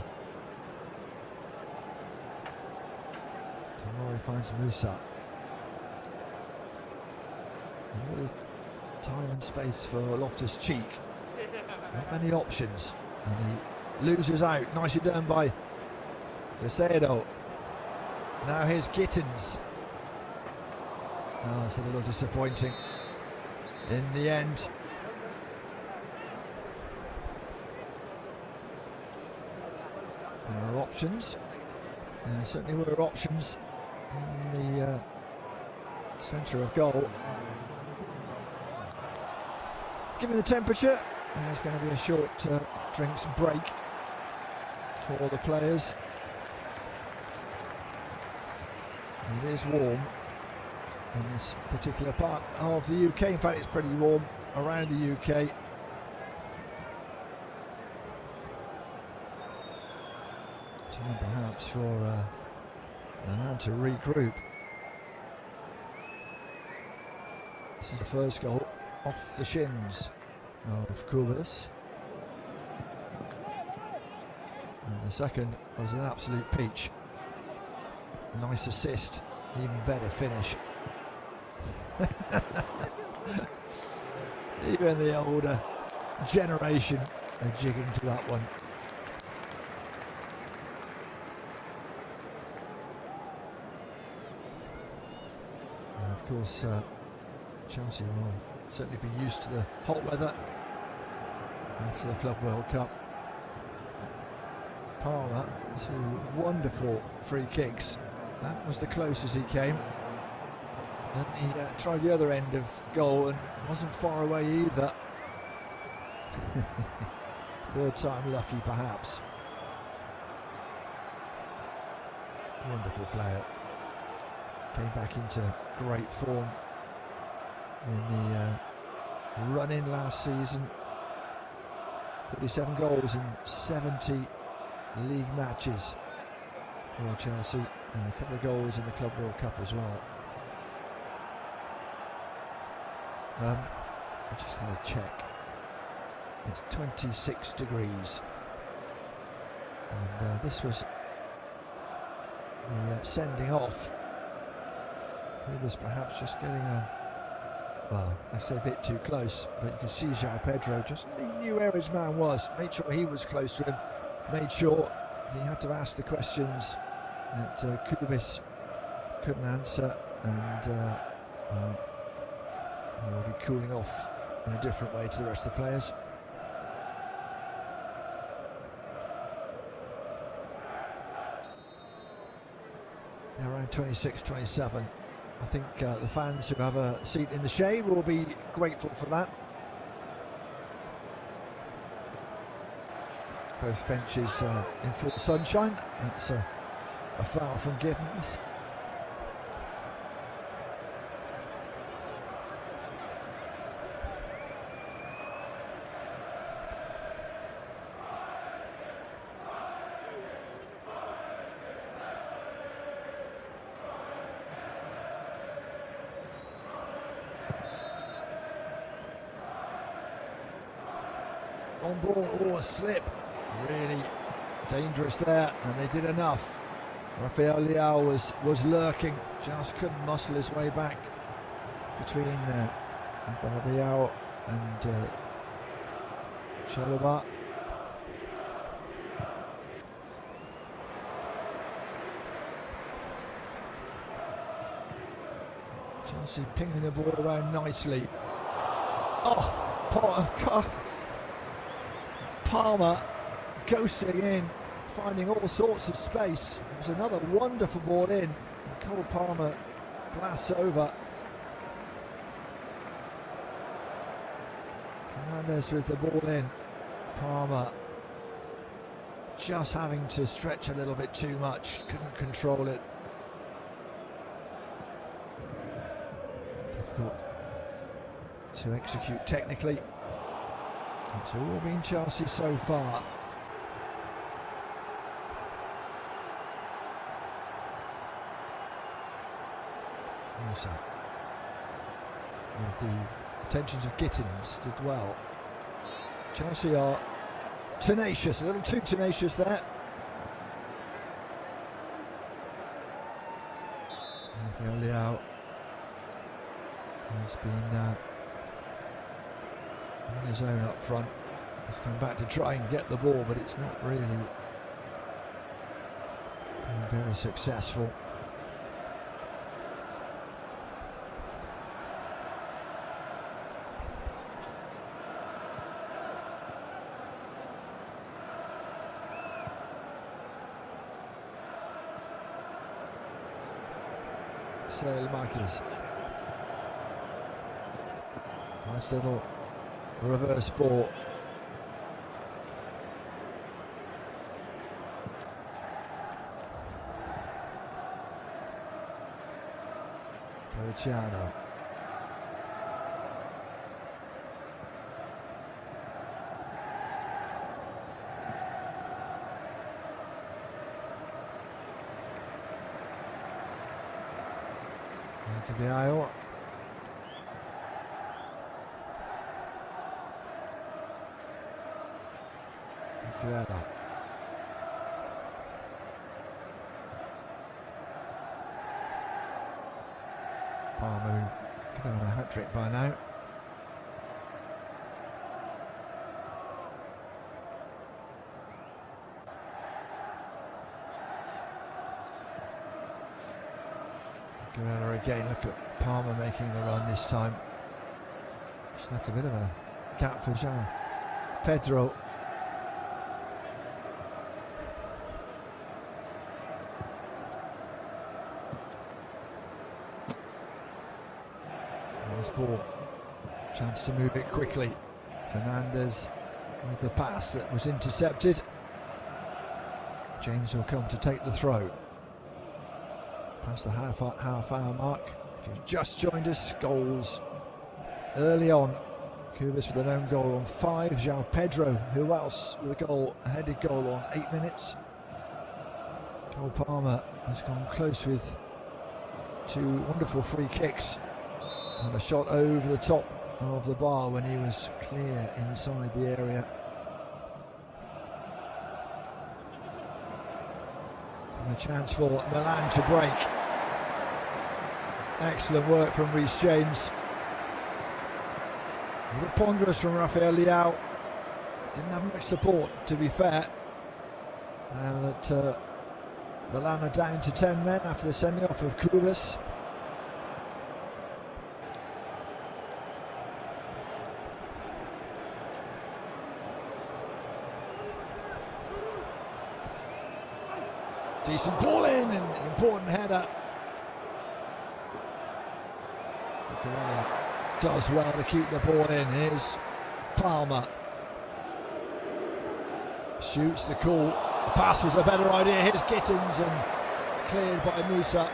Tomori finds Musa. A little time and space for Loftus-Cheek. Not many options. And he loses out. Nicely done by Sesko. Now here's Gittins. Oh, that's a little disappointing in the end. There are options. There certainly were options in the centre of goal. Give me the temperature. There's going to be a short drinks break for the players. It is warm in this particular part of the UK. In fact, it's pretty warm around the UK. Time perhaps for Milan to regroup. This is the first goal off the shins of Kubas. And the second was an absolute peach. Nice assist, even better finish. Even the older generation are jigging to that one. And of course, Chelsea will certainly be used to the hot weather after the Club World Cup. Parler, two wonderful free kicks. That was the closest he came. Then he tried the other end of goal and wasn't far away either. Third time lucky, perhaps. Wonderful player. Came back into great form in the run-in last season. 37 goals in 70 league matches for Chelsea, and a couple of goals in the Club World Cup as well. I just had a check. It's 26 degrees, and this was the sending off. He was perhaps just getting well, I say a bit too close, but you can see João Pedro just knew where his man was, made sure he was close to him, made sure he had to ask the questions that Kubis couldn't answer, and he will be cooling off in a different way to the rest of the players. Around 26, 27. I think the fans who have a seat in the shade will be grateful for that. Both benches in full sunshine. That's a foul from Gittins. On ball, or a slip, really dangerous there, and they did enough. Rafael Leao was lurking, just couldn't muscle his way back between Rafael Leao and Chalobah. Chelsea pinging the ball around nicely. Oh, Palmer ghosting in, finding all sorts of space. It was another wonderful ball in. Cole Palmer blasts over. Fernandes with the ball in. Palmer just having to stretch a little bit too much, couldn't control it. Difficult to execute technically. It's all been Chelsea so far. Also, with the attentions of Gittins did well. Chelsea are tenacious, a little too tenacious there. Leao has been on his own up front. He's come back to try and get the ball, but it's not really been very successful. Marquez. Nice little reverse ball. Luciano. Into the aisle. Together. Palmer could have had a hat-trick by now. Guerrero again, look at Palmer making the run this time. Just left a bit of a gap for João Pedro. Nice ball. Chance to move it quickly. Fernandes with the pass that was intercepted. James will come to take the throw. Past the half-hour mark. If you've just joined us, goals early on Cubas with an own goal on 5. João Pedro, who else with a headed goal on 8 minutes. Cole Palmer has gone close with 2 wonderful free kicks and a shot over the top of the bar when he was clear inside the area. And a chance for Milan to break. Excellent work from Reece James. A little ponderous from Rafael Leao. Didn't have much support, to be fair. Now that Milan are down to 10 men after the sending off of Cubas. Decent ball in, and important header. Guehi does well to keep the ball in. Here's Palmer. Shoots the call. The pass was a better idea. Here's Gittins and cleared by Musa.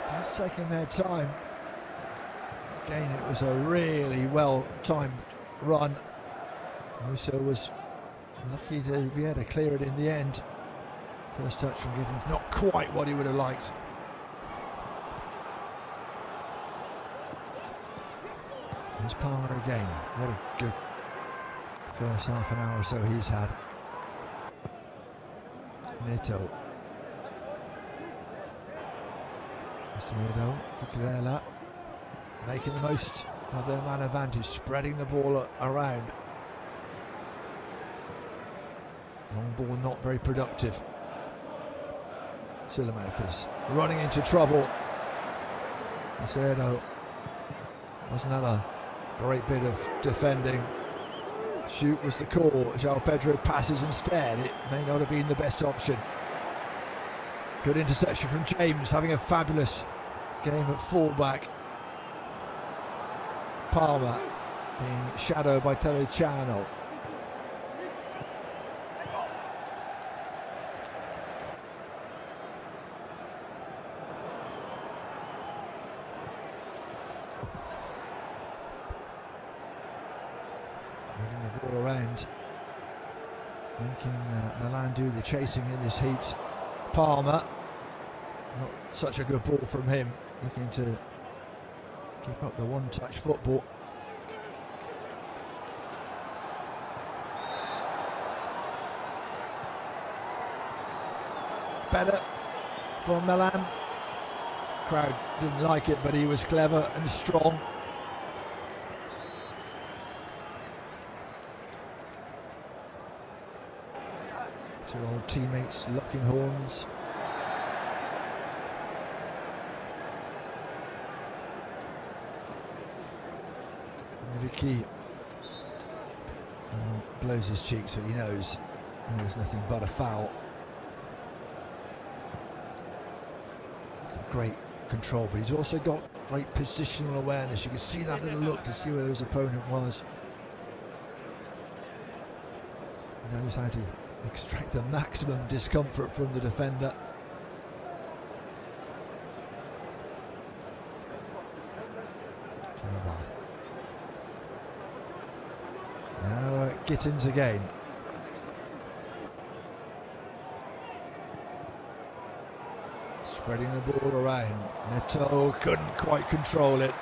Just taking their time. Again, it was a really well-timed run. Musa was lucky to be able to clear it in the end. First touch from Gittins, not quite what he would have liked. There's Palmer again. What a good first half an hour or so he's had. Neto. Sesko, Cucurella, making the most of their man advantage, spreading the ball around. Long ball not very productive. Silamakers running into trouble. Sesko, wasn't that a great bit of defending? Shoot was the call. João Pedro passes instead. It may not have been the best option. Good interception from James, having a fabulous game at fullback. Palmer being shadowed by Terracciano. Moving the ball around, making Milan do the chasing in this heat. Palmer, not such a good ball from him, looking to keep up the one-touch football. Better for Milan. Crowd didn't like it, but he was clever and strong. Two old teammates locking horns. Vicky blows his cheek so he knows there's nothing but a foul. He's got great control, but he's also got great positional awareness. You can see that little look to see where his opponent was. He knows how to extract the maximum discomfort from the defender. Now Gittins again. Spreading the ball around. Neto couldn't quite control it.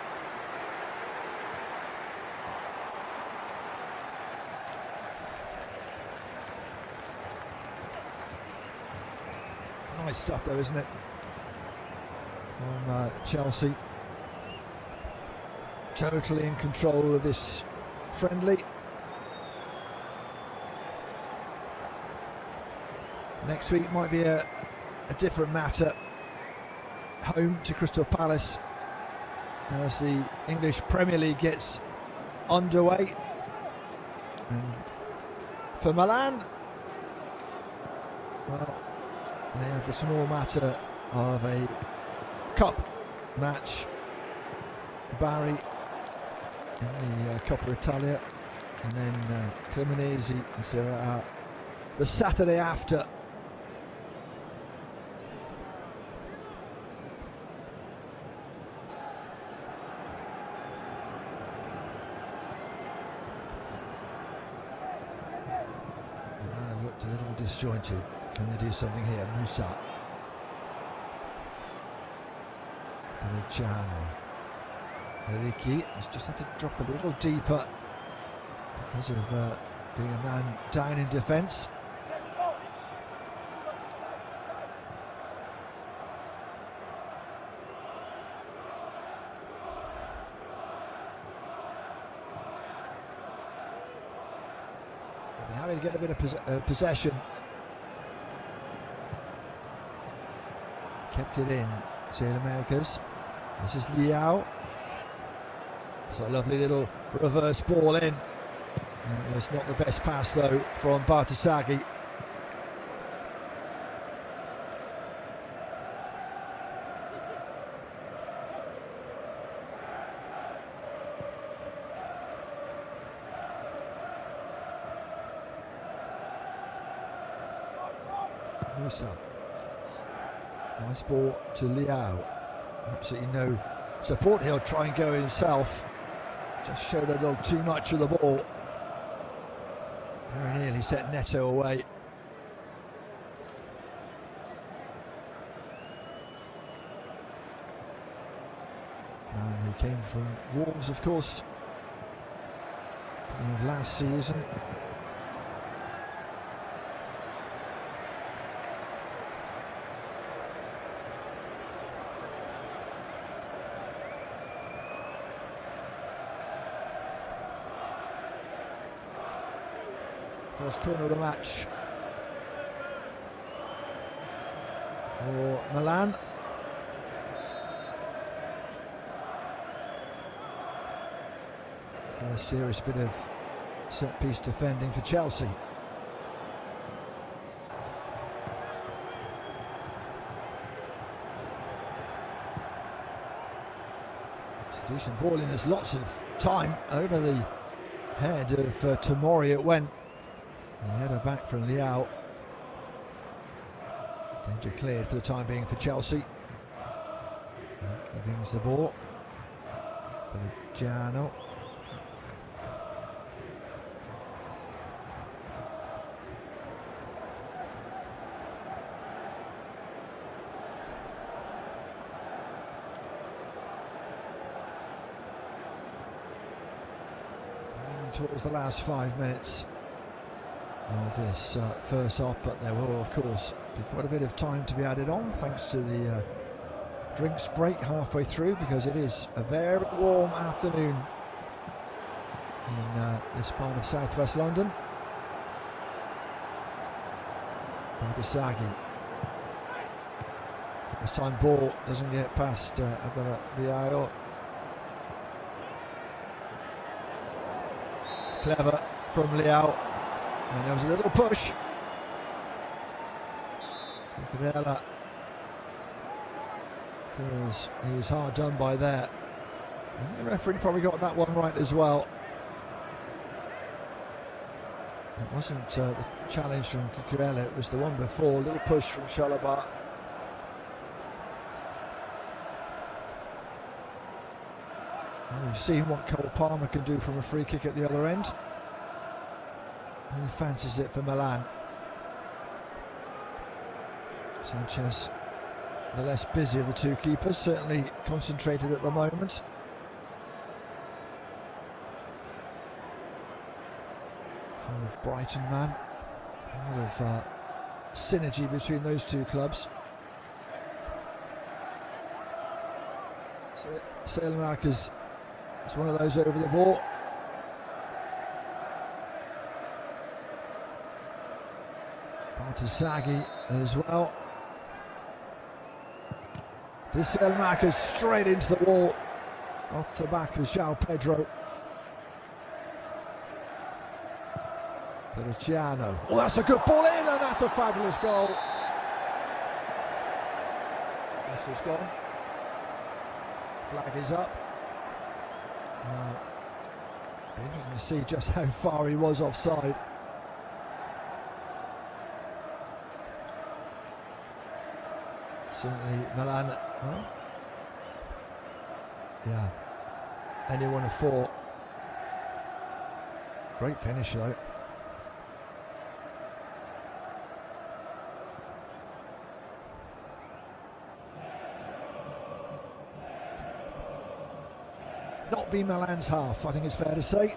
Nice stuff though, isn't it? From Chelsea. Totally in control of this friendly. Next week might be a different matter. Home to Crystal Palace as the English Premier League gets underway. And for Milan, well, they have the small matter of a cup match. Bari in the Coppa Italia, and then Cremonese and Serie A the Saturday after. Looked a little disjointed. Can they do something here? Musa. Luciano. Ricky has just had to drop a little deeper because of being a man down in defence. They're having to get a bit of possession. Kept it in. Americas. This is Liao. It's a lovely little reverse ball in. It was not the best pass though from Bartasagi. Musa. Nice ball to Liao. Absolutely no support. He'll try and go himself. Just showed a little too much of the ball. Very nearly set Neto away. Man who came from Wolves, of course, last season. First corner of the match for Milan. A serious bit of set-piece defending for Chelsea. It's a decent ball in. There's lots of time over the head of Tomori. It went. The header back from Liao. Danger cleared for the time being for Chelsea. He brings the ball. Feliciano. Towards the last 5 minutes of this first half, but there will of course be quite a bit of time to be added on thanks to the drinks break halfway through, because it is a very warm afternoon in this part of southwest London. Bartasagi. This time ball doesn't get past Liao. Clever from Liao. And there was a little push. Cucurella. He was hard done by there. And the referee probably got that one right as well. It wasn't the challenge from Cucurella, it was the one before. A little push from Chalobah. We've seen what Cole Palmer can do from a free kick at the other end. He fancies it for Milan. Sanchez, the less busy of the two keepers, certainly concentrated at the moment. From the Brighton man. A lot of synergy between those two clubs. Salmark is one of those over the ball. Bartasagi as well. This Selmak is straight into the wall off the back of João Pedro. Feliciano. Oh, that's a good ball in, and that's a fabulous goal. This is gone. Flag is up. Be interesting to see just how far he was offside. Certainly Milan. Well, yeah, only one of 4. Great finish though. Not be Milan's half, I think it's fair to say.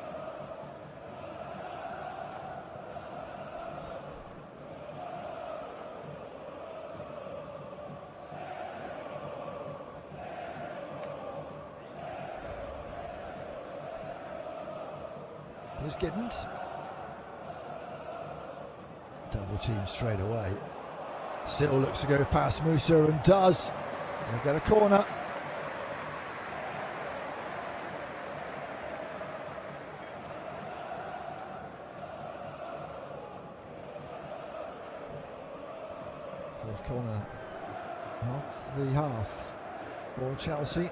Here's Giddens. Double team straight away. Still looks to go past Musa and does. They'll get a corner. Fourth corner of the half for Chelsea.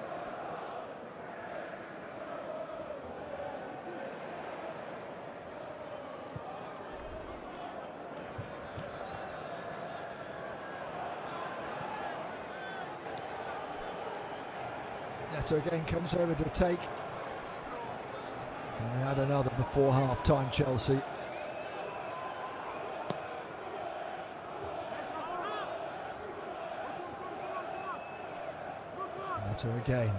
Hato again comes over to take. And they had another before half time, Chelsea. Hato again.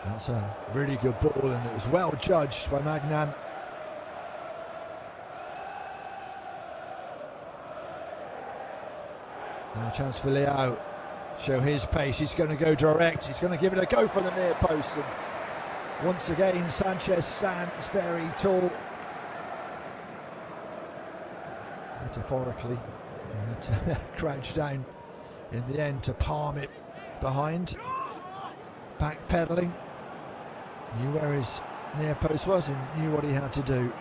That's a really good ball, and it was well judged by Magnan. Now a chance for Leao. Show his pace, he's going to go direct, he's going to give it a go from the near post, and once again Sanchez stands very tall. Metaphorically, he had to crouch down in the end to palm it behind. Backpedaling, knew where his near post was and knew what he had to do.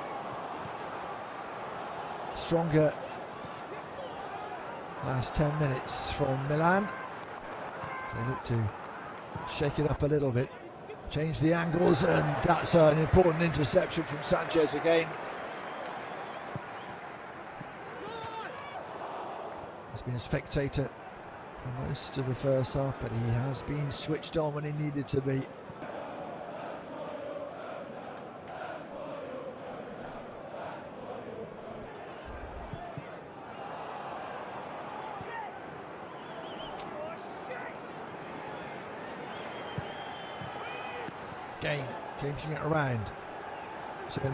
Stronger last 10 minutes from Milan. They look to shake it up a little bit, change the angles, and that's an important interception from Sanchez again. He's been a spectator for most of the first half, but he has been switched on when he needed to be. Again, changing it around.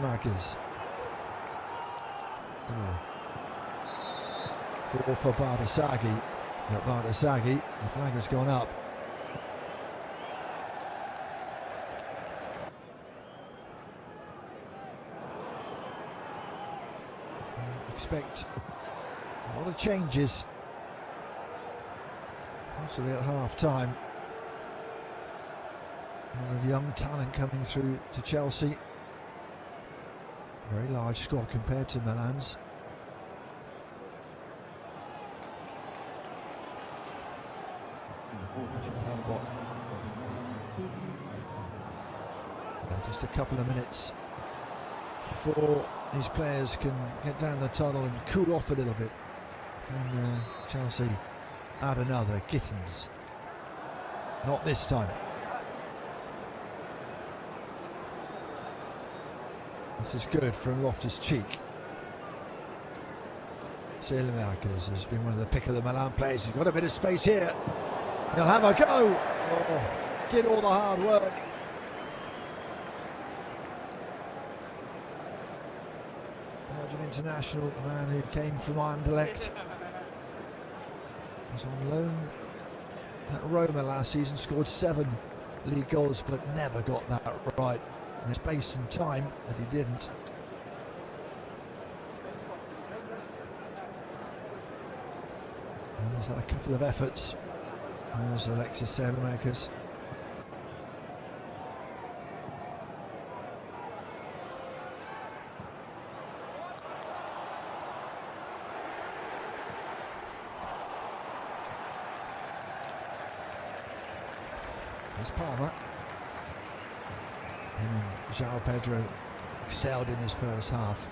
Marquez. For Bardasagi. Not Bardasagi. The flag has gone up. Expect a lot of changes. Possibly at half time. A lot of young talent coming through to Chelsea. Very large squad compared to Milan's. Just a couple of minutes before these players can get down the tunnel and cool off a little bit. Can Chelsea add another? Gittins. Not this time. This is good from Loftus-Cheek. Marquez has been one of the pick of the Milan players. He's got a bit of space here. He'll have a go. Oh, did all the hard work. Belgian international, the man who came from Anderlecht. Was on loan at Roma last season, scored 7 league goals, but never got that right. In space and time that he didn't. And he's had a couple of efforts. There's Alexis Saelemaekers. There's Palmer. João Pedro excelled in his first half.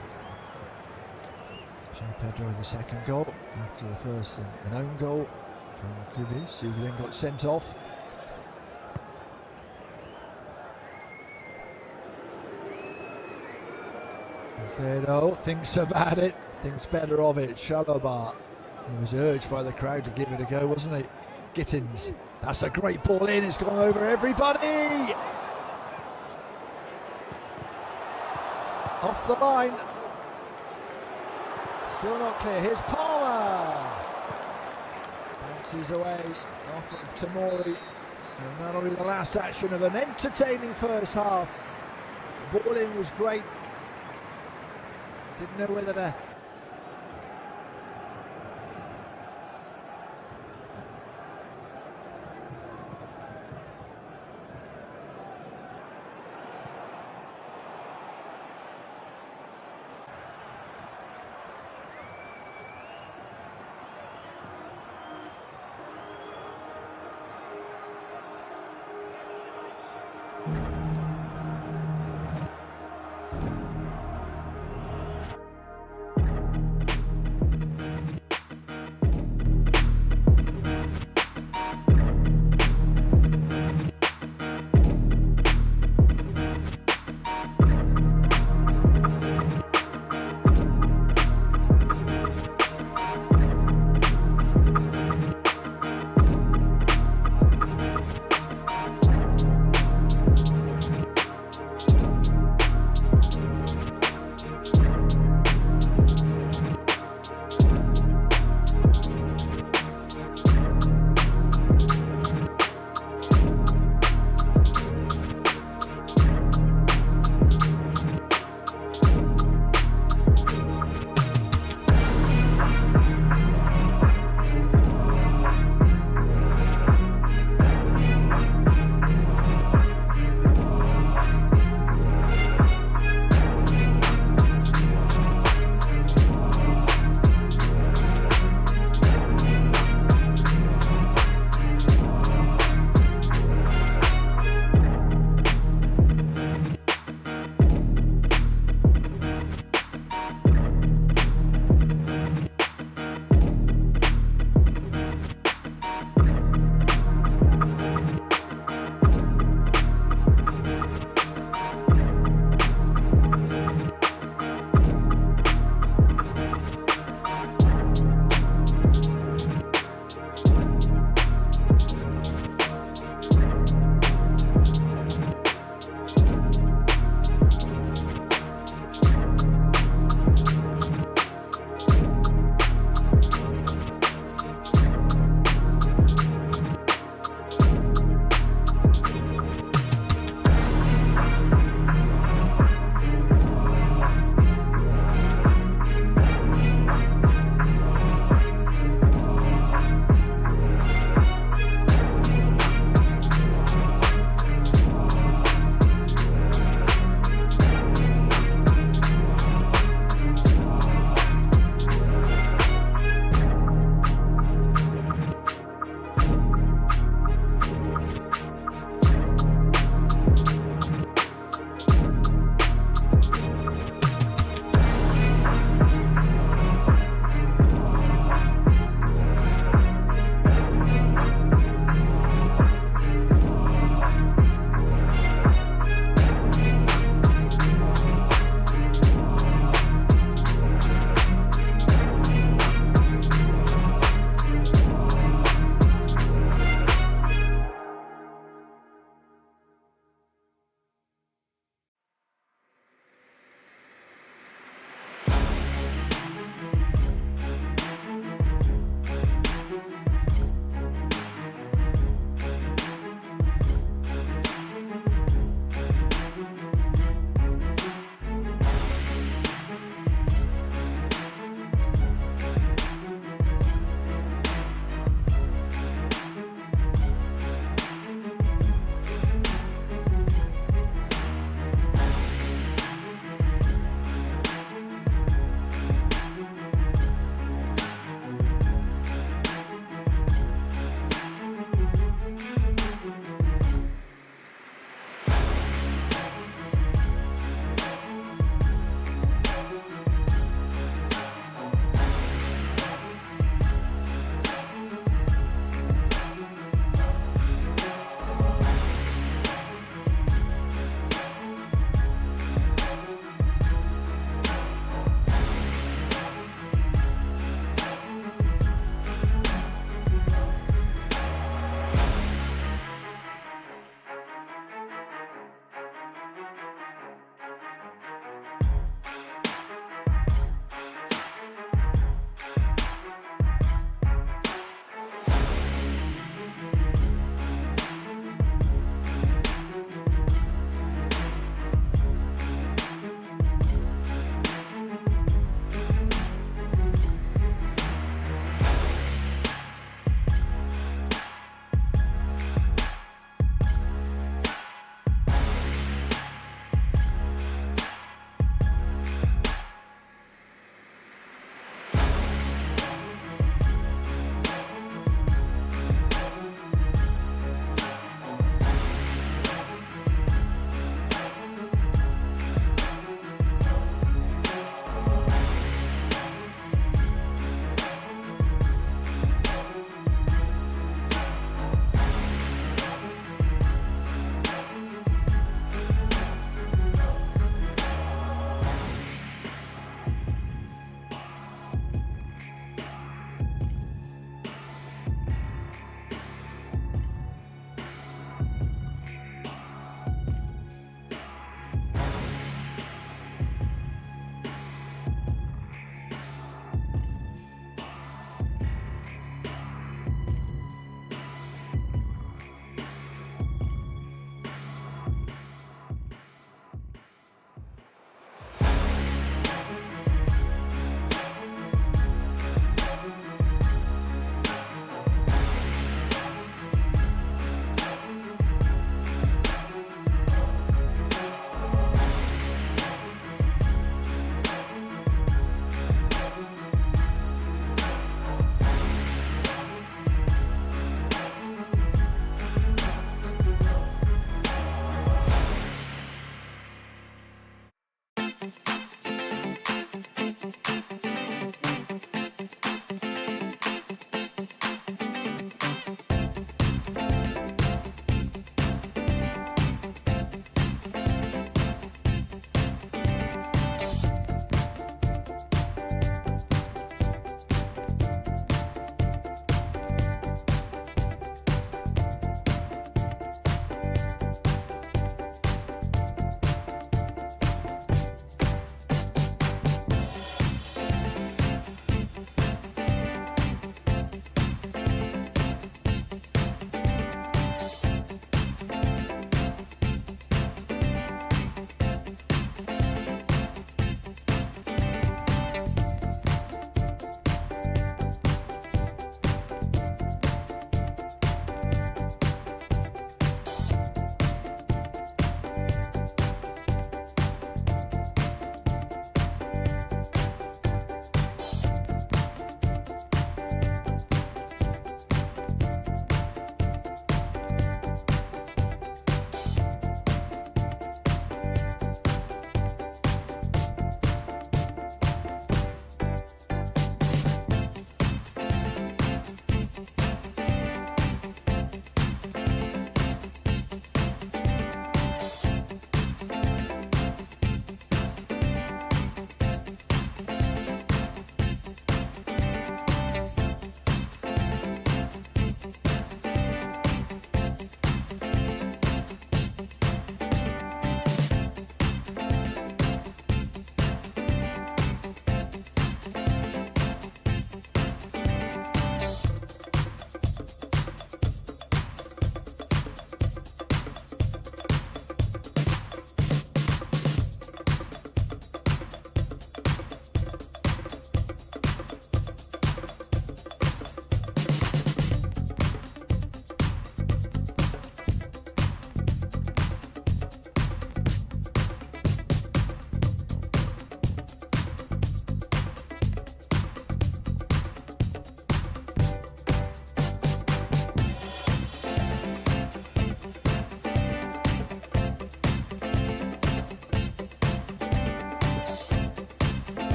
João Pedro in the second goal after the first an own goal from Grealish, who then got sent off. Zeno thinks about it, thinks better of it. Shalobah. He was urged by the crowd to give it a go, wasn't he? Gittins. That's a great ball in. It's gone over everybody. Off the line. Still not clear. Here's Palmer. Bounces away off of Tomori. And that'll be the last action of an entertaining first half. Ball in was great. Didn't know whether to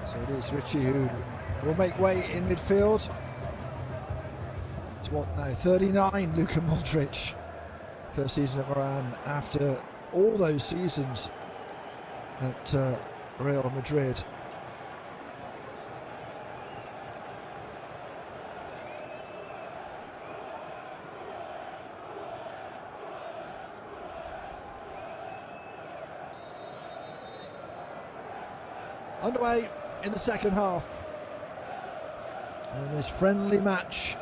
So it is Richie who will make way in midfield. It's what now, 39, Luka Modric. First season at Milan after all those seasons at Real Madrid. Underway in the second half. And this friendly match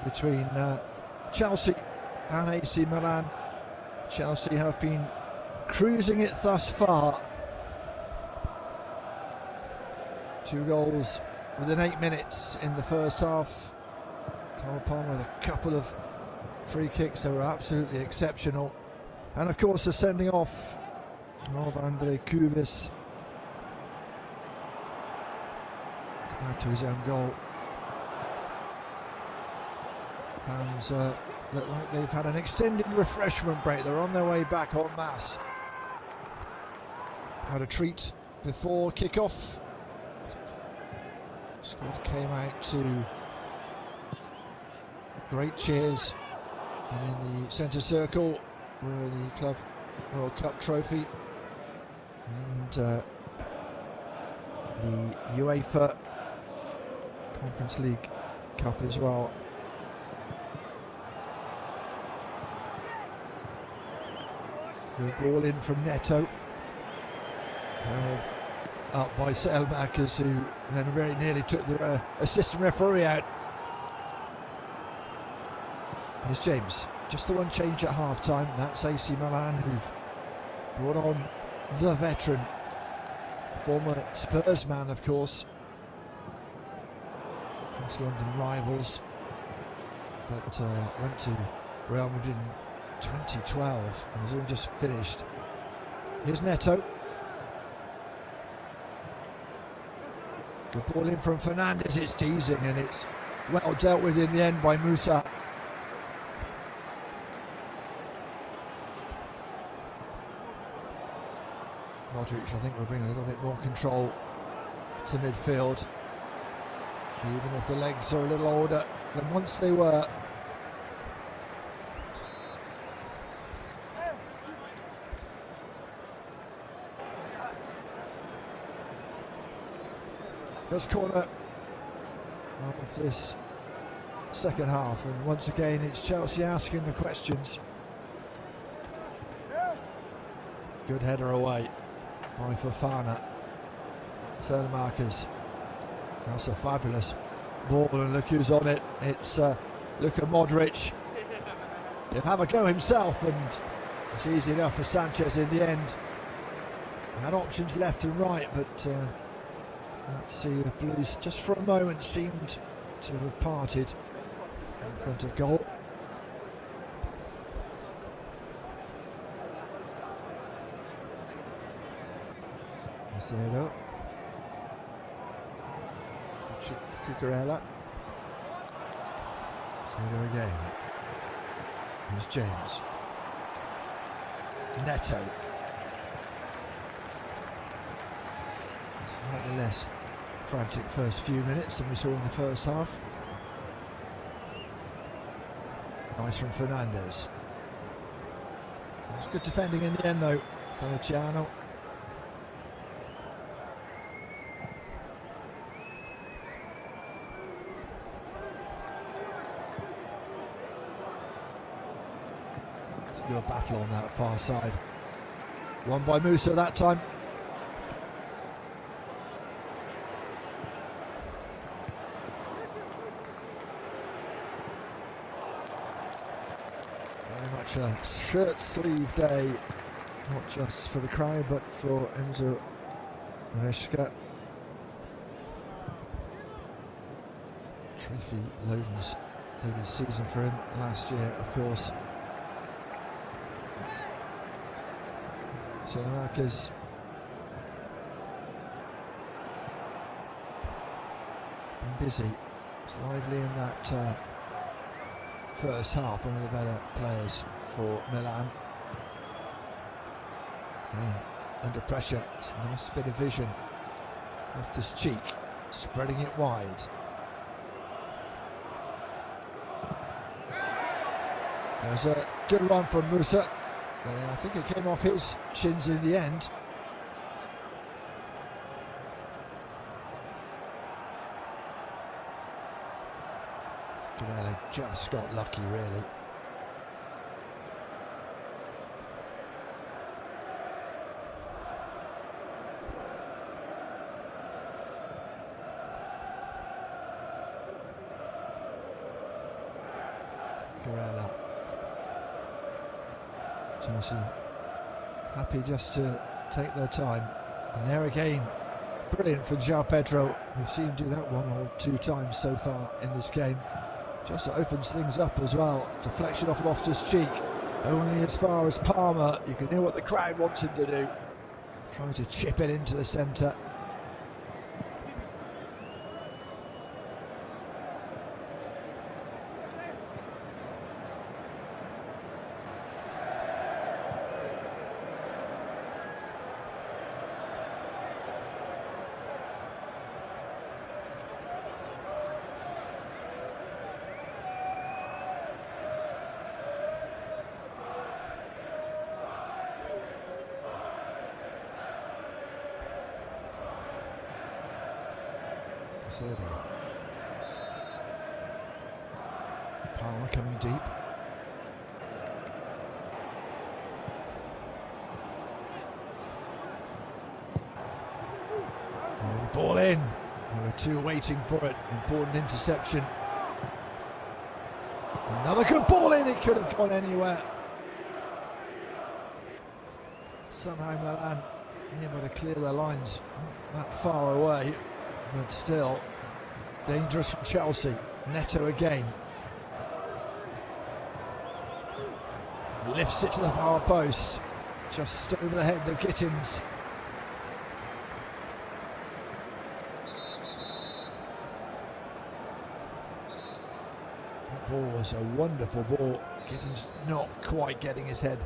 between Chelsea and AC Milan. Chelsea have been cruising it thus far. 2 goals within 8 minutes in the first half. Cole Palmer with a couple of free kicks that were absolutely exceptional. And of course the sending off of Andre Kubis to add to his own goal. Fans look like they've had an extended refreshment break. They're on their way back en masse. Had a treat before kick-off. Squad came out to great cheers, and in the centre circle were the Club World Cup trophy and the UEFA Conference League Cup as well. Good ball in from Neto. Up by Selmakers, who then very nearly took the assistant referee out. Here's James. Just the one change at half-time. That's AC Milan, who've brought on the veteran, former Spurs man, of course. East London rivals, but went to Real Madrid in 2012 and has only just finished. Here's Neto. Good ball in from Fernandes. It's teasing and it's well dealt with in the end by Musa. Modric, I think, will bring a little bit more control to midfield, even if the legs are a little older than once they were. First corner of this second half, and once again it's Chelsea asking the questions. Good header away by Fofana. Selmakers. That's a fabulous ball, and look who's on it. It's Luka Modric. He'll have a go himself, and it's easy enough for Sanchez in the end. Had options left and right, but let's see, the Blues just for a moment seemed to have parted in front of goal. Macedo. Cucurella. Macedo again. Here's James. Neto. Slightly less frantic first few minutes than we saw in the first half. Nice from Fernandes. It's good defending in the end though, Feliciano. It's a good battle on that far side. Won by Musa that time. A shirt sleeve day, not just for the crowd but for Enzo Maresca. Trophy loaded season for him last year, of course. So Marcus been busy. It's lively in that first half, one of the better players for Milan. Again, under pressure, it's a nice bit of vision Loftus-Cheek, spreading it wide. There's a good run from Musa. I think it came off his shins in the end. Guehi just got lucky, really. Jorrel. Chelsea happy just to take their time. And there again, brilliant from João Pedro. We've seen him do that 1 or 2 times so far in this game. Just opens things up as well. Deflection off Loftus-Cheek. Only as far as Palmer. You can hear what the crowd wants him to do. Trying to chip it into the centre. Palmer coming deep. And the ball in. There were 2 waiting for it. Important interception. Another good ball in. It could have gone anywhere. Somehow Milan able to clear their lines not that far away. But still, dangerous from Chelsea. Neto again. Lifts it to the far post. Just over the head of Gittins. That ball was a wonderful ball. Gittins not quite getting his head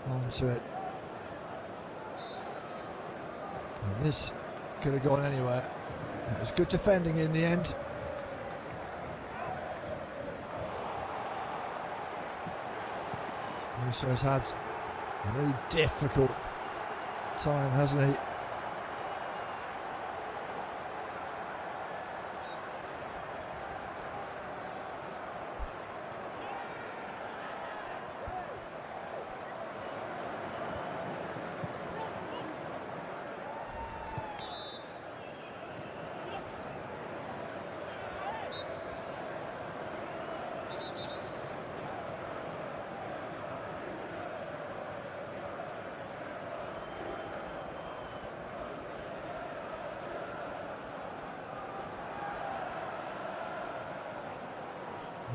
onto it. And this could have gone anywhere. It was good defending in the end. Musa has had a very difficult time, hasn't he?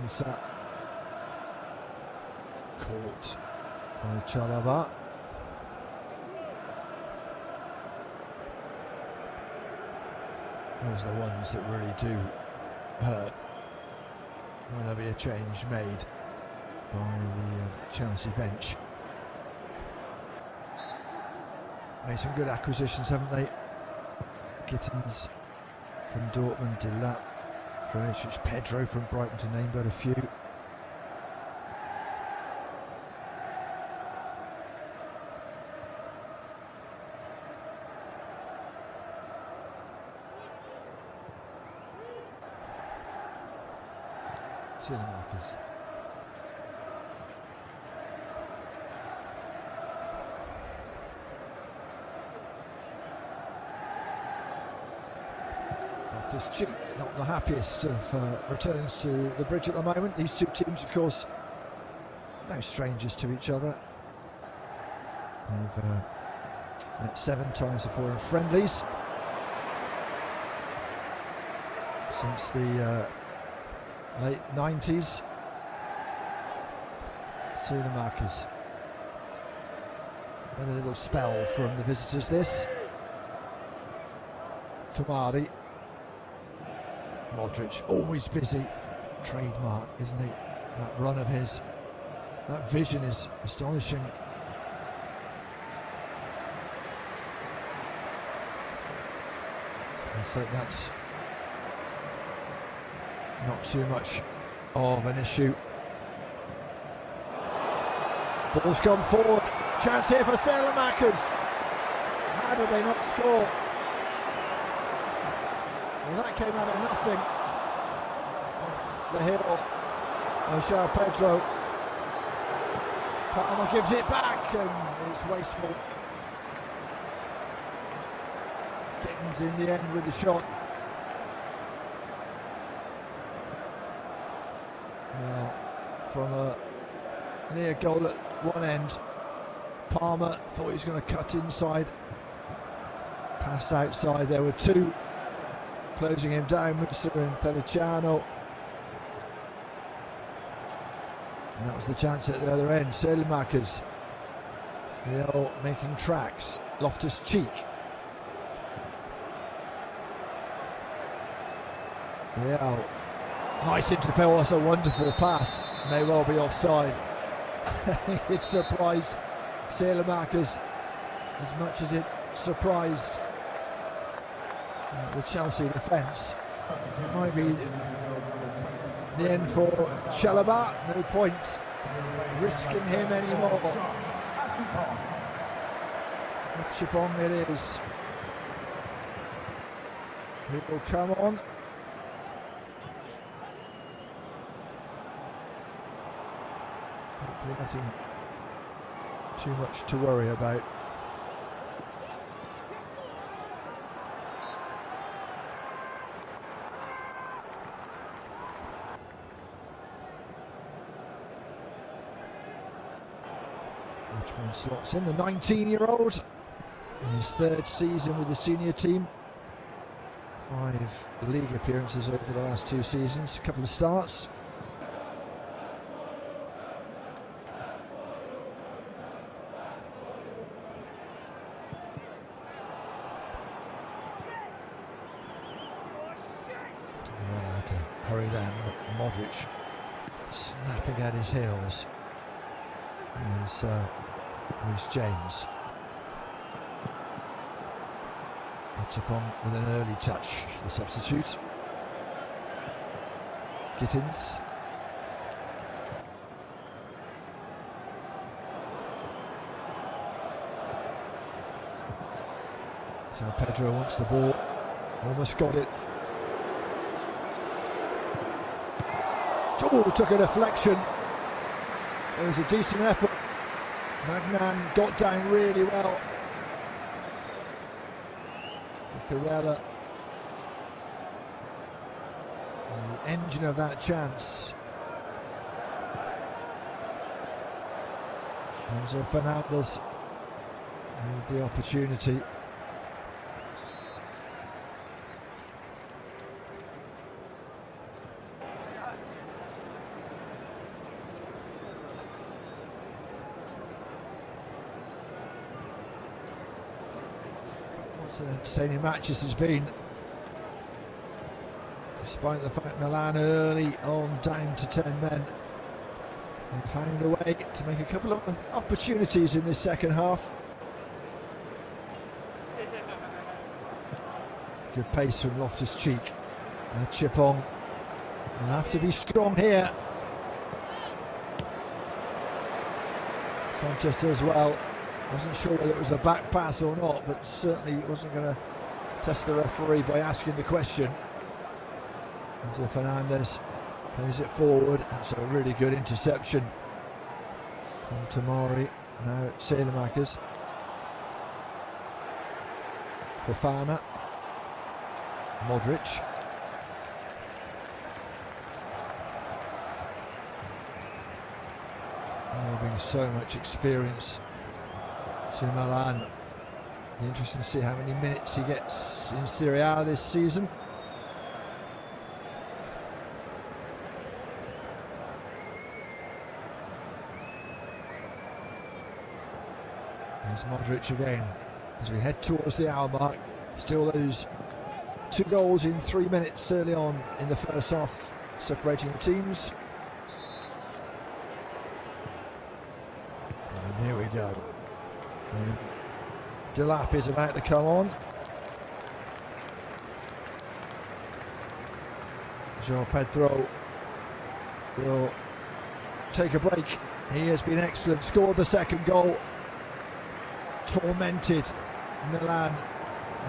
Isak caught by Chalaba. Those are the ones that really do hurt. Will there be a change made by the Chelsea bench? Made some good acquisitions, haven't they? Gittins from Dortmund, Delap, Grealish, Pedro from Brighton, to name but a few. Marcus. Loftus-Cheek, not the happiest of returns to the bridge at the moment. These two teams, of course, no strangers to each other. They've met 7 times before in friendlies since the late 90s. Marcus. And a little spell from the visitors, this. Tomari. Modric, always busy. Trademark, isn't he? That run of his. That vision is astonishing. So that's not too much of an issue. Ball's come forward. Chance here for Salamakers. How did they not score? Well, that came out of nothing. Off the hill. João Pedro. Palmer gives it back, and it's wasteful. Gittins in the end with the shot. Well, from a near goal at one end, Palmer thought he was going to cut inside. Passed outside. There were two closing him down, Musa and Feliciano. And that was the chance at the other end. Salamakers. Real making tracks. Loftus-Cheek. Yeah, nice interplay. That's a wonderful pass. May well be offside. It surprised Salamakers as much as it surprised the Chelsea defence. It might be the end for Chalobah. No point risking him anymore. Chipong it is. It will come on. Hopefully nothing too much to worry about. Richmond slots in, the 19-year-old, in his third season with the senior team. 5 league appearances over the last 2 seasons, a couple of starts. Well, had to hurry then. Modric snapping at his heels. Here's Reece James. Chipong with an early touch, the substitute. Gittins. So Pedro wants the ball, almost got it. Oh, took a deflection. It was a decent effort. Magnan got down really well. Corella, the engine of that chance. Enzo Fernandez with the opportunity. An entertaining match this has been, despite the fact Milan early on down to 10 men and found a way to make a couple of opportunities in this second half. Good pace from Loftus-Cheek. Chipong will have to be strong here. Sanchez does well. Wasn't sure whether it was a back pass or not, but certainly wasn't going to test the referee by asking the question. Enzo Fernandez plays it forward. That's a really good interception from Tamari. Now Salamakers. Fofana. Modric. Having so much experience to Milan. Be interesting to see how many minutes he gets in Serie A this season. There's Modric again as we head towards the hour mark. Still those 2 goals in 3 minutes early on in the first half, separating the teams. And here we go. Delap is about to come on. João Pedro will take a break. He has been excellent, scored the second goal, tormented Milan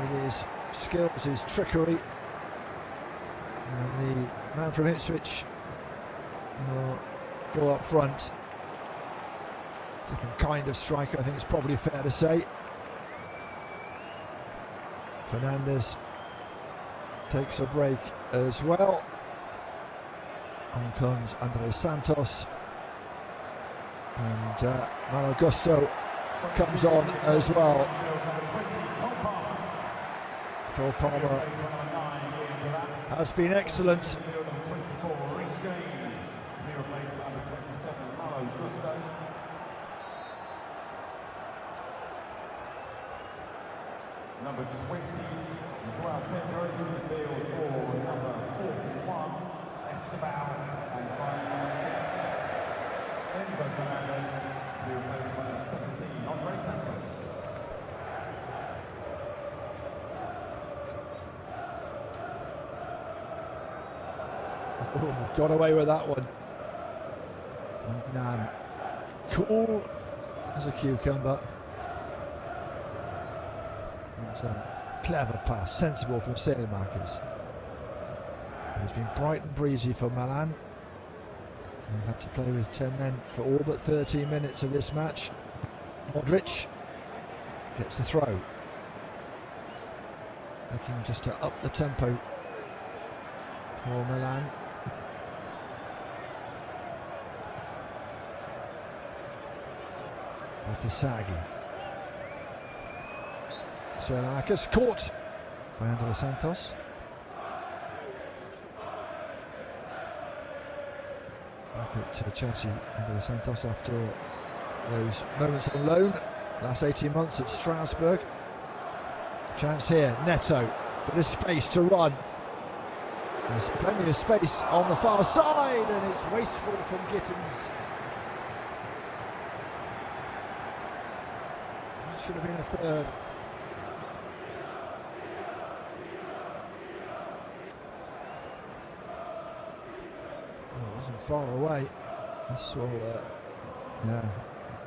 with his skills, his trickery. And the man from Ipswich will go up front. Different kind of striker, I think it's probably fair to say. Fernandes takes a break as well. On comes Andre Santos. And Malo Gusto comes on as well. Cole Palmer has been excellent. Number 20, João Pedro, midfield for number 41, Esteban, and finally Enzo Fernandez, to replace number 17, Andre Santos. Oh, got away with that one. Nan, cool as a cucumber. It's a clever pass, sensible from Saelemaekers. It's been bright and breezy for Milan. They had to play with 10 men for all but 13 minutes of this match. Modric gets the throw. Looking just to up the tempo for Milan. Sagi. Saelemaekers caught by Andre Santos. Back at Chelsea, Andre Santos after those moments on loan last 18 months at Strasbourg. Chance here, Neto, bit of space to run. There's plenty of space on the far side, and it's wasteful from Gittins. Should have been a third. Well, it wasn't far away. That's all, yeah,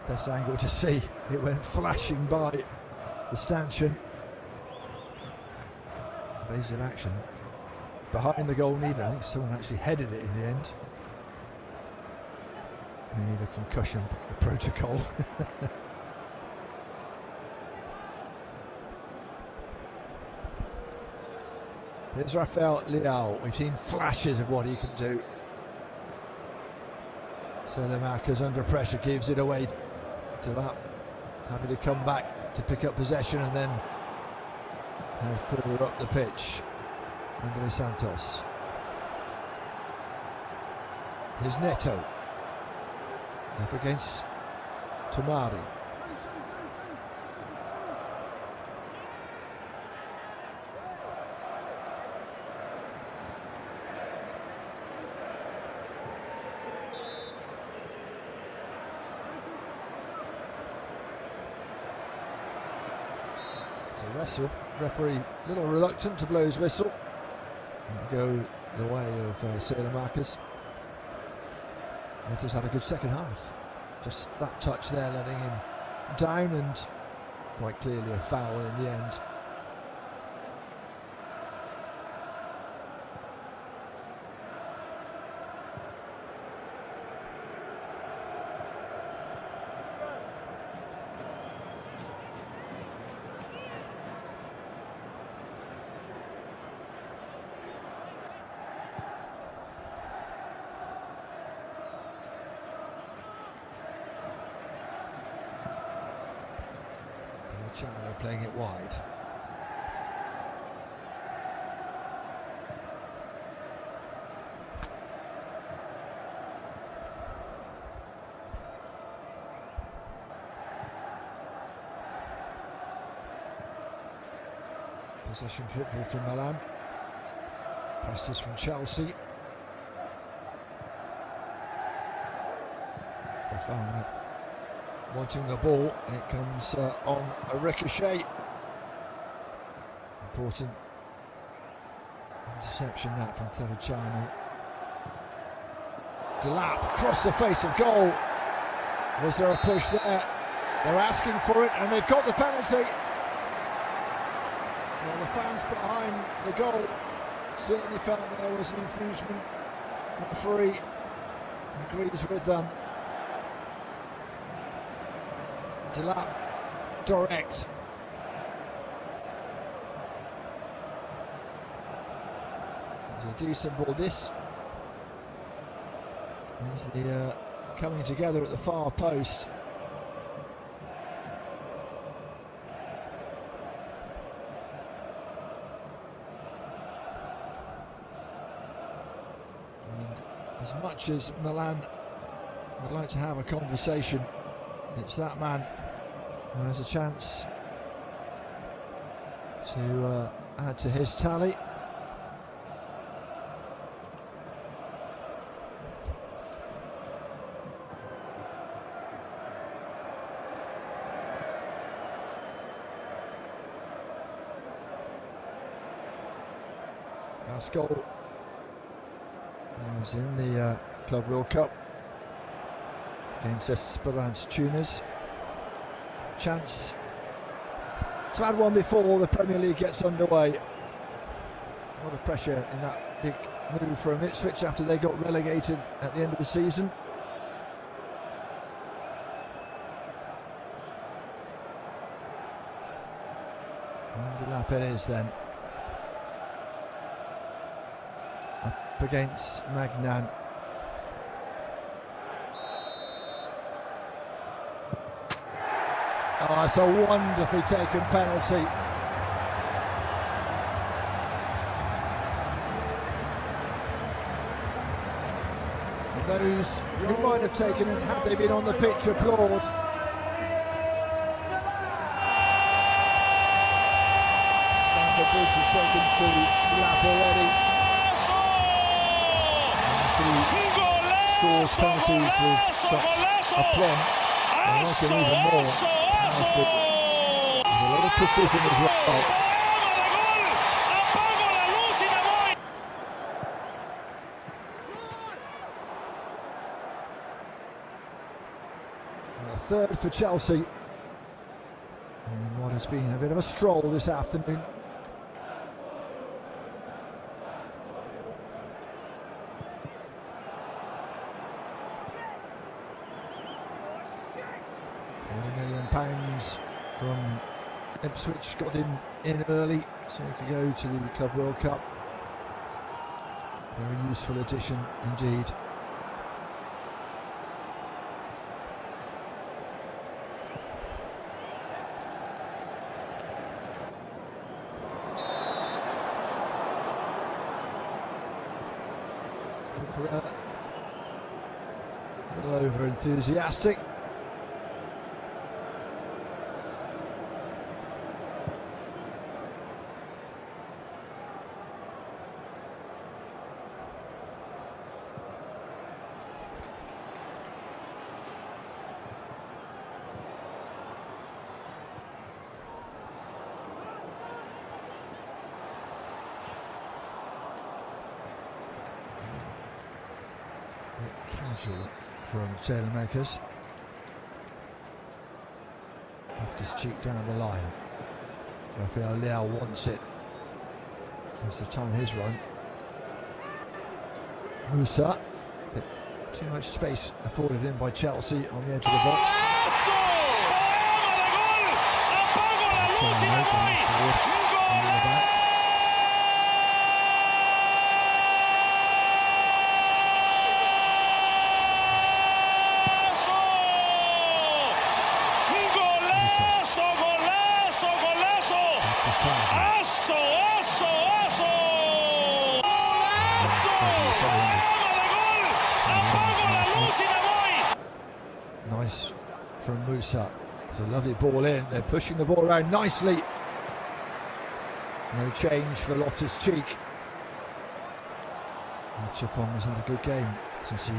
best angle to see. It went flashing by the stanchion. Amazing action. Behind the goal needle, I think someone actually headed it in the end. We need a concussion protocol. Here's Rafael Leao. We've seen flashes of what he can do. Saelemaekers under pressure gives it away to that. Happy to come back to pick up possession and then further up the pitch. Andre Santos. Here's Neto. Up against Tomari. Wrestle. Referee a little reluctant to blow his whistle and go the way of Saelemaekers. Neto's had a good second half. Just that touch there letting him down, and quite clearly a foul in the end. Chandler playing it wide. Possession football from Milan. Presses from Chelsea. Profound. Wanting the ball, it comes on a ricochet. Important Interception that from Terracciano. Delap across the face of goal. Was there a push there? They're asking for it, and they've got the penalty. Well, the fans behind the goal certainly felt there was an infringement. The referee agrees with them. Delap direct. It's a decent ball. This is the coming together at the far post. And as much as Milan would like to have a conversation, it's that man who has a chance to add to his tally. Last goal was in the Club World Cup against Esperance Tunis. Chance to add one before the Premier League gets underway. A lot of pressure in that big move from Ipswich after they got relegated at the end of the season. And Delap it is then. Up against Magnan. Oh, it's a wonderfully taken penalty. And those who might have taken it had they been on the pitch applaud. Stamford Bridge has taken to Delap already. And he scores penalties with such aplomb. I like it even more. There's a lot of precision as well. And a third for Chelsea. And what has been a bit of a stroll this afternoon. £40 million from Ipswich, got him in early so he could go to the Club World Cup. Very useful addition indeed. A little over enthusiastic. Casual from Sailmakers. Left his cheek down the line. Al-Hilal wants it. That's the time his run. Musa. Bit too much space afforded him by Chelsea on the edge of the box. Nice from Musa. It's a lovely ball in. They're pushing the ball around nicely. No change for Loftus-Cheek. Chipon has had a good game since he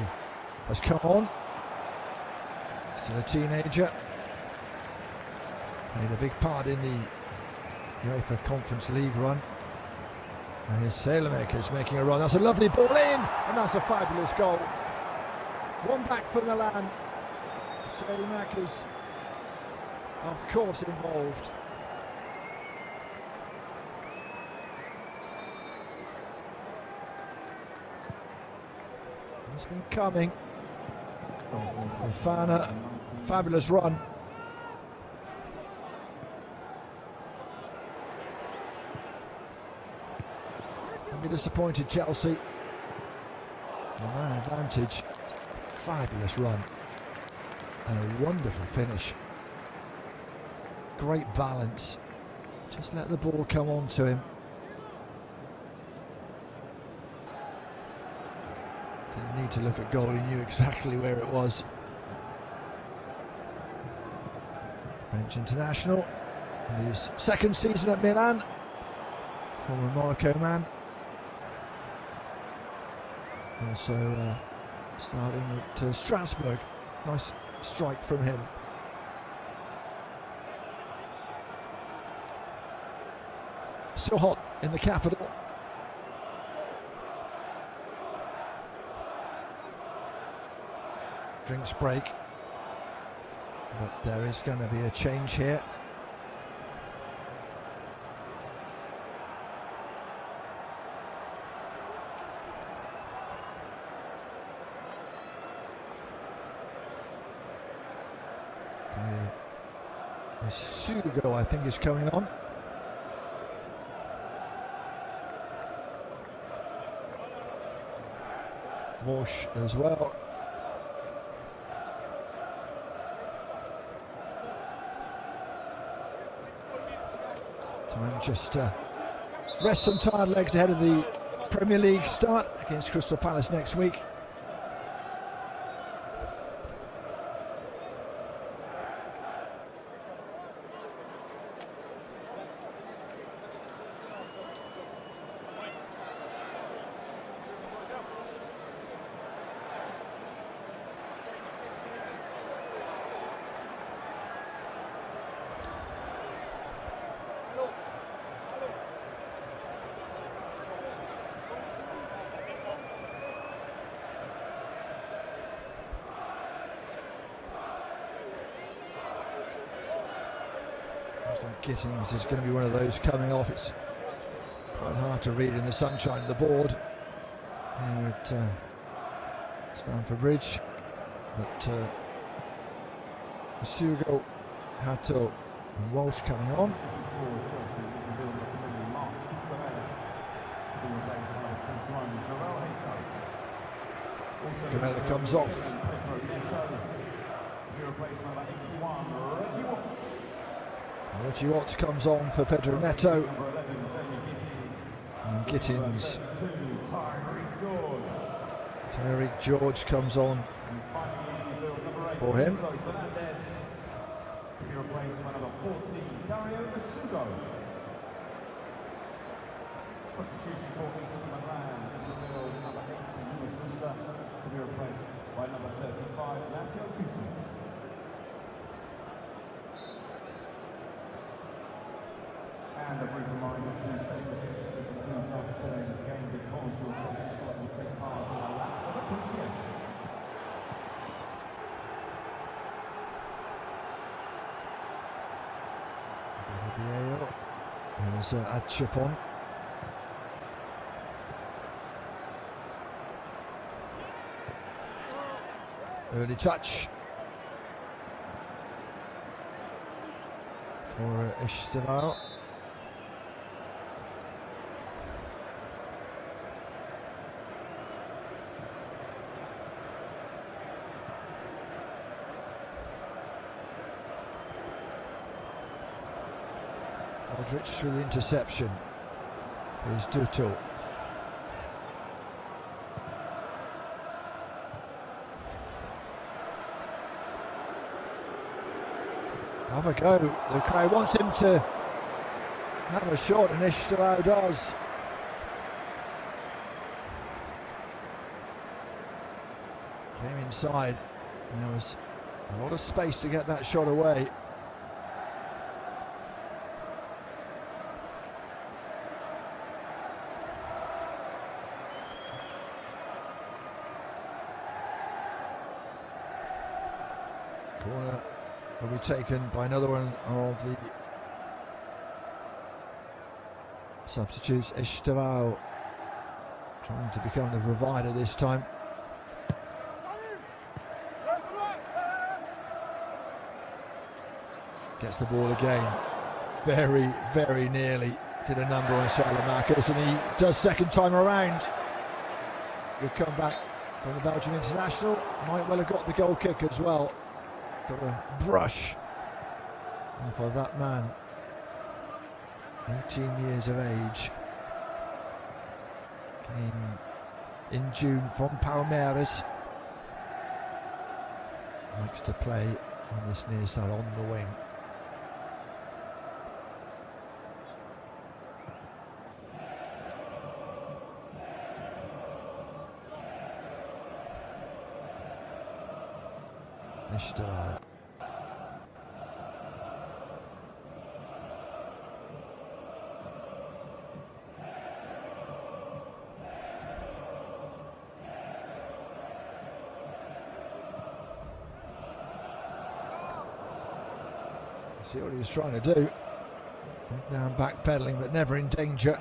has come on. Still a teenager. Played a big part in the UEFA Conference League run. And here's Sailamaker's making a run. That's a lovely ball in, and that's a fabulous goal. One back for Milan. Sailamaker's, of course, involved. It's been coming. Fana, fabulous run. Don't be disappointed, Chelsea. A man advantage. Fabulous run. And a wonderful finish. Great balance. Just let the ball come on to him. Didn't need to look at goal, he knew exactly where it was. French international, in his second season at Milan, former Monaco man. Also starting at Strasbourg. Nice strike from him. Still hot in the capital. Drinks break, but there is going to be a change here. Sugo, I think, is coming on. Walsh as well. Time just rest some tired legs ahead of the Premier League start against Crystal Palace next week. Gittins is going to be one of those coming off. It's quite hard to read in the sunshine of the board here at Stamford Bridge. But Sugo, Hato and Walsh coming on. Guehi comes off. Reggie Watts comes on for Pedro Neto. And Gittins. Tyreek George comes on for him. Substitution for AC Milan, number 80, Yunus Musa, to be replaced by number 35, Ugochukwu. And a brief reminder to stay with us at the conclusion of today's game because your Chelsea squad will take part in a lap of appreciation. There's Achipon. Early touch for Esteban. Aldrich through the interception. Here's Duto. Have a go. The crowd wants him to have a shot, and Esteban does. Came inside, and there was a lot of space to get that shot away. Corner will be taken by another one of the substitutes. Estevao trying to become the provider this time. Gets the ball again. Very, very nearly did a number on Salamakis, and he does second time around. Good comeback from the Belgian international. Might well have got the goal kick as well. Got a brush off of that man. 18 years of age. Came in June from Palmeiras. Likes to play on this near side on the wing. Estevao. See what he was trying to do. Now backpedaling, but never in danger.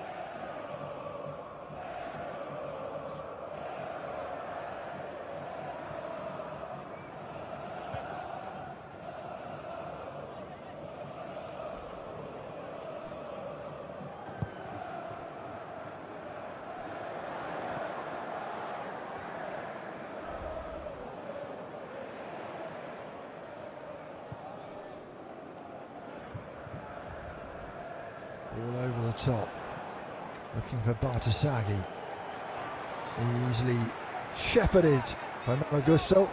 All over the top, looking for Bartasaghi. Easily shepherded by Malagusto.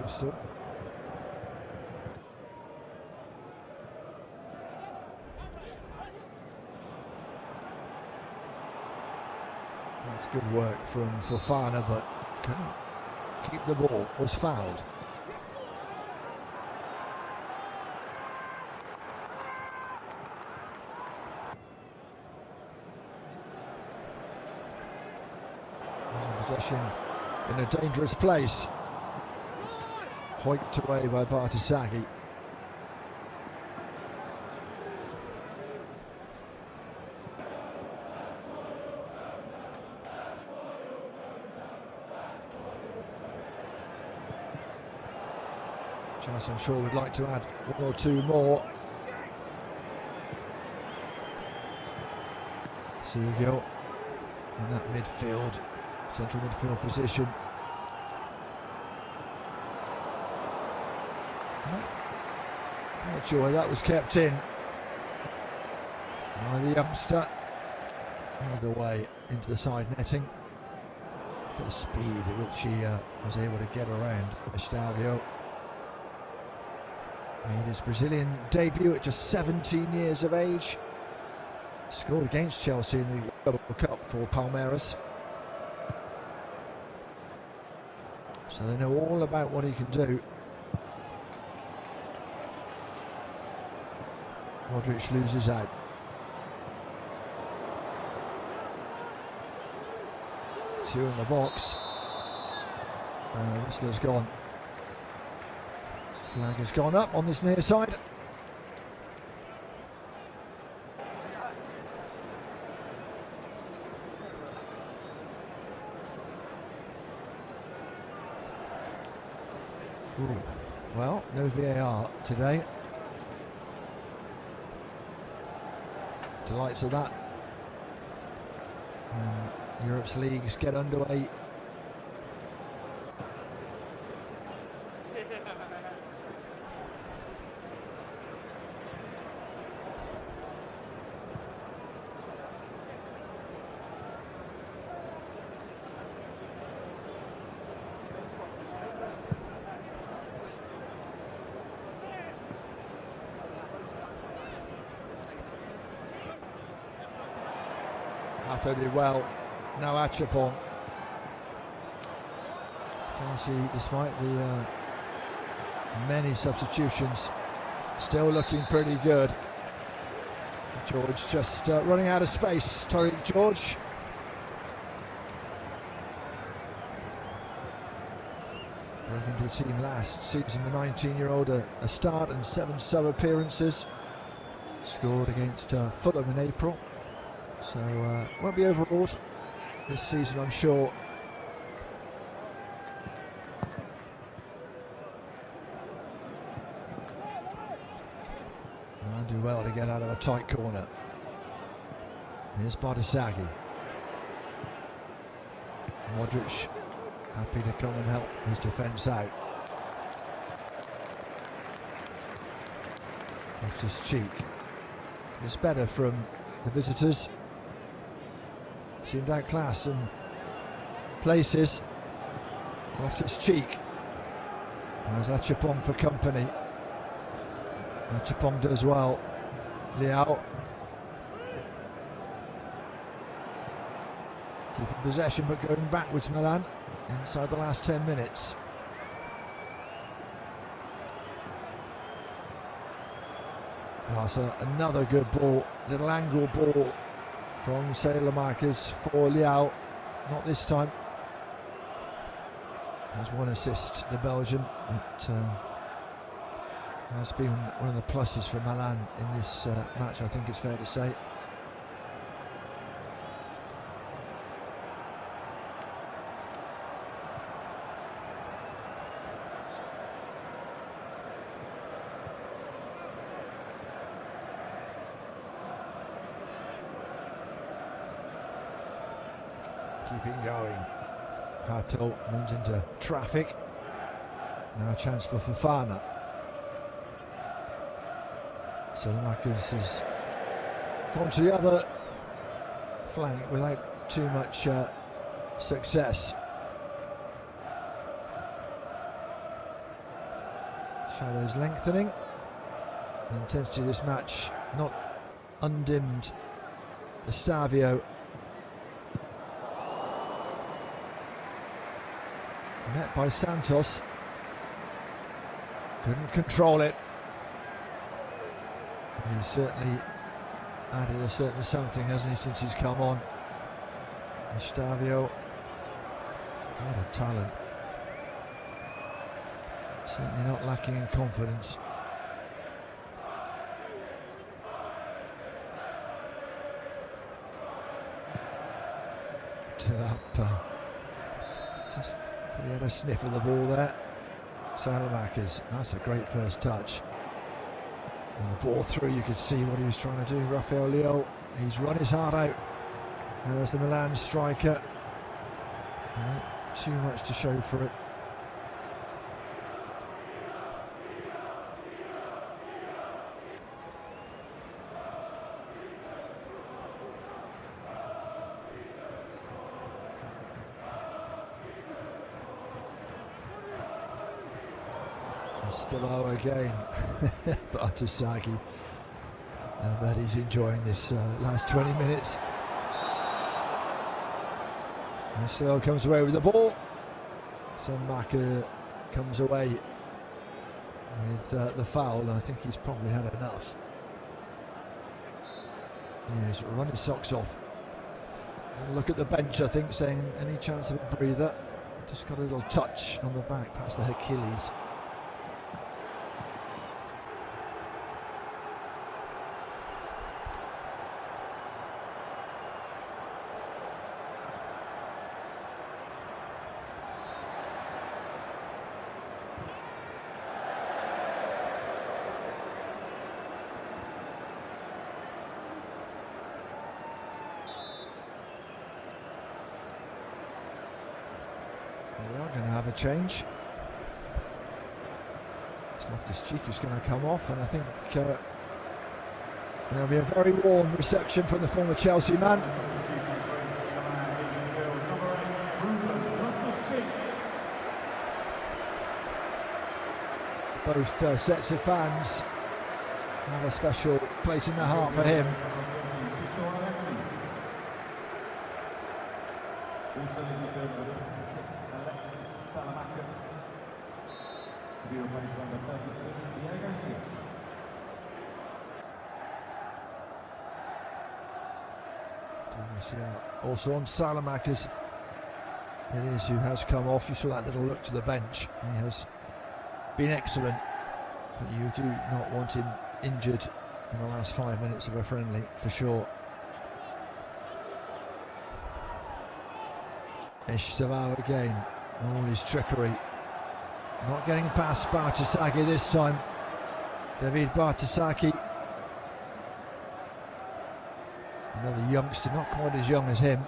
Still. That's good work from Fofana, but couldn't keep the ball, was fouled. Possession in a dangerous place. Hoiked away by Bartasaghi. Chance I'm sure would like to add one or two more. Sugo in that midfield, central midfield position. Not sure that was kept in by the youngster. All the way into the side netting. Got the speed at which he was able to get around Estevao. Made his Brazilian debut at just 17 years of age. Scored against Chelsea in the World Cup for Palmeiras. So they know all about what he can do. Modric loses out. Two in the box. Whistler's gone. Flag has gone up on this near side. Ooh. Well, no VAR today. Delights of that. Europe's leagues get underway. Hato did well. Now Achapong. Chelsea, despite the many substitutions, still looking pretty good. George just running out of space. Tariq George. Broke into the team last season, the 19-year-old, a start and 7 sub-appearances. Scored against Fulham in April. So won't be overawed this season, I'm sure. And do well to get out of a tight corner. Here's Bardisaghi. Modric happy to come and help his defence out. Loftus-Cheek. It's better from the visitors. Seemed outclassed in places. Loftus-Cheek. There's Achapong for company. Achapong does well. Liao. Keeping possession but going backwards, Milan, inside the last 10 minutes. Oh, so another good ball, little angle ball from Salamakers for Liao. Not this time. There's one assist, the Belgian. It has been one of the pluses for Milan in this match, I think it's fair to say. Keeping going. Hato moves into traffic. Now a chance for Fofana. Salamakers has gone to the other flank without too much success. Shadows lengthening. The intensity of this match not undimmed. Estavio. Met by Santos. Couldn't control it. He's certainly added a certain something, hasn't he, since he's come on. Estavio. What a talent. Certainly not lacking in confidence. Just thought he had a sniff of the ball there. Salamakers, that's a great first touch. And the ball through, you could see what he was trying to do. Rafael Leao, he's run his heart out. There's the Milan striker. Too much to show for it. Still low again. Bardisaghi. I bet he's enjoying this last 20 minutes. And still comes away with the ball. So Marc comes away with the foul, and I think he's probably had enough. He's run his socks off. And look at the bench, I think, saying any chance of a breather. Just got a little touch on the back, past the Achilles. Going to have a change. Loftus-Cheek is going to come off, and I think there'll be a very warm reception from the former Chelsea man. Both sets of fans have a special place in their heart for him. Also in the field with number 6, Alexis Salamanca. To be replaced by number 32, Diego Silva. Also on Salamanca's, it is who has come off. You saw that little look to the bench. He has been excellent, but you do not want him injured in the last 5 minutes of a friendly, for sure. Esteval again, all his trickery. Not getting past Bartasaki this time. David Bartasaki. Another youngster, not quite as young as him.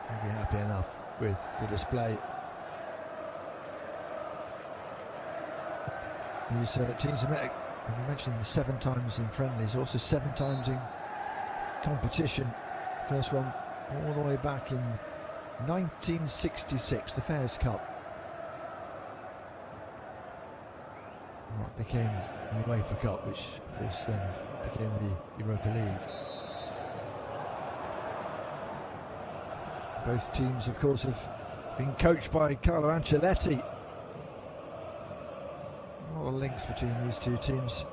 He'll be happy enough with the display. These teams have met, we mentioned 7 times in friendlies, also 7 times in competition. First one all the way back in 1966, the Fairs Cup. What became the UEFA Cup, which of course then became the Europa League. Both teams, of course, have been coached by Carlo Ancelotti. A lot of links between these two teams.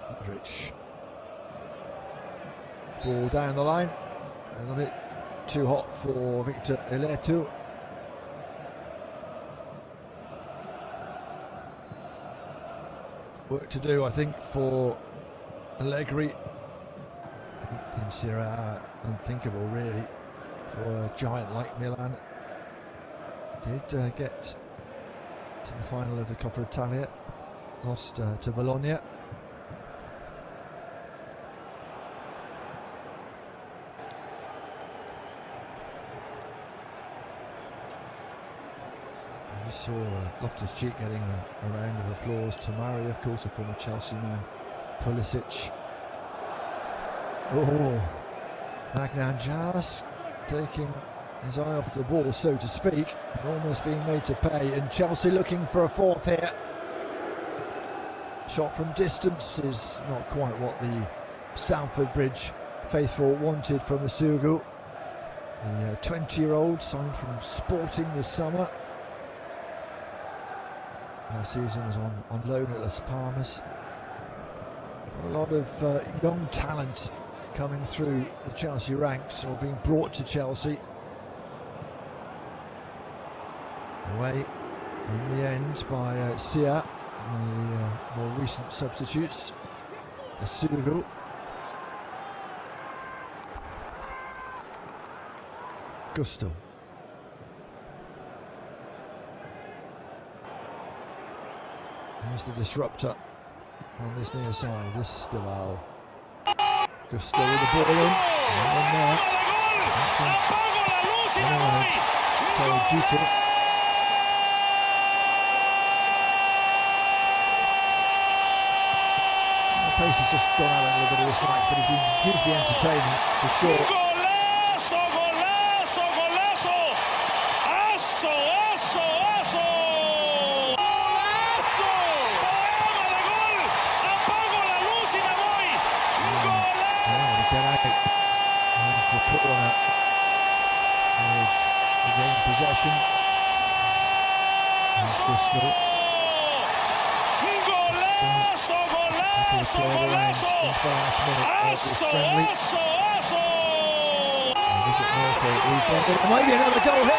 Modric. Ball down the line. A little bit too hot for Victor Eletu. Work to do, I think, for Allegri. In Serie A, unthinkable really for a giant like Milan. Did get to the final of the Coppa Italia, lost to Bologna. We saw Loftus-Cheek getting a round of applause. Tomari, of course, a former Chelsea man. Pulisic. Oh, Magnan just taking his eye off the ball, so to speak, almost being made to pay, and Chelsea looking for a fourth here. Shot from distance is not quite what the Stamford Bridge faithful wanted from Asugu. The 20-year-old signed from Sporting this summer. Last season was on loan at Las Palmas. A lot of young talent coming through the Chelsea ranks, or being brought to Chelsea. Away in the end by Sia, the more recent substitutes. Asugu. Gusto. Here's the disruptor on this near side. This is Deval. Gusto with the ball in. And there. So Duto. The pace has just gone out a little bit of this match, but it's been hugely entertaining for sure. Corner, regain possession. Gusto. Golazo, golazo, there might be another goal here.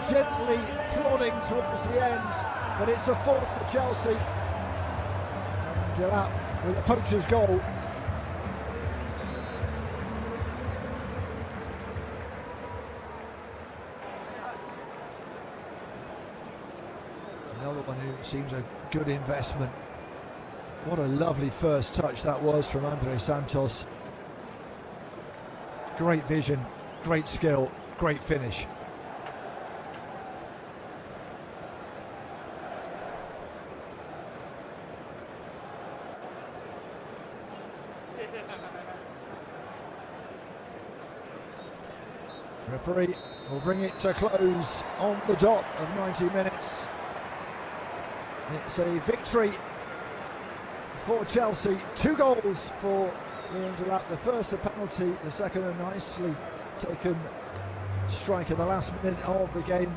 Gently plodding towards the end, but it's a fourth for Chelsea. And up with a poacher's goal. Another one who seems a good investment. What a lovely first touch that was from Andre Santos. Great vision great skill, great finish. Referee will bring it to close on the dot of 90 minutes. It's a victory for Chelsea. 2 goals for Leon Delap. The first a penalty, the second a nicely taken strike in the last minute of the game.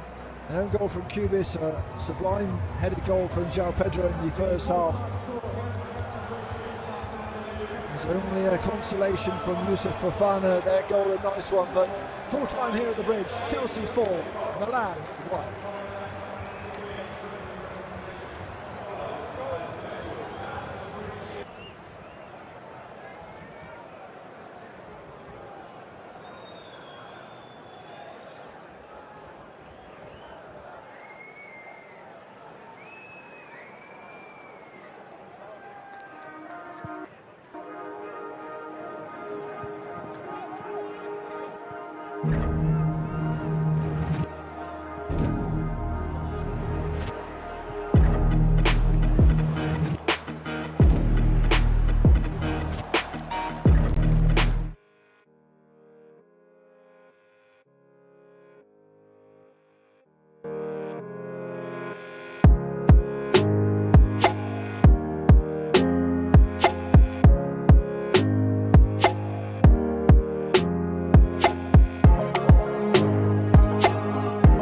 An own goal from Cubis, a sublime headed goal from João Pedro in the first half. There's only a consolation from Yusuf Fofana, their goal a nice one, but full time here at the Bridge. Chelsea 4, Milan 1.